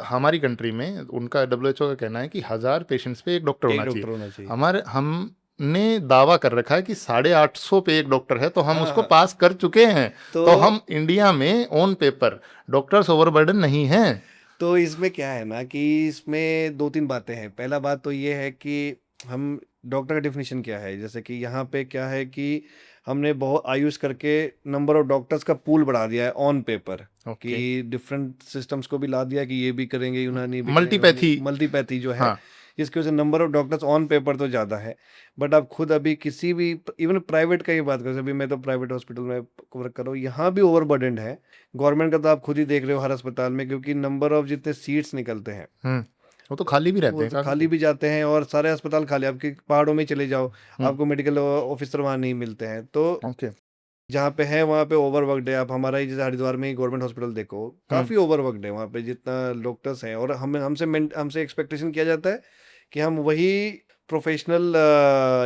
B: हमारी कंट्री में उनका डब्ल्यू एच ओ का कहना है कि 1000 पेशेंट्स पे एक डॉक्टर
A: एक
B: होना चाहिए।
A: डॉक्टर होना चाहिए।
B: हमारे हमने दावा कर रखा है कि 850 पे एक डॉक्टर है, तो हम
A: हाँ
B: उसको
A: हाँ।
B: पास कर चुके हैं।
A: तो
B: तो हम इंडिया में ऑन पेपर डॉक्टर्स ओवरबर्डन नहीं हैं।
A: तो इसमें क्या है ना कि इसमें दो तीन बातें हैं। पहला बात तो ये है कि हम डॉक्टर का डेफिनेशन क्या है, जैसे कि यहाँ पे क्या है कि हमने बहुत आयुष करके नंबर ऑफ डॉक्टर्स का पूल बढ़ा दिया है ऑन पेपर,
B: ओके।
A: कि डिफरेंट सिस्टम्स को भी ला दिया कि ये भी करेंगे, यूनानी भी करेंगे,
B: मल्टीपैथी।
A: मल्टीपैथी जो है,
B: हाँ।
A: जिसकी वजह से number of doctors on paper तो ज़्यादा है। बट आप खुद अभी किसी भी इवन प्राइवेट का ही बात करें, अभी मैं तो प्राइवेट हॉस्पिटल में वर्क कर रहा हूँ, यहाँ भी ओवरबर्डन है। गवर्नमेंट का तो आप खुद ही देख रहे हो हर अस्पताल में, क्योंकि नंबर ऑफ जितने सीट्स निकलते हैं
B: वो तो खाली भी रहते
A: वो
B: हैं
A: तो
B: काफी।
A: खाली भी जाते हैं, और सारे अस्पताल खाली। आपके पहाड़ों में चले जाओ,
B: हम्म
A: आपको मेडिकल ऑफिसर वहाँ नहीं मिलते हैं। तो
B: ओके।
A: जहाँ पे है वहाँ पे ओवरवर्कड है। आप हमारा ही जैसे हरिद्वार में ही गवर्नमेंट हॉस्पिटल देखो,
B: हम्म
A: काफ़ी ओवरवर्कड है वहाँ पे जितना डॉक्टर्स हैं, और हमसे एक्सपेक्टेशन किया जाता है कि हम वही प्रोफेशनल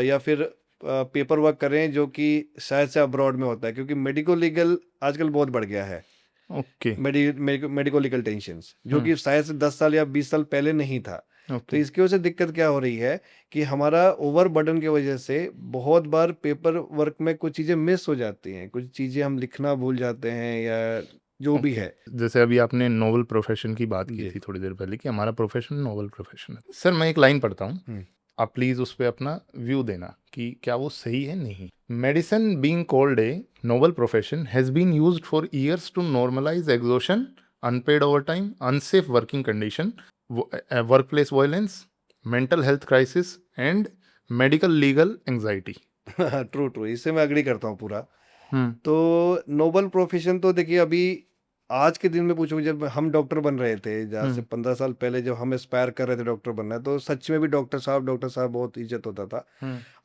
A: या फिर पेपर वर्क करें जो कि शायद से अब्रॉड में होता है, क्योंकि मेडिको लीगल आजकल बहुत बढ़ गया है।
B: ओके।
A: मेडिको लीगल टेंशन्स जो
B: हम्म
A: कि शायद से 10 साल या 20 साल पहले नहीं था। तो
B: ओके।
A: इसकी वजह से दिक्कत क्या हो रही है कि हमारा ओवर बर्डन की वजह से बहुत बार पेपर वर्क में कुछ चीज़ें मिस हो जाती हैं, कुछ चीज़ें हम लिखना भूल जाते हैं या जो भी
B: ओके।
A: है।
B: जैसे अभी आपने नोबल प्रोफेशन की बात की
A: जी।
B: थी थोड़ी देर पहले, कि हमारा प्रोफेशन नोबल प्रोफेशन है। सर मैं एक लाइन पढ़ता हूँ,
A: हम्म
B: आप प्लीज उस पर अपना व्यू देना कि क्या वो सही है नहीं। Medicine being called a noble profession has been used for years to normalise exhaustion, unpaid overtime, unsafe working condition, workplace violence, mental health crisis and medical legal anxiety.
A: True true, इससे मैं agree करता हूँ पूरा।
B: हम्म
A: तो noble profession तो देखिए, अभी आज के दिन में पूछोगे, जब हम डॉक्टर बन रहे थे, जहाँ से 15 साल पहले जब हम एस्पायर कर रहे थे डॉक्टर बनना, तो सच में भी डॉक्टर साहब बहुत इज्जत होता था।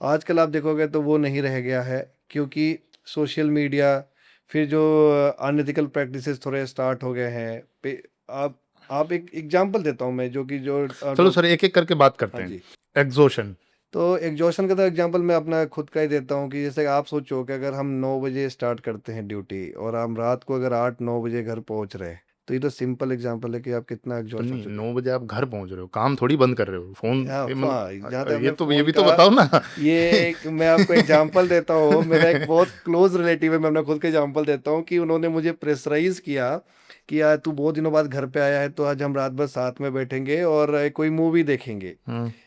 A: आजकल आप देखोगे तो वो नहीं रह गया है, क्योंकि सोशल मीडिया, फिर जो अनएथिकल प्रैक्टिसेस थोड़े स्टार्ट हो गए हैं। आप एक एग्जांपल देता हूँ मैं, जो कि जो
B: चलो सर एक एक करके बात करते
A: हाँ
B: हैं।
A: जी।
B: एग्जॉशन।
A: तो एग्जॉशन का तो एग्जांपल मैं अपना खुद का ही देता हूँ, कि जैसे आप सोचो कि अगर हम 9 बजे स्टार्ट करते हैं ड्यूटी, और हम रात को अगर 8-9 बजे घर पहुंच रहे हैं, तो ये तो सिंपल एग्जांपल है कि आप कितना
B: तो
A: एग्जॉस्ट हो
B: नहीं,
A: चुके
B: 9 बजे आप घर पहुंच रहे हो, काम थोड़ी बंद कर रहे हो, फोन
A: हैं। हाँ, जहाँ तक
B: ये
A: आपने
B: तो, ये
A: फोन
B: भी तो
A: का,
B: बताओ ना।
A: ये एक मैं आपको एग्जांपल देता हूँ, मेरा एक बहुत क्लोज रिलेटिव है, मैं अपना खुद का एग्जांपल देता हूँ, कि उन्होंने मुझे प्रेशराइज किया कि यार तू बहुत दिनों बाद घर पे आया है, तो आज हम रात भर साथ में बैठेंगे और कोई मूवी देखेंगे।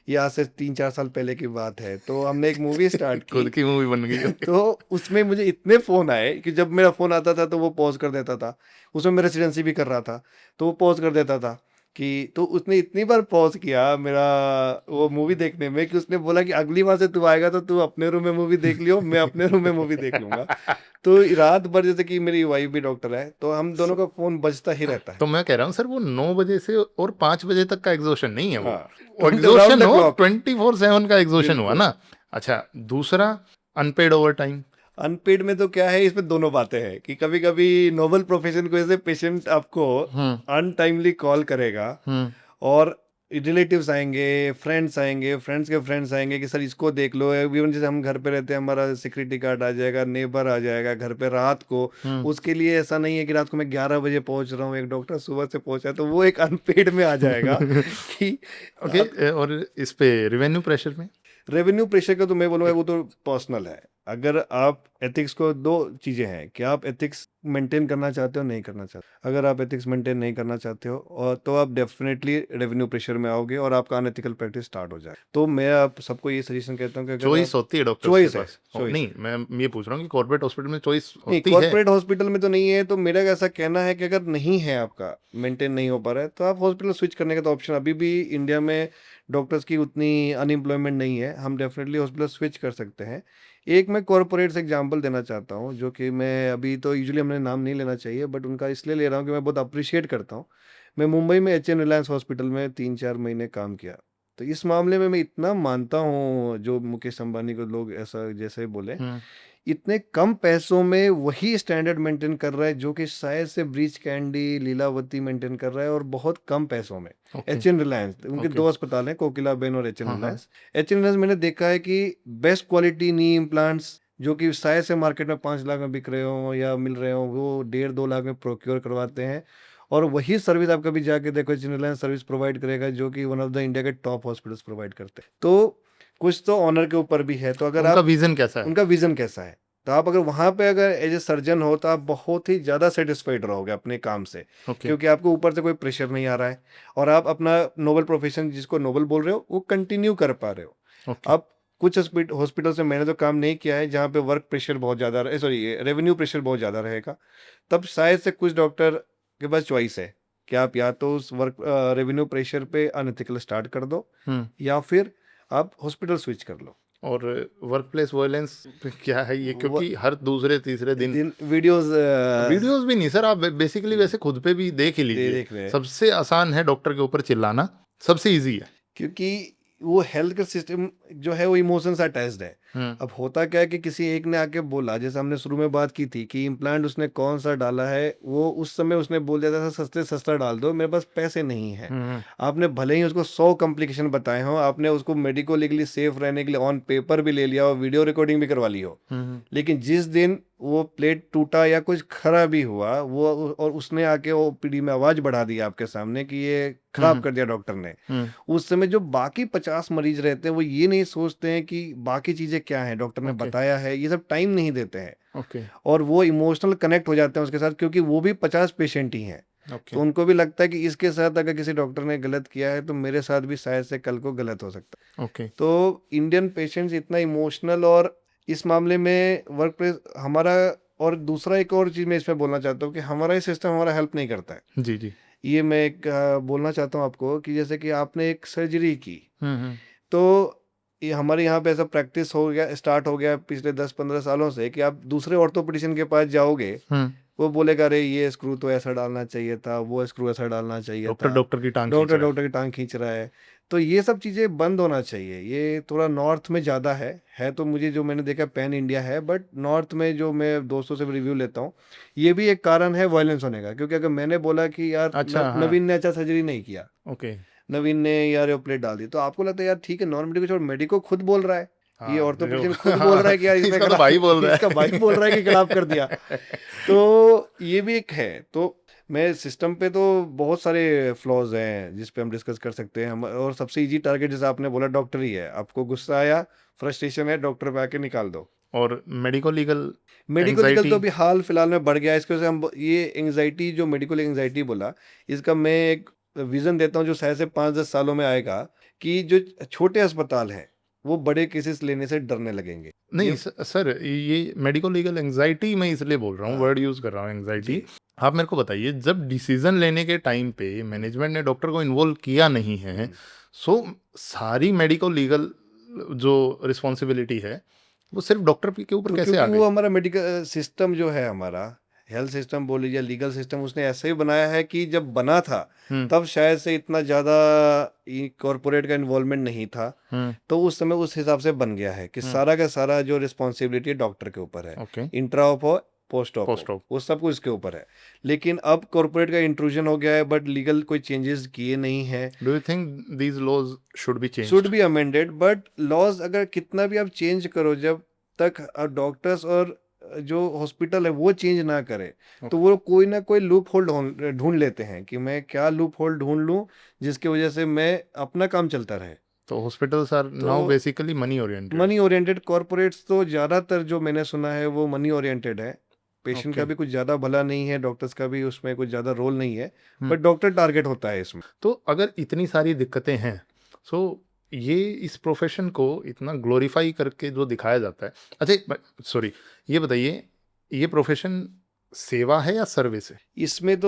A: ये आज से 3-4 साल पहले की बात है। तो हमने एक मूवी स्टार्ट की।
B: खुद की मूवी बन गई।
A: तो उसमें मुझे इतने फ़ोन आए कि जब मेरा फ़ोन आता था तो वो पॉज़ कर देता था। उसमें मैं रेसिडेंसी भी कर रहा था, तो वो पॉज़ कर देता था कि, तो उसने इतनी बार पॉज़ किया मेरा वो मूवी देखने में, कि उसने बोला कि अगली बार से तू आएगा तो तू अपने रूम में मूवी देख लियो, मैं अपने रूम में मूवी देख लूँगा। तो रात भर, जैसे कि मेरी वाइफ़ भी डॉक्टर है, तो हम दोनों का फ़ोन बजता ही रहता है।
B: तो मैं कह रहा हूँ सर, वो 9 बजे से और 5 बजे तक का एग्जॉशन नहीं है वो।
A: हाँ,
B: वो
A: 20 राउंड
B: एग्जॉशन
A: द
B: हो
A: क्लॉक।
B: 24/7 का एग्जॉशन हुआ
A: बिल्कुल।
B: ना। अच्छा, दूसरा अनपेड ओवर टाइम।
A: अनपेड में तो क्या है, इसमें दोनों बातें हैं, कि कभी-कभी नोबल प्रोफेशन की वजह से पेशेंट आपको अनटाइमली कॉल करेगा, और रिलेटिव्स आएंगे, फ्रेंड्स के फ्रेंड्स आएंगे कि सर इसको देख लो। इवन जैसे हम घर पे रहते हैं, हमारा सिक्योरिटी गार्ड आ जाएगा, नेबर आ जाएगा घर पे रात को। उसके लिए ऐसा नहीं है कि रात को मैं 11 बजे पहुंच रहा हूँ, एक डॉक्टर सुबह से पहुंचा है, तो वो एक अनपेड में आ जाएगा कि
B: ओके, और इस पे रेवेन्यू प्रेशर में।
A: रेवेन्यू प्रेशर का तो मैं बोलूँगा वो तो पर्सनल है। अगर आप एथिक्स को, 2 चीज़ें हैं कि आप एथिक्स मेंटेन करना चाहते हो, नहीं करना चाहते। अगर आप एथिक्स मेंटेन नहीं करना चाहते हो, और तो आप डेफिनेटली रेवेन्यू प्रेशर में आओगे और आपका अनएथिकल प्रैक्टिस स्टार्ट हो जाए। तो मैं आप सबको ये सजेशन कहता हूँ कि अगर
B: चॉइस
A: आप,
B: होती है डॉक्टर्स के
A: चॉइस है,
B: पास।
A: चॉइस
B: नहीं,
A: है।
B: मैं ये पूछ रहा हूँ कि कॉर्पोरेट हॉस्पिटल में चॉइस
A: नहीं,
B: होती है।
A: कॉर्पोरेट हॉस्पिटल में तो नहीं है, तो मेरा ऐसा कहना है कि अगर नहीं है, आपका मेंटेन नहीं हो पा रहा है, तो आप हॉस्पिटल स्विच करने का तो ऑप्शन अभी भी इंडिया में डॉक्टर्स की उतनी अनएम्प्लॉयमेंट नहीं है, हम डेफिनेटली हॉस्पिटल स्विच कर सकते हैं। एक मैं कॉर्पोरेट से एग्जांपल देना चाहता हूँ, जो कि मैं अभी तो यूजुअली हमने नाम नहीं लेना चाहिए, बट उनका इसलिए ले रहा हूँ कि मैं बहुत अप्रिशिएट करता हूँ। मैं मुंबई में एचएन रिलायंस हॉस्पिटल में 3-4 महीने काम किया। तो इस मामले में मैं इतना मानता हूँ, जो मुकेश अंबानी को लोग ऐसा जैसे बोले, इतने कम पैसों में वही स्टैंडर्ड मेंटेन कर रहा है जो कि शायद से ब्रीच कैंडी, लीलावती मेंटेन कर रहा है, और बहुत कम पैसों में।
B: ओके।
A: एचएन रिलायंस, उनके
B: ओके।
A: 2 अस्पताल हैं, कोकिला बेन और एचएन
B: हाँ, हाँ।
A: रिलायंस। एचएन रिलायंस मैंने देखा है कि बेस्ट क्वालिटी नी इम्प्लांट्स, जो कि शायद से मार्केट में 5 लाख में बिक रहे हो या मिल रहे हो, वो 1.5-2 लाख में प्रोक्योर करवाते हैं। और वही सर्विस आप कभी जाके देखो, एचएन रिलायंस सर्विस प्रोवाइड करेगा, जो कि वन ऑफ द इंडिया के टॉप हॉस्पिटल्स प्रोवाइड करते हैं। तो कुछ तो ऑनर के ऊपर भी है। तो अगर
B: उनका
A: आप,
B: विजन कैसा है?
A: उनका विजन कैसा है, तो आप अगर वहां पे अगर एज ए सर्जन हो, तो आप बहुत ही ज्यादा सेटिस्फाइड रहोगे अपने काम से,
B: ओके।
A: क्योंकि आपको ऊपर से कोई प्रेशर नहीं आ रहा है, और आप अपना नोबल प्रोफेशन, जिसको नोबल बोल रहे हो, वो कंटिन्यू कर पा रहे हो।
B: ओके।
A: अब कुछ हॉस्पिटल से मैंने तो काम नहीं किया है जहाँ पे वर्क प्रेशर बहुत ज़्यादा रहे, सॉरी रेवेन्यू प्रेशर बहुत ज़्यादा रहेगा, तब शायद से कुछ डॉक्टर के पास चॉइस है कि आप या तो उस वर्क रेवेन्यू प्रेशर पे अनएथिकल स्टार्ट कर दो, या फिर आप हॉस्पिटल स्विच कर लो।
B: और वर्क प्लेस वायलेंस क्या है ये? क्योंकि हर दूसरे तीसरे दिन
A: वीडियोस
B: वीडियोस भी नहीं सर, आप बेसिकली वैसे खुद पे भी देख ही लीजिए।
A: देख रहे हैं,
B: सबसे आसान है डॉक्टर के ऊपर चिल्लाना, सबसे इजी है।
A: क्योंकि वो हेल्थ केयर सिस्टम जो है वो इमोशंस अटैच्ड है। अब होता क्या है कि किसी एक ने आके बोला, जैसे हमने शुरू में बात की थी कि इम्प्लांट उसने कौन सा डाला है, वो उस समय उसने बोल दिया था सस्ते सस्ता डाल दो, मेरे पास पैसे नहीं है। आपने भले ही उसको 100 कॉम्प्लिकेशन बताए हो, आपने उसको मेडिको लीगली सेफ रहने के लिए ऑन पेपर भी ले लिया हो, वीडियो रिकॉर्डिंग भी करवा ली हो, लेकिन जिस दिन वो प्लेट टूटा या कुछ खराबी हुआ, वो और उसने आके ओपीडी में आवाज बढ़ा दी आपके सामने कि ये खराब कर दिया डॉक्टर ने, उस समय जो बाकी 50 मरीज रहते हैं वो ये नहीं सोचते हैं कि बाकी चीजें क्या हैं, डॉक्टर ने बताया है, ये सब टाइम नहीं देते हैं। और वो इमोशनल कनेक्ट हो जाते हैं उसके साथ, क्योंकि वो भी 50 पेशेंट ही हैं। तो उनको भी लगता है कि इसके साथ अगर किसी डॉक्टर ने गलत किया है, तो मेरे साथ भी शायद से कल को गलत हो सकता है। तो इंडियन पेशेंट्स इतना इमोशनल, और इस मामले में वर्क प्लेस हमारा, और दूसरा एक और चीज मैं इसमें बोलना चाहता हूँ कि हमारा ये सिस्टम हमारा हेल्प नहीं करता है।
B: जी जी।
A: ये मैं एक बोलना चाहता हूँ आपको कि जैसे कि आपने एक सर्जरी की, तो ये हमारे यहाँ पे ऐसा प्रैक्टिस हो गया, स्टार्ट हो गया पिछले 10-15 सालों से, कि आप दूसरे ऑर्थोपेडिशियन के पास जाओगे, वो बोलेगा अरे ये स्क्रू तो ऐसा डालना चाहिए था, वो स्क्रू ऐसा डालना चाहिए
B: डॉक्टर
A: था,
B: डॉक्टर की टांग खींच रहा है।
A: डॉक्टर की टांग खींच रहा है। तो ये सब चीज़ें बंद होना चाहिए। ये थोड़ा नॉर्थ में ज़्यादा है तो मुझे जो मैंने देखा पैन इंडिया है, बट नॉर्थ में जो मैं दोस्तों से रिव्यू लेता हूँ, ये भी एक कारण है वायलेंस होने का। क्योंकि अगर मैंने बोला कि यार
B: अच्छा, हाँ,
A: नवीन ने अच्छा सर्जरी नहीं किया,
B: ओके,
A: नवीन ने यार ये प्लेट डाल दी, तो आपको लगता है यार ठीक है, नॉन मेडिको छोड़, मेडिको खुद बोल रहा है, ये
B: हाँ, जो
A: ऑर्थोपेडिशियन खुद बोल रहा है कि यार इसने
B: इसका तो भाई बोल रहा
A: इसका भाई बोल रहा है कि खराब कर दिया।
B: है।
A: तो ये भी एक है। तो मैं सिस्टम पे तो बहुत सारे फ्लॉज हैं जिस पे हम डिस्कस कर सकते हैं हम, और सबसे इजी टारगेट जैसे आपने बोला डॉक्टर ही है। आपको गुस्सा आया, फ्रस्ट्रेशन है, डॉक्टर पे आके निकाल दो।
B: और medico legal
A: medico legal
B: anxiety.
A: तो अभी हाल फिलहाल में बढ़ गया है। इसकी वजह से हम ये एंजाइटी, जो मेडिकल एंजाइटी बोला, इसका मैं एक विजन देता हूँ जो शायद से 5-10 सालों में आएगा, कि जो छोटे अस्पताल हैं वो बड़े केसेस लेने से डरने लगेंगे।
B: नहीं
A: ये
B: सर, ये मेडिको लीगल एंजाइटी मैं इसलिए बोल रहा हूँ,
A: हाँ,
B: वर्ड यूज कर रहा हूँ एंजाइटी।
A: जी।
B: आप मेरे को बताइए, जब डिसीजन लेने के टाइम पे मैनेजमेंट ने डॉक्टर को इन्वॉल्व किया नहीं है, सो सारी मेडिको लीगल जो रिस्पॉन्सिबिलिटी है वो सिर्फ डॉक्टर के ऊपर
A: तो
B: कैसे आ
A: क्योंकि
B: गई?
A: वो हमारा मेडिकल सिस्टम जो है, हमारा हेल्थ सिस्टम बोल लीजिए, लीगल सिस्टम, उसने ऐसा ही बनाया है कि जब बना था
B: हम्म,
A: तब शायद से इतना ज़्यादा कॉरपोरेट का इन्वॉल्वमेंट नहीं था।
B: हम्म,
A: तो उस समय उस हिसाब से बन गया है कि
B: हम्म,
A: सारा का सारा जो रिस्पॉन्सिबिलिटी डॉक्टर के ऊपर है।
B: ओके,
A: इंट्रा ऑप हो, पोस्ट ऑप हो,
B: पोस्ट ऑप।
A: वो सब कुछ इसके ऊपर है। लेकिन अब कॉरपोरेट का इंट्रूजन हो गया है, बट लीगल कोई चेंजेस किए नहीं है।
B: Do you think these laws should be
A: should
B: changed?
A: Be amended, but laws अगर कितना भी आप चेंज करो, जब तक डॉक्टर्स और जो हॉस्पिटल है वो चेंज ना करे, तो वो कोई ना कोई लूप होल ढूंढ लेते हैं कि मैं क्या लूप होल ढूंढ लूं जिसकी वजह से मैं अपना काम चलता रहे।
B: तो हॉस्पिटल्स आर
A: तो
B: now basically money oriented.
A: Money oriented corporates तो ज़्यादातर जो मैंने सुना है वो मनी ओरिएंटेड है। Patient
B: okay.
A: का भी कुछ ज़्यादा भला नहीं है, डॉक्टर्स का भी उसमें कुछ ज़्यादा रोल नहीं है, बट डॉक्टर टारगेट होता है इसमें।
B: तो अगर इतनी सारी दिक्कतें हैं, सो ये इस प्रोफेशन को इतना ग्लोरीफाई करके जो दिखाया जाता है, अच्छा सॉरी, ये बताइए, ये प्रोफेशन सेवा है या सर्विस है?
A: इसमें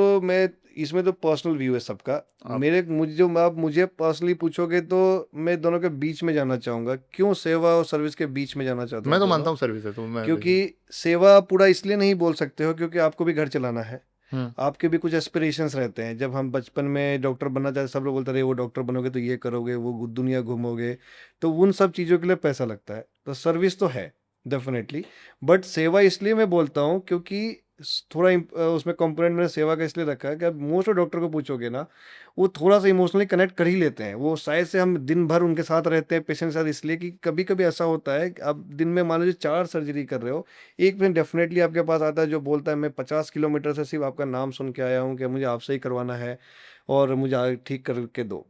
A: तो पर्सनल व्यू है सबका।
B: आप
A: आप मुझे पर्सनली पूछोगे तो मैं दोनों के बीच में जाना चाहूँगा। क्यों सेवा और सर्विस के बीच में जाना चाहता
B: मैं
A: हूँ
B: तो
A: दोनों?
B: मानता हूँ सर्विस है, तो मैं
A: क्योंकि सेवा पूरा इसलिए नहीं बोल सकते हो क्योंकि आपको भी घर चलाना है,
B: हम्म,
A: आपके भी कुछ एस्पिरेशंस रहते हैं। जब हम बचपन में डॉक्टर बनना चाहते, सब लोग बोलते रहे वो डॉक्टर बनोगे तो ये करोगे, वो दुनिया घूमोगे, तो उन सब चीज़ों के लिए पैसा लगता है। तो सर्विस तो है डेफिनेटली, बट सेवा इसलिए मैं बोलता हूँ क्योंकि थोड़ा उसमें कंपोनेंट मैंने सेवा का इसलिए रखा है कि अब मोस्ट ऑफ डॉक्टर को पूछोगे ना, वो थोड़ा सा इमोशनली कनेक्ट कर ही लेते हैं। वो शायद से हम दिन भर उनके साथ रहते हैं पेशेंट के साथ, इसलिए कि कभी कभी ऐसा होता है कि आप दिन में मान लीजिए 4 सर्जरी कर रहे हो, एक पेशेंट डेफिनेटली आपके पास आता है जो बोलता है मैं 50 किलोमीटर से सिर्फ आपका नाम सुन के आया हूँ कि मुझे आपसे ही करवाना है और मुझे ठीक करके दो।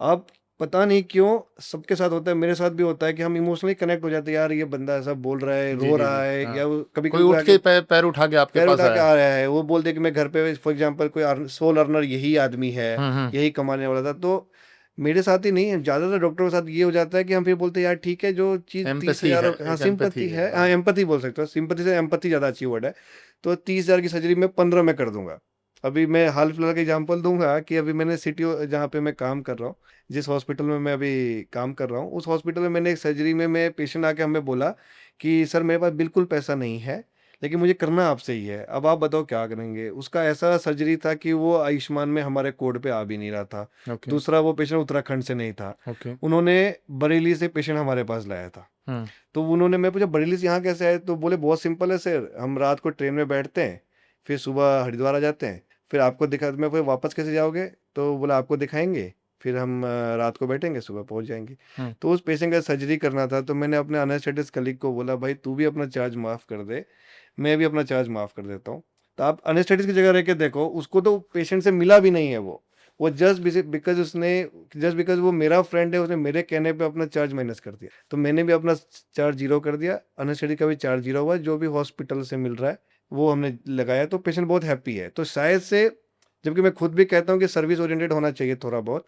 A: आप पता नहीं क्यों सबके साथ होता है, मेरे साथ भी होता है कि हम इमोशनली कनेक्ट हो जाते हैं, यार ये बंदा ऐसा बोल रहा है,
B: जी
A: रो
B: जी जी,
A: रहा है,
B: हाँ,
A: या कभी
B: कोई
A: कभी
B: उठ के पैर उठा के आपके
A: पैर
B: पास
A: उठा के
B: आया।
A: आ रहा है, वो बोल दे कि मैं घर पे, फॉर एग्जांपल कोई सोल अर्नर यही आदमी है,
B: हम्म,
A: यही कमाने वाला था। तो मेरे साथ ही नहीं, ज़्यादातर डॉक्टरों के साथ ये हो जाता है कि हम फिर बोलते हैं यार ठीक है, जो चीज़ तीस
B: एम्पैथी
A: हजार
B: है,
A: हाँ
B: एक एम्पैथी
A: सिंपत्ति
B: है,
A: है, हाँ
B: हाँ।
A: एम्पति बोल सकते हो, सिंपत्ति से एम्पति ज़्यादा अच्छी वर्ड है। तो 30,000 की सर्जरी में 15 में कर दूंगा। अभी मैं हाल फिलहाल का एग्जांपल दूंगा कि अभी मैंने सिटी जहाँ पे मैं काम कर रहा हूँ, जिस हॉस्पिटल में मैं अभी काम कर रहा हूँ, उस हॉस्पिटल में मैंने एक सर्जरी में मैं पेशेंट आके हमें बोला कि सर मेरे पास बिल्कुल पैसा नहीं है, लेकिन मुझे करना आपसे ही है, अब आप बताओ क्या करेंगे। उसका ऐसा सर्जरी था कि वो आयुष्मान में हमारे कोड पे आ भी नहीं रहा था।
B: ओके,
A: दूसरा, वो पेशेंट उत्तराखंड से नहीं था,
B: ओके,
A: उन्होंने बरेली से पेशेंट हमारे पास लाया था।
B: हम्म,
A: तो उन्होंने, मैं पूछा बरेली से यहाँ कैसे आए, तो बोले बहुत सिंपल है सर, हम रात को ट्रेन में बैठते हैं, फिर सुबह हरिद्वार आ जाते हैं, फिर आपको दिखा, मैं फिर वापस कैसे जाओगे, तो बोला आपको दिखाएंगे, फिर हम रात को बैठेंगे, सुबह पहुंच जाएंगे।
B: हम्म,
A: तो उस पेशेंट का सर्जरी करना था, तो मैंने अपने अनेस्थेटिस्ट कलीग को बोला भाई तू भी अपना चार्ज माफ़ कर दे, मैं भी अपना चार्ज माफ़ कर देता हूँ। तो आप अनेस्थेटिस्ट की जगह रह के देखो, उसको तो पेशेंट से मिला भी नहीं है, वो जस्ट बिकॉज वो मेरा फ्रेंड है, उसने मेरे कहने पे अपना चार्ज माइनस कर दिया। तो मैंने भी अपना चार्ज जीरो कर दिया, अनेस्थेटिक का भी चार्ज जीरो हुआ, जो भी हॉस्पिटल से मिल रहा है वो हमने लगाया, तो पेशेंट बहुत हैप्पी है। तो शायद से, जबकि मैं खुद भी कहता हूँ कि सर्विस ओरिएंटेड होना चाहिए थोड़ा बहुत,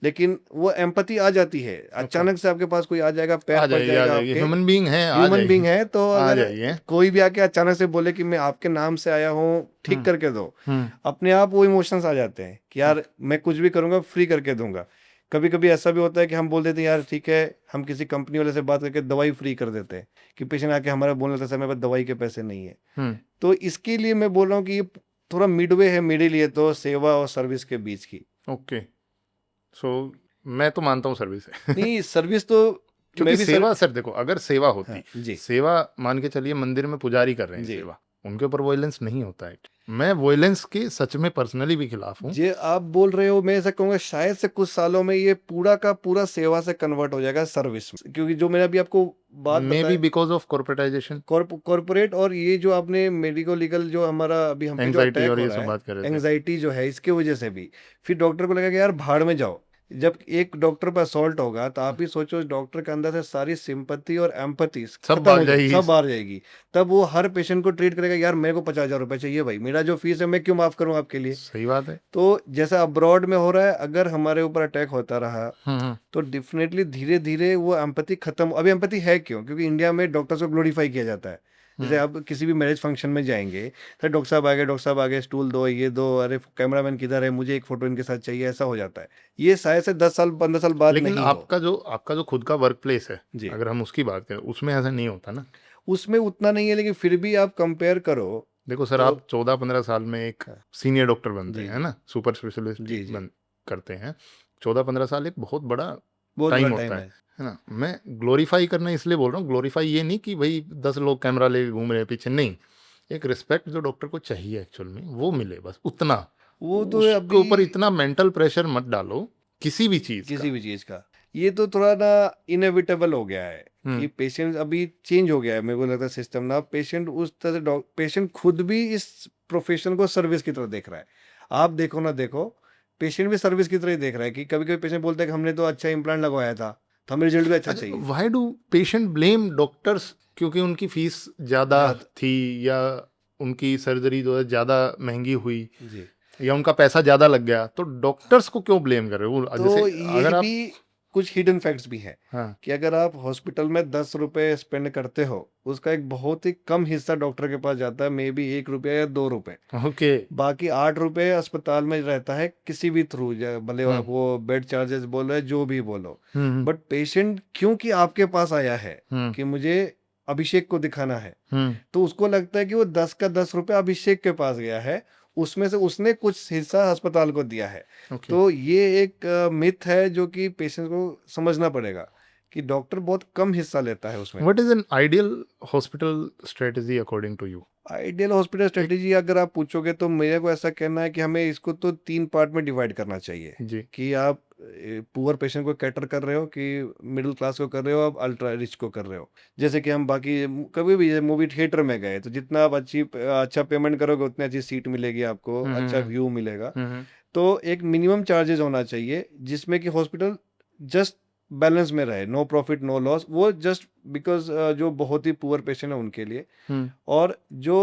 A: लेकिन वो एम्पैथी आ जाती है।
B: ओके,
A: अचानक से आपके पास कोई आ जाएगा, पैर
B: आ
A: पड़
B: जाएगी, आ
A: जाएगा
B: जाएगी,
A: आपके,
B: ह्यूमन बीइंग है, आ
A: ह्यूमन बीइंग
B: जाएगी,
A: है, तो
B: आ
A: अगर
B: जाइए।
A: कोई भी आके अचानक से बोले कि मैं आपके नाम से आया हूँ, ठीक
B: हम्म,
A: करके दो,
B: हम्म,
A: अपने आप वो इमोशंस आ जाते हैं कि यार मैं कुछ भी करूंगा फ्री करके दूंगा। कभी-कभी ऐसा भी होता है कि हम बोल देते हैं यार ठीक है, हम किसी कंपनी वाले से बात करके दवाई फ्री कर देते हैं, कि पेशेंट आके हमारा बोलने लगता है सर मेरे पास दवाई के पैसे नहीं है।
B: हम्म।
A: तो इसके लिए मैं बोल रहा हूँ कि ये थोड़ा मिडवे है मेरे लिए तो सेवा और सर्विस के बीच की।
B: ओके, सो मैं तो मानता हूँ सर्विस है।
A: नहीं सर्विस तो
B: क्योंकि
A: मैं भी
B: सेवा सर देखो, अगर सेवा होती,
A: हाँ, जी
B: सेवा मान के चलिए मंदिर में पुजारी कर रहे हैं
A: जी
B: सेवा, उनके ऊपर वॉयलेंस नहीं होता है। मैं वॉयलेंस के सच में पर्सनली भी खिलाफ हूँ।
A: जे आप बोल रहे हो, मैं ऐसा कहूंगा शायद से कुछ सालों में ये पूरा का पूरा सेवा से कन्वर्ट हो जाएगा सर्विस में, क्योंकि जो मैंने अभी आपको बात
B: मे बी
A: बताई
B: बिकॉज ऑफ कॉर्पोरेटाइजेशन,
A: कॉर्पोरेट, और ये जो आपने मेडिको लीगल जो हमारा अभी हम पे जो
B: एंग्जाइटी
A: अटैक
B: और
A: हो
B: ये
A: रहा
B: सब
A: है,
B: बात कर रहे थे।
A: एंग्जाइटी जो है, इसके वजह से भी फिर डॉक्टर को लगा कि यार भाड़ में जाओ। जब एक डॉक्टर पर असॉल्ट होगा तो आप ही सोचो डॉक्टर के अंदर से सारी सिंपैथी और एम्पैथी
B: सब
A: खत्म
B: बाहर
A: हो जाएगी,
B: जाएगी।
A: सब बाहर जाएगी। तब वो हर पेशेंट को ट्रीट करेगा, यार मेरे को 50,000 रुपए चाहिए भाई, मेरा जो फीस है मैं क्यों माफ करूं आपके लिए।
B: सही बात है।
A: तो जैसा अब्रॉड में हो रहा है, अगर हमारे ऊपर अटैक होता रहा
B: हम्म।
A: तो डेफिनेटली धीरे धीरे वो एम्पैथी खत्म। अभी एम्पैथी है क्यों? क्योंकि इंडिया में डॉक्टर्स को ग्लोरीफाई किया जाता है। जैसे आप किसी भी मैरिज फंक्शन में जाएंगे, सर डॉक्टर साहब आ गए, स्टूल दो, ये दो, अरे कैमरामैन किधर है, मुझे एक फोटो इनके साथ चाहिए, ऐसा हो जाता है। ये शायद से 10 साल 15 साल बाद
B: लेकिन
A: नहीं हो।
B: आपका जो खुद का वर्क प्लेस है,
A: जी
B: अगर हम उसकी बात करें, उसमें ऐसा नहीं होता ना।
A: उसमें उतना नहीं है, लेकिन फिर भी आप कंपेयर करो
B: देखो सर,
A: तो
B: आप 14-15 साल में एक
A: हाँ,
B: सीनियर डॉक्टर बनते
A: जी
B: हैं, है ना, सुपर स्पेशलिस्ट
A: जी जी
B: बन करते हैं। 14-15 साल एक बहुत बड़ा
A: बहुत बड़ा
B: टाइम
A: टाइम
B: होता
A: है।
B: है ना। मैं ग्लोरीफाई करना इसलिए बोल रहा हूँ, ग्लोरीफाई ये नहीं कि भाई 10 लोग कैमरा लेके घूम रहे हैं पीछे, नहीं। एक रिस्पेक्ट जो डॉक्टर को चाहिए एक्चुअल में वो मिले, बस उतना।
A: वो तो
B: उसके
A: अभी
B: ऊपर इतना मेंटल प्रेशर मत डालो किसी भी चीज
A: किसी
B: का।
A: भी चीज का, ये तो थोड़ा ना इनएविटेबल हो गया है कि पेशेंट अभी चेंज हो गया है। मेरे को लगता है सिस्टम ना, पेशेंट उस तरह से पेशेंट खुद भी इस प्रोफेशन को सर्विस की तरह देख रहा है। आप देखो ना देखो, पेशेंट भी सर्विस की तरह ही देख रहा है कि कभी कभी पेशेंट बोलता है कि हमने तो अच्छा इम्प्लांट लगवाया था तो हमें रिजल्ट भी अच्छा
B: अच्छा,
A: चाहिए।
B: Why do patient blame doctors? क्योंकि उनकी फीस ज्यादा
A: ज्यादा
B: थी, या उनकी सर्जरी जो है ज्यादा महंगी हुई,
A: जी,
B: या उनका पैसा ज्यादा लग गया, तो डॉक्टर्स को क्यों ब्लेम कर रहे हो? जैसे
A: तो ये
B: अगर
A: भी
B: आप,
A: कुछ हिडन फैक्ट्स भी हैं
B: हाँ,
A: कि अगर आप हॉस्पिटल में 10 रुपए स्पेंड करते हो, उसका एक बहुत ही कम हिस्सा डॉक्टर के पास जाता है, मे बी 1 रुपया या 2 रुपए।
B: ओके,
A: बाकी 8 रुपए अस्पताल में रहता है किसी भी थ्रू, भले
B: हम्म
A: आप वो बेड चार्जेस बोलो या जो भी बोलो।
B: हम्म
A: बट पेशेंट क्योंकि आपके पास आया है
B: हम्म
A: कि मुझे अभिषेक को दिखाना है,
B: हम्म
A: तो उसको लगता है कि वो 10 का 10 रुपया अभिषेक के पास गया है, उसमें से उसने कुछ हिस्सा अस्पताल को दिया है।
B: ओके।
A: तो ये एक मिथ है जो कि पेशेंट को समझना पड़ेगा कि डॉक्टर बहुत कम हिस्सा लेता है उसमें।
B: What is an ideal hospital strategy according to you?
A: Ideal hospital
B: एक,
A: स्ट्रेटेजी अगर आप पूछोगे तो मेरे को ऐसा कहना है कि हमें इसको तो 3 पार्ट में डिवाइड करना चाहिए।
B: जी,
A: कि आप पुअर पेशेंट को कैटर कर रहे हो कि मिडिल क्लास को कर रहे हो, आप अल्ट्रा रिच को कर रहे हो। जैसे कि हम बाकी कभी भी मूवी थिएटर में गए तो जितना आप अच्छा पेमेंट करोगे उतनी अच्छी सीट मिलेगी आपको, अच्छा
B: हम्म
A: व्यू मिलेगा।
B: हम्म
A: तो एक मिनिमम चार्जेस होना चाहिए जिसमें कि हॉस्पिटल जस्ट बैलेंस में रहे, नो प्रॉफिट नो लॉस, वो जस्ट बिकॉज जो बहुत ही पुअर पेशेंट है उनके लिए।
B: हम्म
A: और जो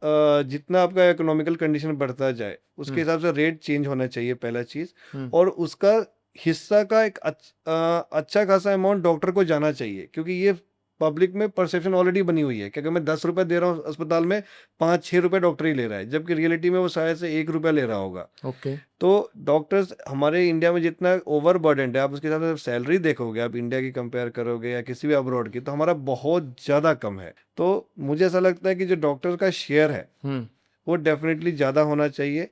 A: जितना आपका इकोनॉमिकल कंडीशन बढ़ता जाए उसके
B: हम्म
A: हिसाब से रेट चेंज होना चाहिए, पहला चीज़।
B: हम्म
A: और उसका हिस्सा का एक अच्छा खासा अमाउंट डॉक्टर को जाना चाहिए, क्योंकि ये पब्लिक में परसेप्शन ऑलरेडी बनी हुई है कि अगर मैं 10 रुपए दे रहा हूँ अस्पताल में, 5-6 रुपए डॉक्टर ही ले रहा है, जबकि रियलिटी में वो शायद से 1 रुपया ले रहा होगा।
B: ओके।
A: तो डॉक्टर्स हमारे इंडिया में जितना ओवर बर्डन है, आप उसके हिसाब से सैलरी देखोगे, आप इंडिया की कंपेयर करोगे या किसी भी अब्रॉड की, तो हमारा बहुत ज़्यादा कम है। तो मुझे ऐसा लगता है कि जो डॉक्टर्स का शेयर है वो डेफिनेटली ज़्यादा होना चाहिए।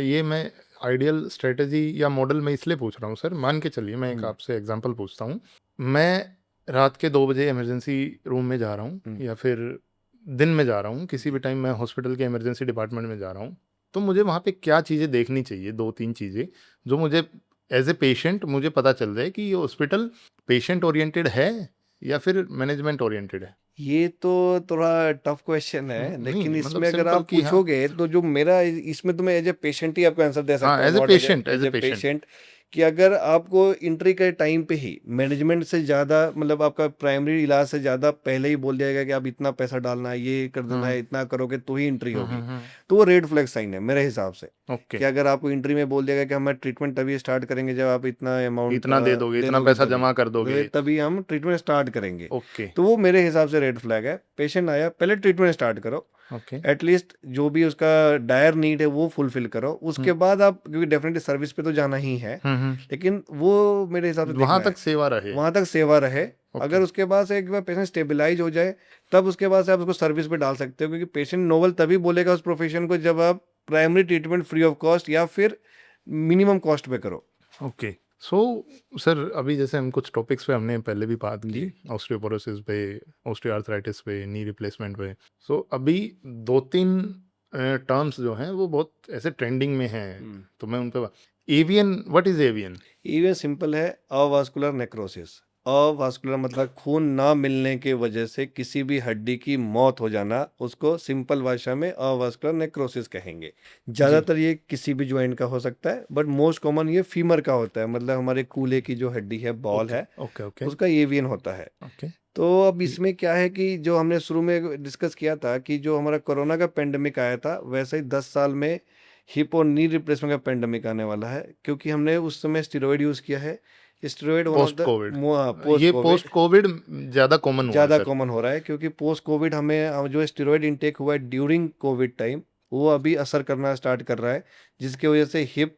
B: ये मैं आइडियल स्ट्रेटजी या मॉडल में इसलिए पूछ रहा हूँ सर, मान के चलिए मैं एक
A: हम्म,
B: आपसे एग्जांपल पूछता हूँ। मैं रात के 2 बजे इमरजेंसी रूम में जा रहा हूँ,
A: हम्म,
B: या फिर दिन में जा रहा हूँ, किसी भी टाइम मैं हॉस्पिटल के इमरजेंसी डिपार्टमेंट में जा रहा हूँ, तो मुझे वहाँ पे क्या चीज़ें देखनी चाहिए? 2-3 चीज़ें जो मुझे एज ए पेशेंट मुझे पता चल जाए कि ये हॉस्पिटल पेशेंट ओरिएंटेड है या फिर मैनेजमेंट ओरिएंटेड है।
A: ये तो थोड़ा टफ क्वेश्चन है, लेकिन
B: नहीं मतलब
A: इसमें अगर
B: सिंपल
A: आप
B: कि हाँ,
A: पूछोगे तो जो मेरा इसमें तो मैं एज ए पेशेंट ही आपको आंसर दे
B: हाँ
A: सकता हूँ,
B: as a
A: not
B: patient, as
A: as
B: a
A: a
B: patient.
A: Patient. कि अगर आपको एंट्री के टाइम पे ही मैनेजमेंट से ज़्यादा, मतलब आपका प्राइमरी इलाज से ज़्यादा पहले ही बोल दिया जाएगा कि आप इतना पैसा डालना है, ये कर देना है, इतना करोगे तो ही एंट्री होगी, तो वो रेड फ्लैग साइन है मेरे हिसाब से।
B: ओके,
A: कि अगर आपको एंट्री में बोल दिया गया कि हम ट्रीटमेंट तभी स्टार्ट करेंगे जब आप इतना अमाउंट
B: इतना दे दोगे,
A: दे
B: इतना
A: दोगे,
B: पैसा जमा कर दोगे,
A: तभी हम ट्रीटमेंट स्टार्ट करेंगे,
B: ओके।
A: तो वो मेरे हिसाब से रेड फ्लैग है। पेशेंट आया, पहले ट्रीटमेंट स्टार्ट करो।
B: ओके।
A: एटलीस्ट जो भी उसका डायर नीड है वो फुलफिल करो, उसके बाद आप, क्योंकि डेफिनेटली सर्विस पे तो जाना ही है, लेकिन वो मेरे हिसाब से
B: वहां
A: देखना
B: तक सेवा रहे।
A: है, वहां तक सेवा रहे।
B: ओके।
A: अगर उसके बाद से एक बार पेशेंट स्टेबलाइज हो जाए, तब उसके बाद से आप उसको सर्विस पे डाल सकते हो, क्योंकि पेशेंट नोबल तभी बोलेगा उस प्रोफेशन को जब आप primary treatment free of cost या फिर मिनिमम कॉस्ट पे करो।
B: ओके। सो सर, अभी जैसे हम कुछ टॉपिक्स पे हमने पहले भी बात की, ऑस्टियोपोरोसिस पे, ऑस्टियोआर्थराइटिस पे, नी रिप्लेसमेंट पे। सो अभी 2-3 टर्म्स जो हैं वो बहुत ऐसे ट्रेंडिंग में हैं, तो मैं उन पे avian, what is avian?
A: Even simple है, अवास्कुलर नेक्रोसिस। अवास्कुलर मतलब खून ना मिलने की वजह से किसी भी हड्डी की मौत हो जाना, उसको सिंपल भाषा में अवास्कुलर नेक्रोसिस कहेंगे। ज़्यादातर ये किसी भी ज्वाइंट का हो सकता है, बट मोस्ट कॉमन ये फीमर का होता है, मतलब हमारे कूल्हे की जो हड्डी है, बॉल है,
B: ओके ओके
A: उसका एवियन होता है।
B: ओके।
A: तो अब इसमें क्या है कि जो हमने शुरू में डिस्कस किया था कि जो हमारा कोरोना का पेंडेमिक आया था, वैसे ही 10 साल में हिप और नी रिप्लेसमेंट का पेंडेमिक आने वाला है, क्योंकि हमने उस समय स्टेरॉइड यूज़ किया है। Steroid one of
B: post
A: the
B: Covid,
A: post
B: ये
A: कोविड
B: पोस्ट कोविड ज्यादा कॉमन हुआ है
A: ज़्यादा
B: सर।
A: कॉमन हो रहा है, क्योंकि पोस्ट कोविड हमें जो स्टेरॉइड इंटेक हुआ है ड्यूरिंग कोविड टाइम, वो अभी असर करना स्टार्ट कर रहा है, जिसकी वजह से हिप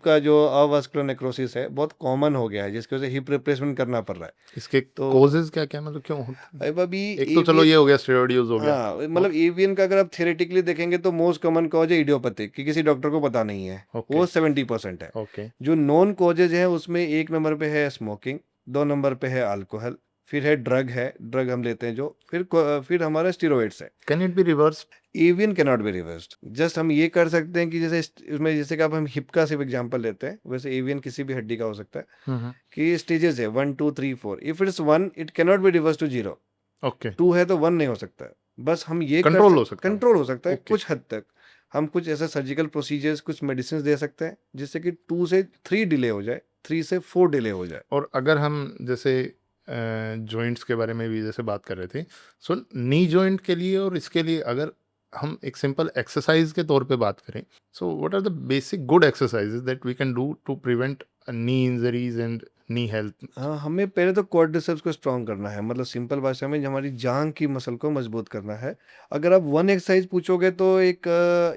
A: का जो अवास्कुलर नेक्रोसिस है बहुत कॉमन हो गया है, जिसकी वजह से हिप रिप्लेसमेंट करना पड़ रहा है।
B: इसके
A: तो
B: कॉजेज क्या क्या, मतलब क्यों होते हैं?
A: अब अभी
B: एक तो चलो ये हो गया, स्टेरॉइड यूज हो गया।
A: हाँ, मतलब एवियन का अगर आप थियोरेटिकली देखेंगे तो मोस्ट कॉमन कॉज है इडियोपैथिक, कि किसी डॉक्टर को पता नहीं है,
B: ओके
A: वो 70% है।
B: ओके
A: जो नॉन कॉजेज हैं उसमें 1 नंबर पे है स्मोकिंग, 2 नंबर पे है अल्कोहल, फिर है ड्रग हम लेते हैं जो, फिर हमारा स्टेरॉइड्स है।
B: Can it be reverse?
A: Avian can not be reversed. Just हम ये कर सकते हैं कि जैसे उसमें, जैसे कि अब हम हिप का सिर्फ एग्जांपल लेते हैं, वैसे एवियन किसी भी हड्डी का हो सकता है, कि स्टेजेस है 1 2 3 4। If it's 1 it can not be reverse to 0।
B: Okay.
A: 2 है तो 1 नहीं हो सकता है। बस हम ये
B: कंट्रोल हो सकता है।
A: कंट्रोल हो सकता है
B: ओके।
A: कुछ हद तक। हम कुछ ऐसा सर्जिकल प्रोसीजर्स, कुछ मेडिसिन दे सकते हैं जिससे कि 2 से 3 डिले हो जाए, 3 से 4 डिले हो जाए।
B: और अगर हम जैसे जॉइंट्स के बारे में भी जैसे बात कर रहे थे, सो नी जॉइंट के लिए और इसके लिए अगर हम एक सिंपल एक्सरसाइज के तौर पे बात करें, so what are the basic good exercises that we can do to prevent knee injuries and knee health?
A: हाँ, हमें पहले तो क्वाड्रिसेप्स को स्ट्रॉन्ग करना है, मतलब सिंपल भाषा में जो हमारी जांग की मसल को मजबूत करना है। अगर आप वन एक्सरसाइज पूछोगे तो एक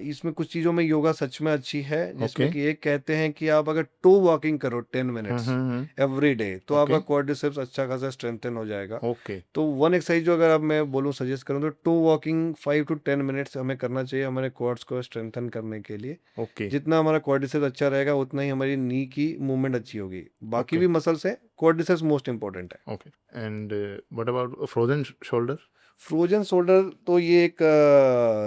A: इसमें कुछ चीज़ों में योगा सच में अच्छी है, जिसमें
B: ओके।
A: कि एक कहते हैं कि आप अगर टो वॉकिंग करो 10 मिनट्स एवरी डे, तो
B: ओके
A: आपका क्वाड्रिसेप्स अच्छा खासा स्ट्रेंथन हो जाएगा।
B: ओके
A: तो वन एक्सरसाइज जो अगर आप मैं बोलूँ सजेस्ट करूँ तो टो वॉकिंग 5 to 10 मिनट्स हमें करना चाहिए हमारे क्वाड्स को स्ट्रेंथन करने के लिए।
B: ओके
A: जितना हमारा क्वाड्रिसेप्स अच्छा रहेगा उतना ही हमारी नी की मूवमेंट अच्छी होगी। बाकी
B: ओके
A: भी मसल्स हैं, क्वाड्रिसेप्स मोस्ट इंपॉर्टेंट है।
B: Okay. And what about frozen shoulder?
A: Frozen shoulder तो ये एक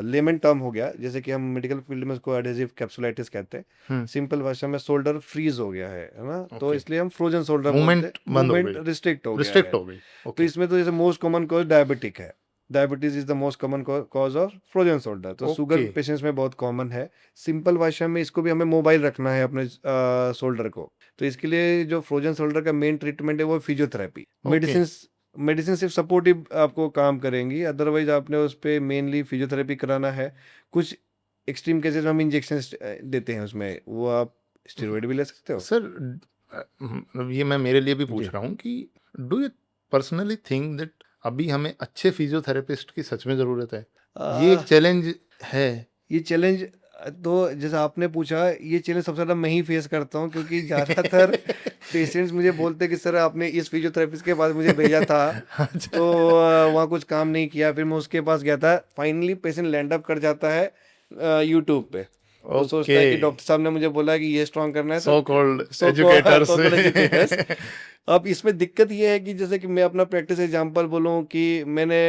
A: लेमन टर्म हो गया, जैसे कि हम मेडिकल फील्ड में उसको एडहेसिव कैप्सुलाइटिस कहते हैं। सिंपल भाषा में शोल्डर फ्रीज हो गया है ना, तो
B: ओके।
A: इसलिए हम फ्रोजन शोल्डर बोलते
B: मूवमेंट
A: हैं।
B: बंद हो
A: मूवमेंट
B: गई,
A: रिस्ट्रिक्ट हो गया
B: रिस्ट्रिक्ट
A: है।
B: हो गई।
A: तो
B: ओके
A: इसमें तो जैसे मोस्ट कॉमन कॉज डायबिटिक है, diabetes is the most common cause of frozen shoulder. तो शुगर
B: ओके
A: पेशेंट्स में बहुत कॉमन है। सिंपल भाषा में इसको भी हमें मोबाइल रखना है अपने शोल्डर को, तो इसके लिए जो फ्रोजन शोल्डर का मेन ट्रीटमेंट है वो फिजियोथेरेपी।
B: ओके।
A: मेडिसिन सिर्फ सपोर्टिव आपको काम करेंगी, अदरवाइज आपने उस पर मेनली फिजियोथेरेपी कराना है। कुछ एक्सट्रीम केसेस में हम इंजेक्शन देते हैं उसमें, वो आप स्टेरॉइड भी ले सकते हो।
B: सर ये मैं मेरे लिए भी पूछ
A: जी।
B: रहा हूँ कि do you personally think that अभी हमें अच्छे फिजियोथेरेपिस्ट की सच में ज़रूरत है? ये एक
A: आ,
B: चैलेंज है।
A: ये चैलेंज, तो जैसा आपने पूछा, ये चैलेंज सबसे ज़्यादा मैं ही फेस करता हूँ, क्योंकि ज़्यादातर पेशेंट्स मुझे बोलते हैं कि सर आपने इस फिजियोथेरेपिस्ट के पास मुझे भेजा था,
B: अच्छा।
A: तो वहाँ कुछ काम नहीं किया, फिर मैं उसके पास गया था। फाइनली पेशेंट लैंड अप कर जाता है यूट्यूब पे। वो सोचता है कि
B: ओके।
A: डॉक्टर साहब ने मुझे बोला कि ये स्ट्रॉन्ग करना है,
B: सो कॉल्ड
A: सो
B: एजुकेटर्स।
A: एजुकेटर्स। अब इसमें दिक्कत ये है कि जैसे कि मैं अपना प्रैक्टिस एग्जांपल बोलूँ कि मैंने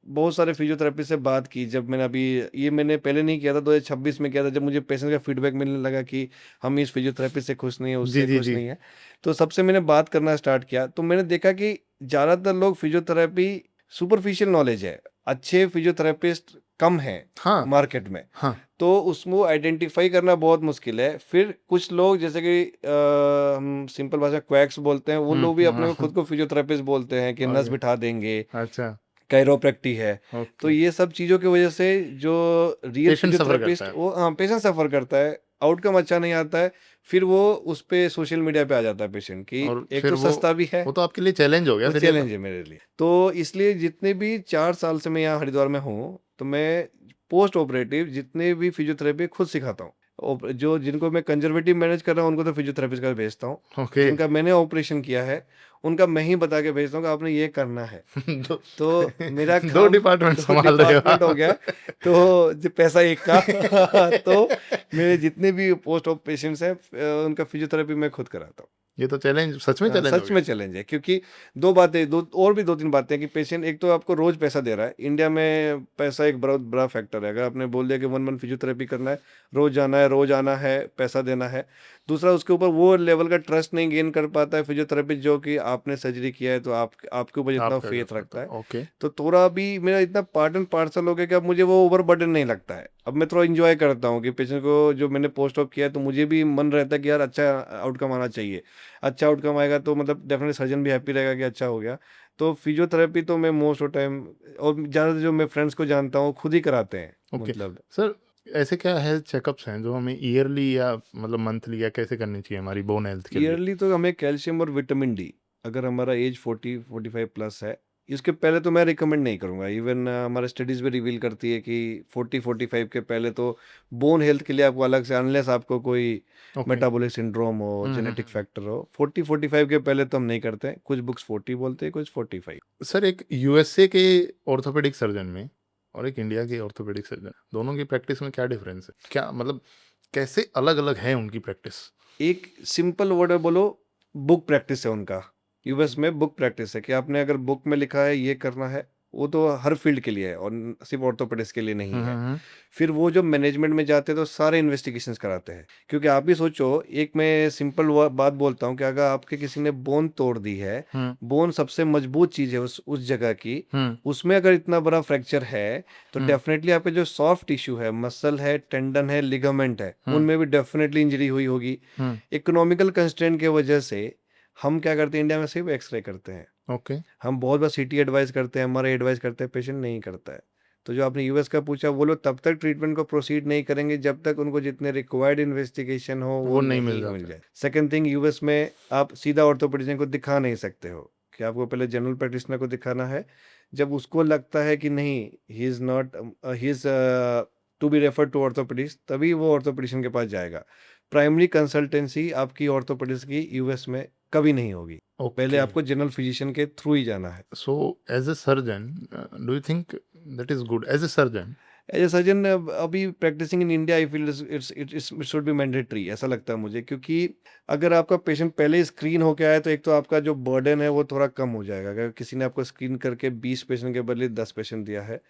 A: बहुत सारे फिजियोथेरेपी से बात की। जब मैंने पहले नहीं किया था, 2026 में किया था, जब मुझे पेशेंट का फीडबैक मिलने लगा कि हम इस फिजियोथेरेपी से खुश नहीं है,
B: जी
A: उससे
B: जी
A: खुश
B: जी।
A: नहीं है। तो सबसे मैंने बात करना स्टार्ट किया, तो मैंने देखा कि ज़्यादातर लोग फिजियोथेरेपी सुपरफिशियल नॉलेज है, अच्छे फिजियोथेरेपिस्ट कम हैं
B: हाँ
A: मार्केट में।
B: हाँ।
A: तो उसको आइडेंटिफाई करना बहुत मुश्किल है। फिर कुछ लोग जैसे कि हम सिंपल भाषा क्वैक्स बोलते हैं, वो लोग भी अपने को खुद को फिजियोथेरेपिस्ट बोलते हैं कि नस
B: ओके।
A: बिठा देंगे,
B: अच्छा।
A: कायरोप्रैक्टी है। तो
B: ओके।
A: ये सब चीज़ों की वजह से जो रियल
B: पेशेंट सफर करता
A: फिजियोथेरेपिस्ट,
B: है।
A: वो हाँ पेशेंट सफ़र करता है, आउटकम अच्छा नहीं आता है। फिर वो उस पे सोशल मीडिया पे आ जाता है पेशेंट कि
B: और
A: एक
B: फिर
A: तो सस्ता भी है,
B: वो तो आपके लिए चैलेंज हो गया
A: वो
B: फिर ये तो।
A: चैलेंज है मेरे लिए। तो इसलिए जितने भी 4 साल से मैं यहाँ हरिद्वार में हूँ, तो मैं पोस्ट ऑपरेटिव जितने भी फिजियोथेरेपी खुद सिखाता हूँ। जो जिनको मैं कंजर्वेटिव मैनेज कर रहा हूँ उनको तो फिजियोथेरेपिस्ट का भेजता हूँ।
B: ओके।
A: जिनका मैंने ऑपरेशन किया है उनका मैं ही बता के भेजता हूँ कि आपने ये करना है।
B: दो
A: तो मेरा
B: दो
A: काम
B: डिपार्टमेंट
A: 2
B: संभाल रहे हो
A: डिपार्टमेंट हो गया,
B: आप।
A: तो जो पैसा एक का तो मेरे जितने भी पोस्ट ऑप पेशेंट्स हैं उनका फिजियोथेरेपी मैं खुद कराता हूँ।
B: ये तो चैलेंज, सच में चैलेंज हो
A: सच
B: गया।
A: में चैलेंज है, क्योंकि 2 बातें, 2 और भी 2-3 बातें हैं कि पेशेंट एक तो आपको रोज़ पैसा दे रहा है। इंडिया में पैसा एक बहुत बड़ा फैक्टर है। अगर आपने बोल दिया कि 1 मंथ फिजियोथेरेपी करना है, रोज़ जाना है, रोज़ आना है, पैसा देना है। दूसरा, उसके ऊपर वो लेवल का ट्रस्ट नहीं गेन कर पाता है फिजियोथेरेपिस्ट, जो कि आपने सर्जरी किया है तो आपके ऊपर जितना
B: आप क्या कर
A: फेथ
B: पाते
A: रखता है।
B: हो? ओके।
A: तो थोड़ा अभी मेरा इतना पार्ट एंड पार्सल हो गया कि अब मुझे वो ओवरबर्डन नहीं लगता है। अब मैं थोड़ा एन्जॉय करता हूँ कि पेशेंट को जो मैंने पोस्ट ऑप किया है तो मुझे भी मन रहता है कि यार अच्छा आउटकम आना चाहिए। अच्छा आउटकम आएगा तो मतलब डेफ़िनेटली सर्जन भी हैप्पी रहेगा कि अच्छा हो गया। तो फिजियोथेरेपी तो मैं मोस्ट ऑफ टाइम, और ज़्यादातर जो मैं फ्रेंड्स को जानता हूँ खुद ही कराते हैं
B: ओके
A: मतलब।
B: सर, ऐसे क्या हेल्थ चेकअप्स हैं जो हमें ईयरली या मतलब मंथली या कैसे करनी चाहिए हमारी बोन हेल्थ के लिए?
A: ईयरली तो हमें कैल्शियम और विटामिन डी, अगर हमारा एज 40-45 प्लस है, इसके पहले तो मैं रिकमेंड नहीं करूँगा। इवन हमारे स्टडीज़ भी रिवील करती है कि 40-45 के पहले तो बोन हेल्थ के लिए आपको अलग से, अनलेस आपको कोई
B: ओके।
A: मेटाबॉलिक सिंड्रोम हो, जेनेटिक फैक्टर हो, 40-45 के पहले तो हम नहीं करते हैं। कुछ बुक्स 40 बोलते हैं, कुछ 45।
B: सर, एक यूएसए के ऑर्थोपेडिक सर्जन में और एक इंडिया के ऑर्थोपेडिक सर्जन, दोनों की प्रैक्टिस में क्या डिफरेंस है? क्या मतलब कैसे अलग-अलग है उनकी प्रैक्टिस?
A: एक सिंपल वर्ड में बोलो, बुक प्रैक्टिस है उनका। यूएस में बुक प्रैक्टिस है कि आपने अगर बुक में लिखा है ये करना है, वो तो हर फील्ड के लिए है और सिर्फ ऑर्थोपेडिक्स के लिए नहीं है।
B: हुँ।
A: फिर वो जो मैनेजमेंट में जाते हैं तो सारे इन्वेस्टिगेशंस कराते हैं। क्योंकि आप भी सोचो, एक मैं सिंपल बात बोलता हूँ कि अगर आपके किसी ने बोन तोड़ दी है,
B: हुँ,
A: बोन सबसे मजबूत चीज़ है उस जगह की,
B: हुँ,
A: उसमें अगर इतना बड़ा फ्रैक्चर है, तो
B: हुँ,
A: डेफिनेटली आपके जो सॉफ्ट टिश्यू है, मसल है, टेंडन है, लिगामेंट है,
B: हुँ,
A: उनमें भी डेफिनेटली इंजरी हुई होगी।
B: हुँ।
A: इकोनॉमिकल कंस्ट्रेंट की वजह से हम क्या करते हैं, इंडिया में सिर्फ एक्स-रे करते हैं।
B: ओके।
A: हम बहुत बार सीटी एडवाइस करते हैं, एमआरआई एडवाइस करते हैं, पेशेंट नहीं करता है। तो जो आपने यूएस का पूछा, वो लोग तब तक ट्रीटमेंट को प्रोसीड नहीं करेंगे जब तक उनको जितने रिक्वायर्ड इन्वेस्टिगेशन हो वो
B: वो नहीं मिल
A: नहीं मिल
B: जाता है।
A: जाए। सेकंड थिंग, यूएस में आप सीधा ऑर्थोपेडिशियन को दिखा नहीं सकते हो, कि आपको पहले जनरल प्रैक्टिशनर को दिखाना है। जब उसको लगता है कि नहीं, he is not, he is to be referred to orthopedics, तभी वो ऑर्थोपेडिशियन के पास जाएगा। प्राइमरी कंसल्टेंसी आपकी ऑर्थोपेडिक्स की यूएस में कभी नहीं होगी। पहले
B: ओके।
A: आपको जनरल फिजिशियन के थ्रू ही जाना है।
B: So as a surgeon, do you think that is good as a surgeon?
A: As a surgeon, अभी practicing in India I feel it should be mandatory, ऐसा लगता है मुझे। क्योंकि अगर आपका पेशेंट पहले ही स्क्रीन होके आया तो एक तो आपका जो बर्डन है वो थोड़ा कम हो जाएगा, अगर किसी ने आपको स्क्रीन करके 20 पेशेंट के बदले 10 पेशेंट दिया है।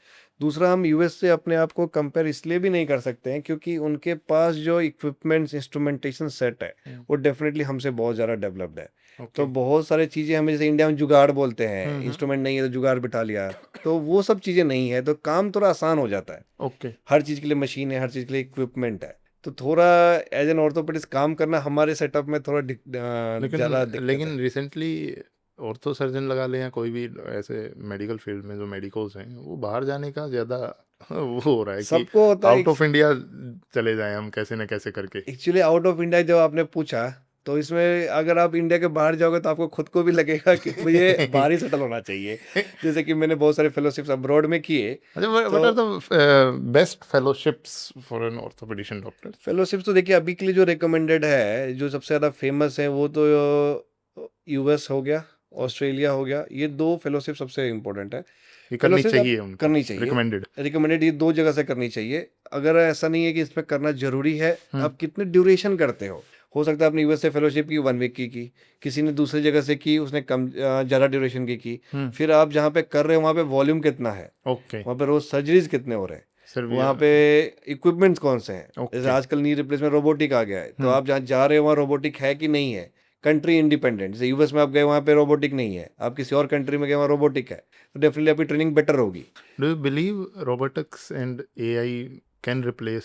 A: दूसरा, हम यूएस से अपने आप को कंपेयर इसलिए भी नहीं कर सकते हैं क्योंकि उनके पास जो इक्विपमेंट्स, इंस्ट्रूमेंटेशन सेट है, वो डेफिनेटली हमसे बहुत ज़्यादा डेवलप्ड है। तो
B: ओके।
A: बहुत सारी चीज़ें हमें, जैसे इंडिया में जुगाड़ बोलते हैं,
B: हुँ, हुँ।
A: इंस्ट्रूमेंट नहीं है तो जुगाड़ बिठा लिया, तो वो सब चीज़ें नहीं है, तो काम थोड़ा आसान हो जाता है।
B: ओके।
A: हर चीज़ के लिए मशीन है, हर चीज़ के लिए इक्विपमेंट है। तो थोड़ा एज़ एन ऑर्थोपेडिक्स काम करना हमारे सेटअप में थोड़ा
B: लेकिन
A: ज़्यादा दिक्कत है।
B: लेकिन रिसेंटली ऑर्थो सर्जन लगा लें या कोई भी ऐसे मेडिकल फील्ड में जो मेडिकोस हैं, वो बाहर जाने का ज़्यादा वो हो रहा है कि
A: सबको होता है
B: आउट ऑफ इंडिया चले जाएँ हम कैसे न कैसे करके।
A: एक्चुअली आउट ऑफ इंडिया जब आपने पूछा, तो इसमें अगर आप इंडिया के बाहर जाओगे तो आपको खुद को भी लगेगा कि मुझे बाहर ही सेटल होना चाहिए। जैसे कि मैंने बहुत सारे फेलोशिप्स अब्रॉड में किए,
B: अच्छा, व्हाट
A: तो
B: are the best fellowships for an orthopedician doctor?
A: Fellowships तो देखिए अभी के लिए जो रिकमेंडेड है, जो सबसे ज़्यादा फेमस है, वो तो यूएस हो गया, ऑस्ट्रेलिया हो गया, ये 2 फेलोशिप सबसे इम्पोर्टेंट है।
B: ये करनी
A: फेलोशिप आप
B: चाहिए उनको,
A: करनी चाहिए,
B: रिकमेंडेड।
A: रिकमेंडेड ये 2 जगह से करनी चाहिए। अगर ऐसा नहीं है कि इसमें करना ज़रूरी है,
B: हुँ,
A: आप कितने ड्यूरेशन करते हो सकता है आपने यूएस से फेलोशिप की 1 वीक की, किसी ने दूसरी जगह से की, उसने कम ज़्यादा ड्यूरेशन की।
B: हुँ,
A: फिर आप जहाँ पे कर रहे हो वहाँ पे वॉल्यूम कितना है,
B: ओके।
A: वहाँ पे रोज़ सर्जरीज़ कितने हो रहे हैं,
B: सर वी
A: वहाँ पे इक्विपमेंट्स कौन से हैं। जैसे
B: ओके।
A: आजकल नी रिप्लेसमेंट रोबोटिक आ गया है, तो
B: हुँ,
A: आप जहाँ जा रहे हो वहाँ रोबोटिक है कि नहीं है। कंट्री इंडिपेंडेंट, जैसे यूएस में आप गए वहाँ पे रोबोटिक नहीं है, आप किसी और कंट्री में गए वहाँ रोबोटिक है, तो डेफिनेटली आपकी ट्रेनिंग बेटर होगी।
B: Do you believe robotics and AI can replace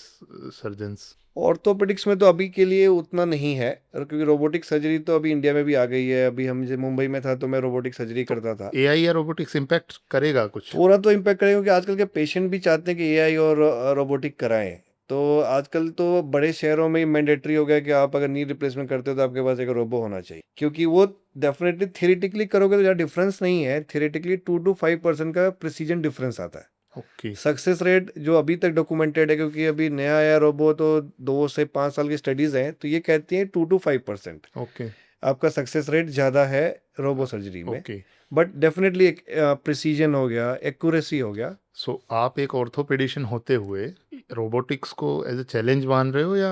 B: surgeons?
A: Orthopaedics में तो अभी के लिए उतना नहीं है, और क्योंकि रोबोटिक सर्जरी तो अभी इंडिया में भी आ गई है। अभी हम जब मुंबई में था तो मैं रोबोटिक सर्जरी
B: तो
A: करता था।
B: एआई या रोबोटिक्स इम्पैक्ट करेगा कुछ?
A: थोड़ा तो इम्पैक्ट करेगा क्योंकि आजकल के पेशेंट भी चाहते हैं कि एआई और रोबोटिक कराएं। तो आजकल तो बड़े शहरों में ही मैंडेटरी हो गया कि आप अगर नी रिप्लेसमेंट करते हो तो आपके पास एक रोबो होना चाहिए, क्योंकि वो डेफिनेटली थियोरेटिकली करोगे तो ज़्यादा डिफरेंस नहीं है। थियोरेटिकली 2 to 5% का प्रिसीजन डिफरेंस आता है।
B: ओके
A: सक्सेस रेट जो अभी तक डॉक्यूमेंटेड है, क्योंकि अभी नया आया रोबो तो 2 से 5 साल की स्टडीज हैं, तो ये कहती हैं 2 to 5%
B: ओके
A: आपका सक्सेस रेट ज़्यादा है रोबो सर्जरी में।
B: ओके।
A: बट डेफिनेटली एक प्रिसीजन हो गया, एक्यूरेसी हो गया।
B: सो आप एक ऑर्थोपेडिशियन होते हुए रोबोटिक्स को एज ए चैलेंज मान रहे हो या?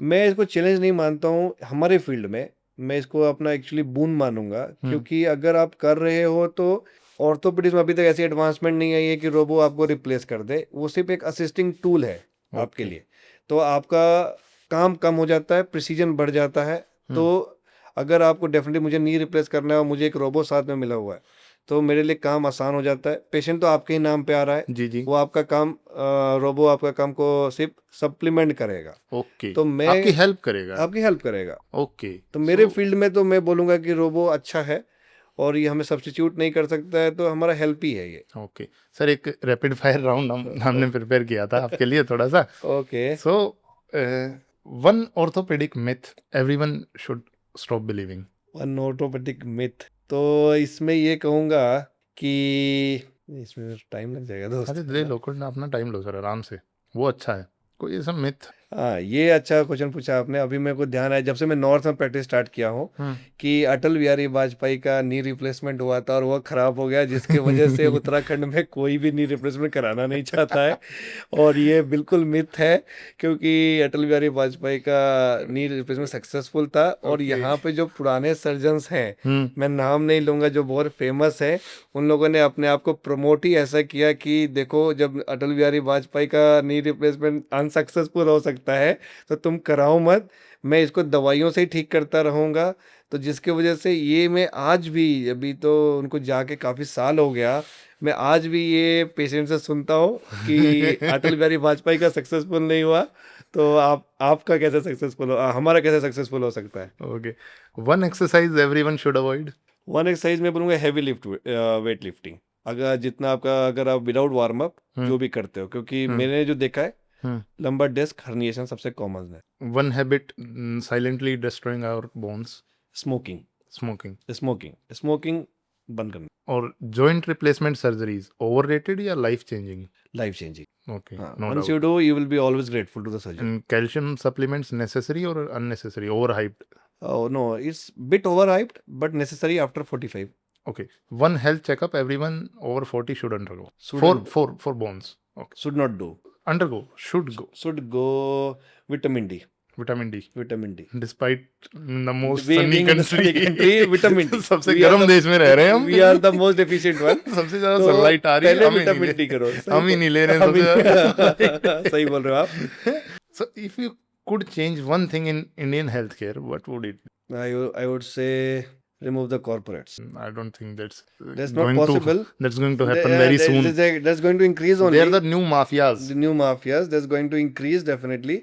A: मैं इसको चैलेंज नहीं मानता हूँ हमारे फील्ड में, मैं इसको अपना एक्चुअली बून मानूंगा, क्योंकि अगर आप कर रहे हो तो ऑर्थोपेडिक्स में अभी तक ऐसी एडवांसमेंट नहीं आई है कि रोबो आपको रिप्लेस कर दे, वो सिर्फ एक असिस्टिंग टूल है आपके
B: Okay.
A: लिए। तो आपका काम कम हो जाता है, प्रिसीजन बढ़ जाता है। तो अगर आपको डेफिनेटली मुझे नी रिप्लेस करना है और मुझे एक रोबो साथ में मिला हुआ है, तो मेरे लिए काम आसान हो जाता है। पेशेंट तो आपके ही नाम पे आ रहा है,
B: जी जी।
A: वो आपका काम रोबो आपका काम को सिर्फ सप्लीमेंट करेगा,
B: ओके,
A: तो मैं
B: आपकी हेल्प करेगा।
A: आपकी हेल्प करेगा।
B: ओके,
A: तो मेरे फील्ड में तो मैं बोलूंगा कि रोबो अच्छा है और ये हमें सब्स्टिट्यूट नहीं कर सकता है, तो हमारा हेल्प ही है ये।
B: ओके सर, एक रैपिड फायर राउंड हमने प्रिपेयर किया था आपके लिए थोड़ा सा।
A: Okay.
B: So one orthopaedic myth everyone should stop believing.
A: One orthopaedic myth, तो इसमें ये कहूंगा कि इसमें टाइम लग जाएगा दोस्त।
B: अरे ले लो, कोई अपना टाइम लो सर, आराम से, वो अच्छा है। कोई ऐसा मिथ?
A: हाँ, ये अच्छा क्वेश्चन पूछा आपने। अभी मेरे को ध्यान आया जब से मैं नॉर्थ में प्रैक्टिस स्टार्ट किया हूँ कि अटल बिहारी वाजपेयी का नी रिप्लेसमेंट हुआ था और वो खराब हो गया, जिसकी वजह से उत्तराखंड में कोई भी नी रिप्लेसमेंट कराना नहीं चाहता है। और ये बिल्कुल मिथ है, क्योंकि अटल बिहारी वाजपेयी का नी रिप्लेसमेंट सक्सेसफुल था। और यहाँ पे जो पुराने सर्जन्स हैं, मैं नाम नहीं लूंगा, जो बहुत फेमस है, उन लोगों ने अपने आप को प्रमोट ही ऐसा किया कि देखो, जब अटल बिहारी वाजपेयी का नी रिप्लेसमेंट अनसक्सेसफुल हो सकता है तो तुम कराओ मत, मैं इसको दवाइयों से ही ठीक करता रहूंगा। तो जिसकी वजह से ये मैं आज भी, अभी तो उनको जाके काफी साल हो गया, मैं आज भी ये पेशेंट से सुनता हूँ कि अटल बिहारी वाजपेयी का सक्सेसफुल नहीं हुआ, तो आपका कैसे सक्सेसफुल हो, हमारा कैसे सक्सेसफुल हो सकता है।
B: Okay, one exercise everyone should avoid.
A: One exercise में बोलूंगा हैवी वेट लिफ्टिंग। अगर जितना आपका, अगर आप विदाउट वार्म अप जो भी करते हो, क्योंकि मैंने जो देखा है लंबर डिस्क हर्निएशन सबसे कॉमन है।
B: One habit silently destroying our bones.
A: Smoking.
B: Smoking.
A: Smoking बंद करना।
B: और जॉइंट रिप्लेसमेंट सर्जरीज ओवररेटेड या life changing?
A: Life changing.
B: Okay, no
A: once
B: doubt.
A: you do, you will be always grateful to the surgeon.
B: Calcium supplements necessary और unnecessary, overhyped?
A: Oh no, it's bit overhyped but necessary after 45.
B: Okay, one health checkup everyone over 40 should undergo
A: Shouldn't-
B: for bones. Okay,
A: should not do.
B: Undergo, should go.
A: Should go vitamin D.
B: Vitamin D,
A: Vitamin D.
B: Despite the most
A: We
B: sunny
A: being in the sunny country, vitamin D.
B: सबसे
A: We are
B: गर्म
A: the-
B: देश में रह रहे हैं हम।
A: We are the most efficient one.
B: सबसे ज्यादा
A: तो
B: सनलाइट आ रही है,
A: पहले
B: हम ही नहीं
A: विटामिन
B: ले-
A: डी करो।
B: हम ही नहीं ले रहे हैं सबसे ज्यादा।
A: सही बोल रहे हो आप।
B: So if you could change one thing in Indian healthcare, what would it be?
A: I would say remove the corporates.
B: I don't think that's
A: That's not
B: going
A: possible.
B: that's going to happen very soon.
A: That's going to increase only.
B: They are the new mafias.
A: The new mafias. That's going to increase definitely.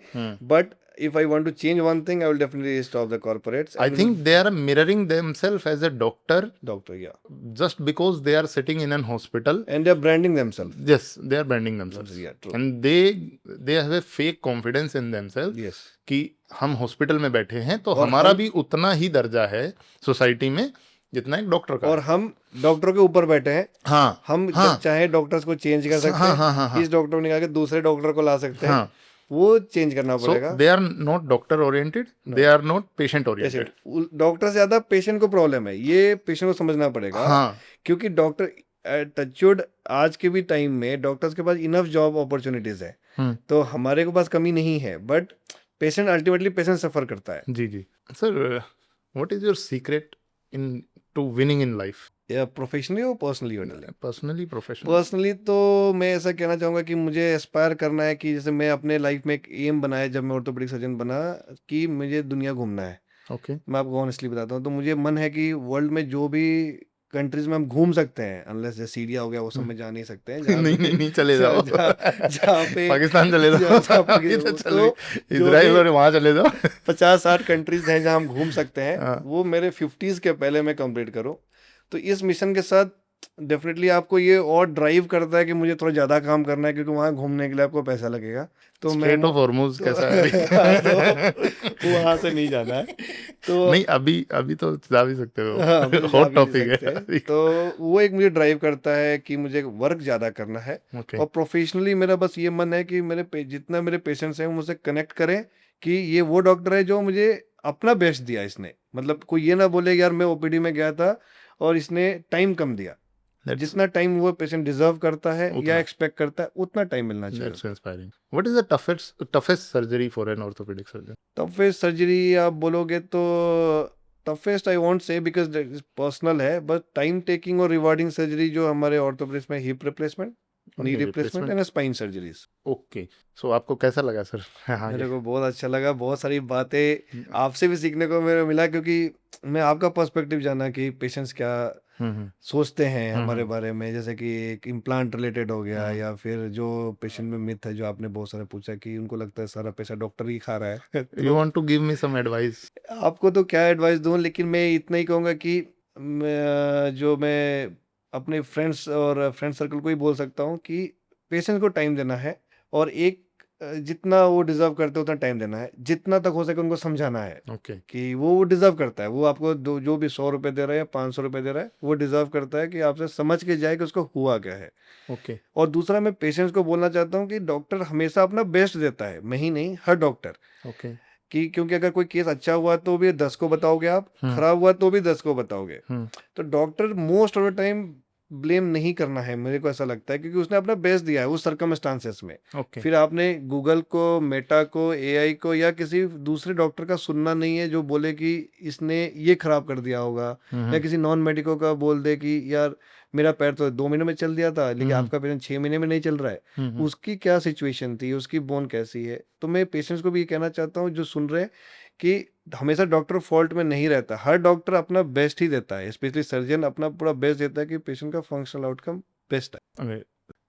A: But if I want to change one thing, I will definitely stop the corporates.
B: I think they are mirroring themselves as a doctor
A: Doctor, yeah.
B: just because they are sitting in an hospital.
A: And they're branding themselves.
B: Yes, they are branding themselves.
A: Yeah, true.
B: And they have a fake confidence in themselves.
A: Yes.
B: कि हम hospital में बैठे हैं तो हमारा भी उतना ही दर्जा है सोसाइटी में जितना एक डॉक्टर का।
A: और हम डॉक्टरों के ऊपर बैठे हैं।
B: हाँ,
A: हम चाहे डॉक्टर्स को चेंज कर सकते हैं। इस डॉक्टर को निकाल के दूसरे डॉक्टर को ला सकते हैं। वो चेंज करना पड़ेगा।
B: They are not doctor oriented, they are not patient oriented.
A: Doctor से ज्यादा पेशेंट को प्रॉब्लम है, ये पेशेंट को समझना पड़ेगा।
B: हाँ,
A: क्योंकि डॉक्टर टचवुड आज के भी टाइम में डॉक्टर्स के पास इनफ जॉब अपॉर्चुनिटीज है, तो हमारे के पास कमी नहीं है। But patient ultimately patient suffer करता है।
B: जी जी। Sir, what is your secret in to winning in life?
A: या प्रोफेशनली और पर्सनली?
B: Personally, professionally?
A: पर्सनली तो मैं ऐसा कहना चाहूँगा कि मुझे एस्पायर करना है कि जैसे मैं अपने लाइफ में एक एम बनाया जब मैं ऑर्थोपेडिक सर्जन बना कि मुझे दुनिया घूमना है।
B: ओके,
A: मैं आपको ऑनेस्टली बताता हूँ, तो मुझे मन है कि वर्ल्ड में जो भी कंट्रीज में हम घूम सकते हैं, अनलेस जैसे सीरिया हो गया वो सब में जा नहीं सकते हैं।
B: नहीं चले जाओ,
A: जहाँ पे
B: पाकिस्तान चले जाओ, इजराइल और वहाँ चले जाओ।
A: 50-60 कंट्रीज हैं जहाँ हम घूम सकते हैं। वो मेरे 50s के पहले मैं कंप्लीट करूँ। तो इस मिशन के साथ डेफिनेटली आपको ये और ड्राइव करता है कि मुझे थोड़ा ज़्यादा काम करना है, क्योंकि वहाँ घूमने के लिए आपको पैसा लगेगा। तो मैं
B: स्ट्रेट ऑफ हॉर्मुज
A: तो
B: कैसा है
A: तो वहाँ से नहीं जाना है। तो
B: नहीं, अभी अभी तो जा भी सकते
A: हाँ, अभी
B: हो,
A: तो जा
B: हॉट
A: भी नहीं
B: टॉपिक
A: सकते
B: है
A: हैं।
B: अभी।
A: तो वो एक मुझे ड्राइव करता है कि मुझे वर्क ज़्यादा करना है।
B: ओके।
A: और प्रोफेशनली मेरा बस ये मन है कि जितना मेरे पेशेंट्स हैं, मुझसे कनेक्ट करें कि ये वो डॉक्टर है जो मुझे अपना बेस्ट दिया इसने। मतलब कोई ये ना बोले यार मैं ओपीडी में गया था और इसने टाइम कम दिया।
B: दैट्स
A: जितना टाइम वो पेशेंट डिजर्व करता है या
B: उतना
A: एक्सपेक्ट करता है, उतना टाइम मिलना चाहिए
B: दैट्स
A: उसको।
B: Inspiring. What is the toughest surgery for an orthopaedic surgeon?
A: Toughest surgery आप बोलोगे तो toughest I won't say, because personal है, बट टाइम टेकिंग और रिवार्डिंग सर्जरी जो हमारे ऑर्थोपेडिक्स में hip replacement, knee replacement and spine surgeries.
B: Okay, so आपको कैसा लगा सर? हाँ,
A: मेरे को बहुत अच्छा लगा, बहुत सारी बातें आपसे भी सीखने को मेरे मिला, क्योंकि मैं आपका पर्सपेक्टिव जाना कि पेशेंट्स क्या सोचते हैं हमारे बारे में। जैसे कि एक इम्प्लांट रिलेटेड हो गया, या फिर जो पेशेंट में मिथ है जो आपने बहुत सारे पूछा कि उनको लगता है सारा पैसा डॉक्टर ही खा रहा है।
B: यू
A: तो
B: want to give me some advice?
A: आपको तो क्या एडवाइस दूं, लेकिन मैं इतना ही कहूँगा कि मैं अपने फ्रेंड्स और फ्रेंड सर्कल को ही बोल सकता हूँ कि पेशेंट को टाइम देना है, और जितना वो डिजर्व करते हैं उतना टाइम देना है। जितना तक हो सके उनको समझाना है
B: ओके।
A: कि वो डिजर्व करता है। वो आपको जो भी 100 रुपए दे रहा है या 500 रुपए दे रहा है, वो डिजर्व करता है कि आपसे समझ के जाए कि उसको हुआ क्या है।
B: ओके।
A: और दूसरा, मैं पेशेंट्स को बोलना चाहता हूँ कि डॉक्टर हमेशा अपना बेस्ट देता है, मैं ही नहीं, हर डॉक्टर।
B: ओके।
A: कि क्योंकि अगर कोई केस अच्छा हुआ तो भी 10 को बताओगे आप, खराब हुआ तो भी 10 को बताओगे। तो doctor most of the time blame नहीं करना है, मेरे को ऐसा लगता है, क्योंकि उसने अपना बेस्ट दिया है उस सर्कमस्टांसेस में।
B: ओके।
A: फिर आपने गूगल को, मेटा को, एआई को या किसी दूसरे डॉक्टर का सुनना नहीं है जो बोले कि इसने ये खराब कर दिया होगा, या किसी नॉन मेडिको का बोल दे कि यार मेरा पैर तो 2 महीने में चल दिया था, लेकिन आपका पेशेंट 6 महीने में नहीं चल रहा है। उसकी क्या सिचुएशन थी, उसकी बोन कैसी है। तो मैं पेशेंट्स को भी ये कहना चाहता हूँ जो सुन रहे हैं कि हमेशा डॉक्टर फॉल्ट में नहीं रहता, हर डॉक्टर अपना बेस्ट ही देता है, स्पेशली सर्जन अपना पूरा बेस्ट देता है कि पेशेंट का फंक्शनल आउटकम बेस्ट है।
B: Okay.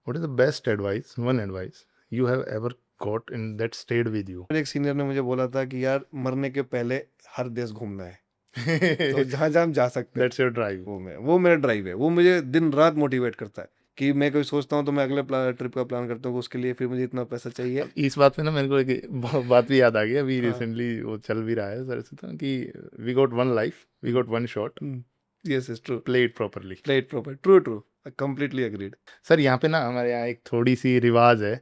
B: What is the best advice, one advice you have ever got in that stayed with you?
A: मेरे एक सीनियर ने मुझे बोला था कि यार मरने के पहले हर देश घूमना है। तो जहाँ जहाँ हम जा सकते हैं,
B: That's your drive.
A: वो मेरा ड्राइव है। वो मुझे दिन रात मोटिवेट करता है कि मैं कोई सोचता हूँ तो मैं अगले ट्रिप का प्लान करता हूँ, उसके लिए फिर मुझे इतना पैसा चाहिए।
B: अब इस बात पे ना मेरे को एक बात भी याद आ गई, अभी
A: हाँ।
B: रिसेंटली वो चल भी रहा है सर से, तो कि we got one life, we got one shot,
A: yes is true,
B: play it properly.
A: Play it proper, true true, completely agreed.
B: Sir यहाँ पे ना हमारे यहाँ एक थोड़ी सी रिवाज है,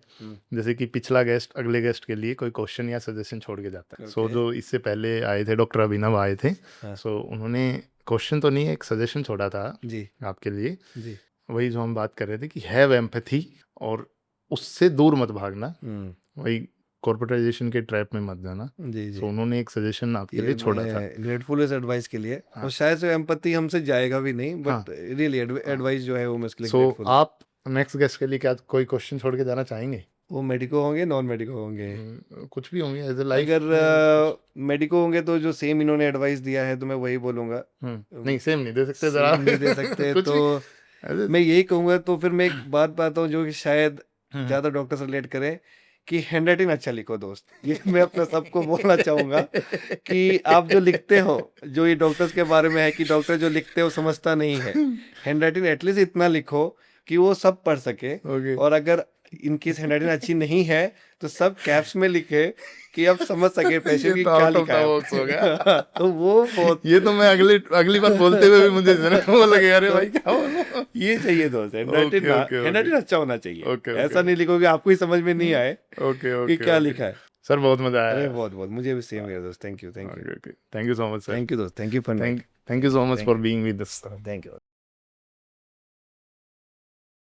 B: जैसे कि पिछला गेस्ट अगले गेस्ट के लिए कोई क्वेश्चन या सजेशन छोड़ के जाता है। सो जो इससे पहले आए थे डॉक्टर अभिनव आए थे, सो उन्होंने क्वेश्चन तो नहीं, एक सजेशन छोड़ा था
A: जी
B: आपके लिए।
A: जी।
B: वही जो हम बात कर रहे थे कि हैव एम्पैथी, और उससे दूर मत भागना, वही कॉर्पोरेटाइजेशन के ट्रैप में मत जाना।
A: जी जी।
B: सो उन्होंने एक सजेशन आपके लिए छोड़ा था।
A: ग्रेटफुल इस एडवाइस के लिए। और शायद से एम्पैथी हमसे जाएगा भी नहीं, बट रियली एडवाइस जो है वो मैं इसके लिए
B: सो
A: ग्रेटफुल।
B: आप नेक्स्ट गेस्ट के लिए क्या कोई क्वेश्चन छोड़ के जाना चाहेंगे?
A: वो मेडिको होंगे, नॉन मेडिको होंगे?
B: कुछ भी होंगे एज ए लाइफ।
A: अगर मेडिको होंगे तो जो सेम इन्होंने एडवाइस दिया है तो मैं वही बोलूंगा।
B: नहीं, सेम नहीं दे सकते जरा?
A: सेम नहीं दे सकते
B: कुछ
A: तो
B: भी।
A: मैं यही कहूंगा। तो फिर मैं एक बात पाता हूँ जो कि शायद ज्यादा डॉक्टर से रिलेट करें, कि हैंडराइटिंग अच्छा लिखो दोस्त। ये मैं अपना सबको बोलना चाहूंगा कि आप जो लिखते हो, जो ये डॉक्टर्स के बारे में है कि डॉक्टर जो लिखते हो समझता नहीं है, हैंडराइटिंग एटलीस्ट इतना लिखो कि वो सब पढ़ सके। और अगर इनकेस हैंडराइटिंग अच्छी नहीं है तो सब कैप्स में लिखे कि आप समझ सके पेशेंट की क्या लिखा है। तो वो बहुत,
B: ये तो मैं अगली बार बोलते हुए भी मुझे वो लगे अरे भाई क्या बोला।
A: ये चाहिए दोस्त, हैंडराइटिंग अच्छा होना चाहिए। ऐसा नहीं लिखोगे आपको ही समझ में नहीं आए कि क्या लिखा है।
B: सर बहुत मजा आया।
A: अरे बहुत बहुत, मुझे भी सेम है दोस्त। Thank you, thank you,
B: thank you so much sir.
A: Thank you दोस्त, thank you for
B: thank you so much for being with us.
A: Thank you.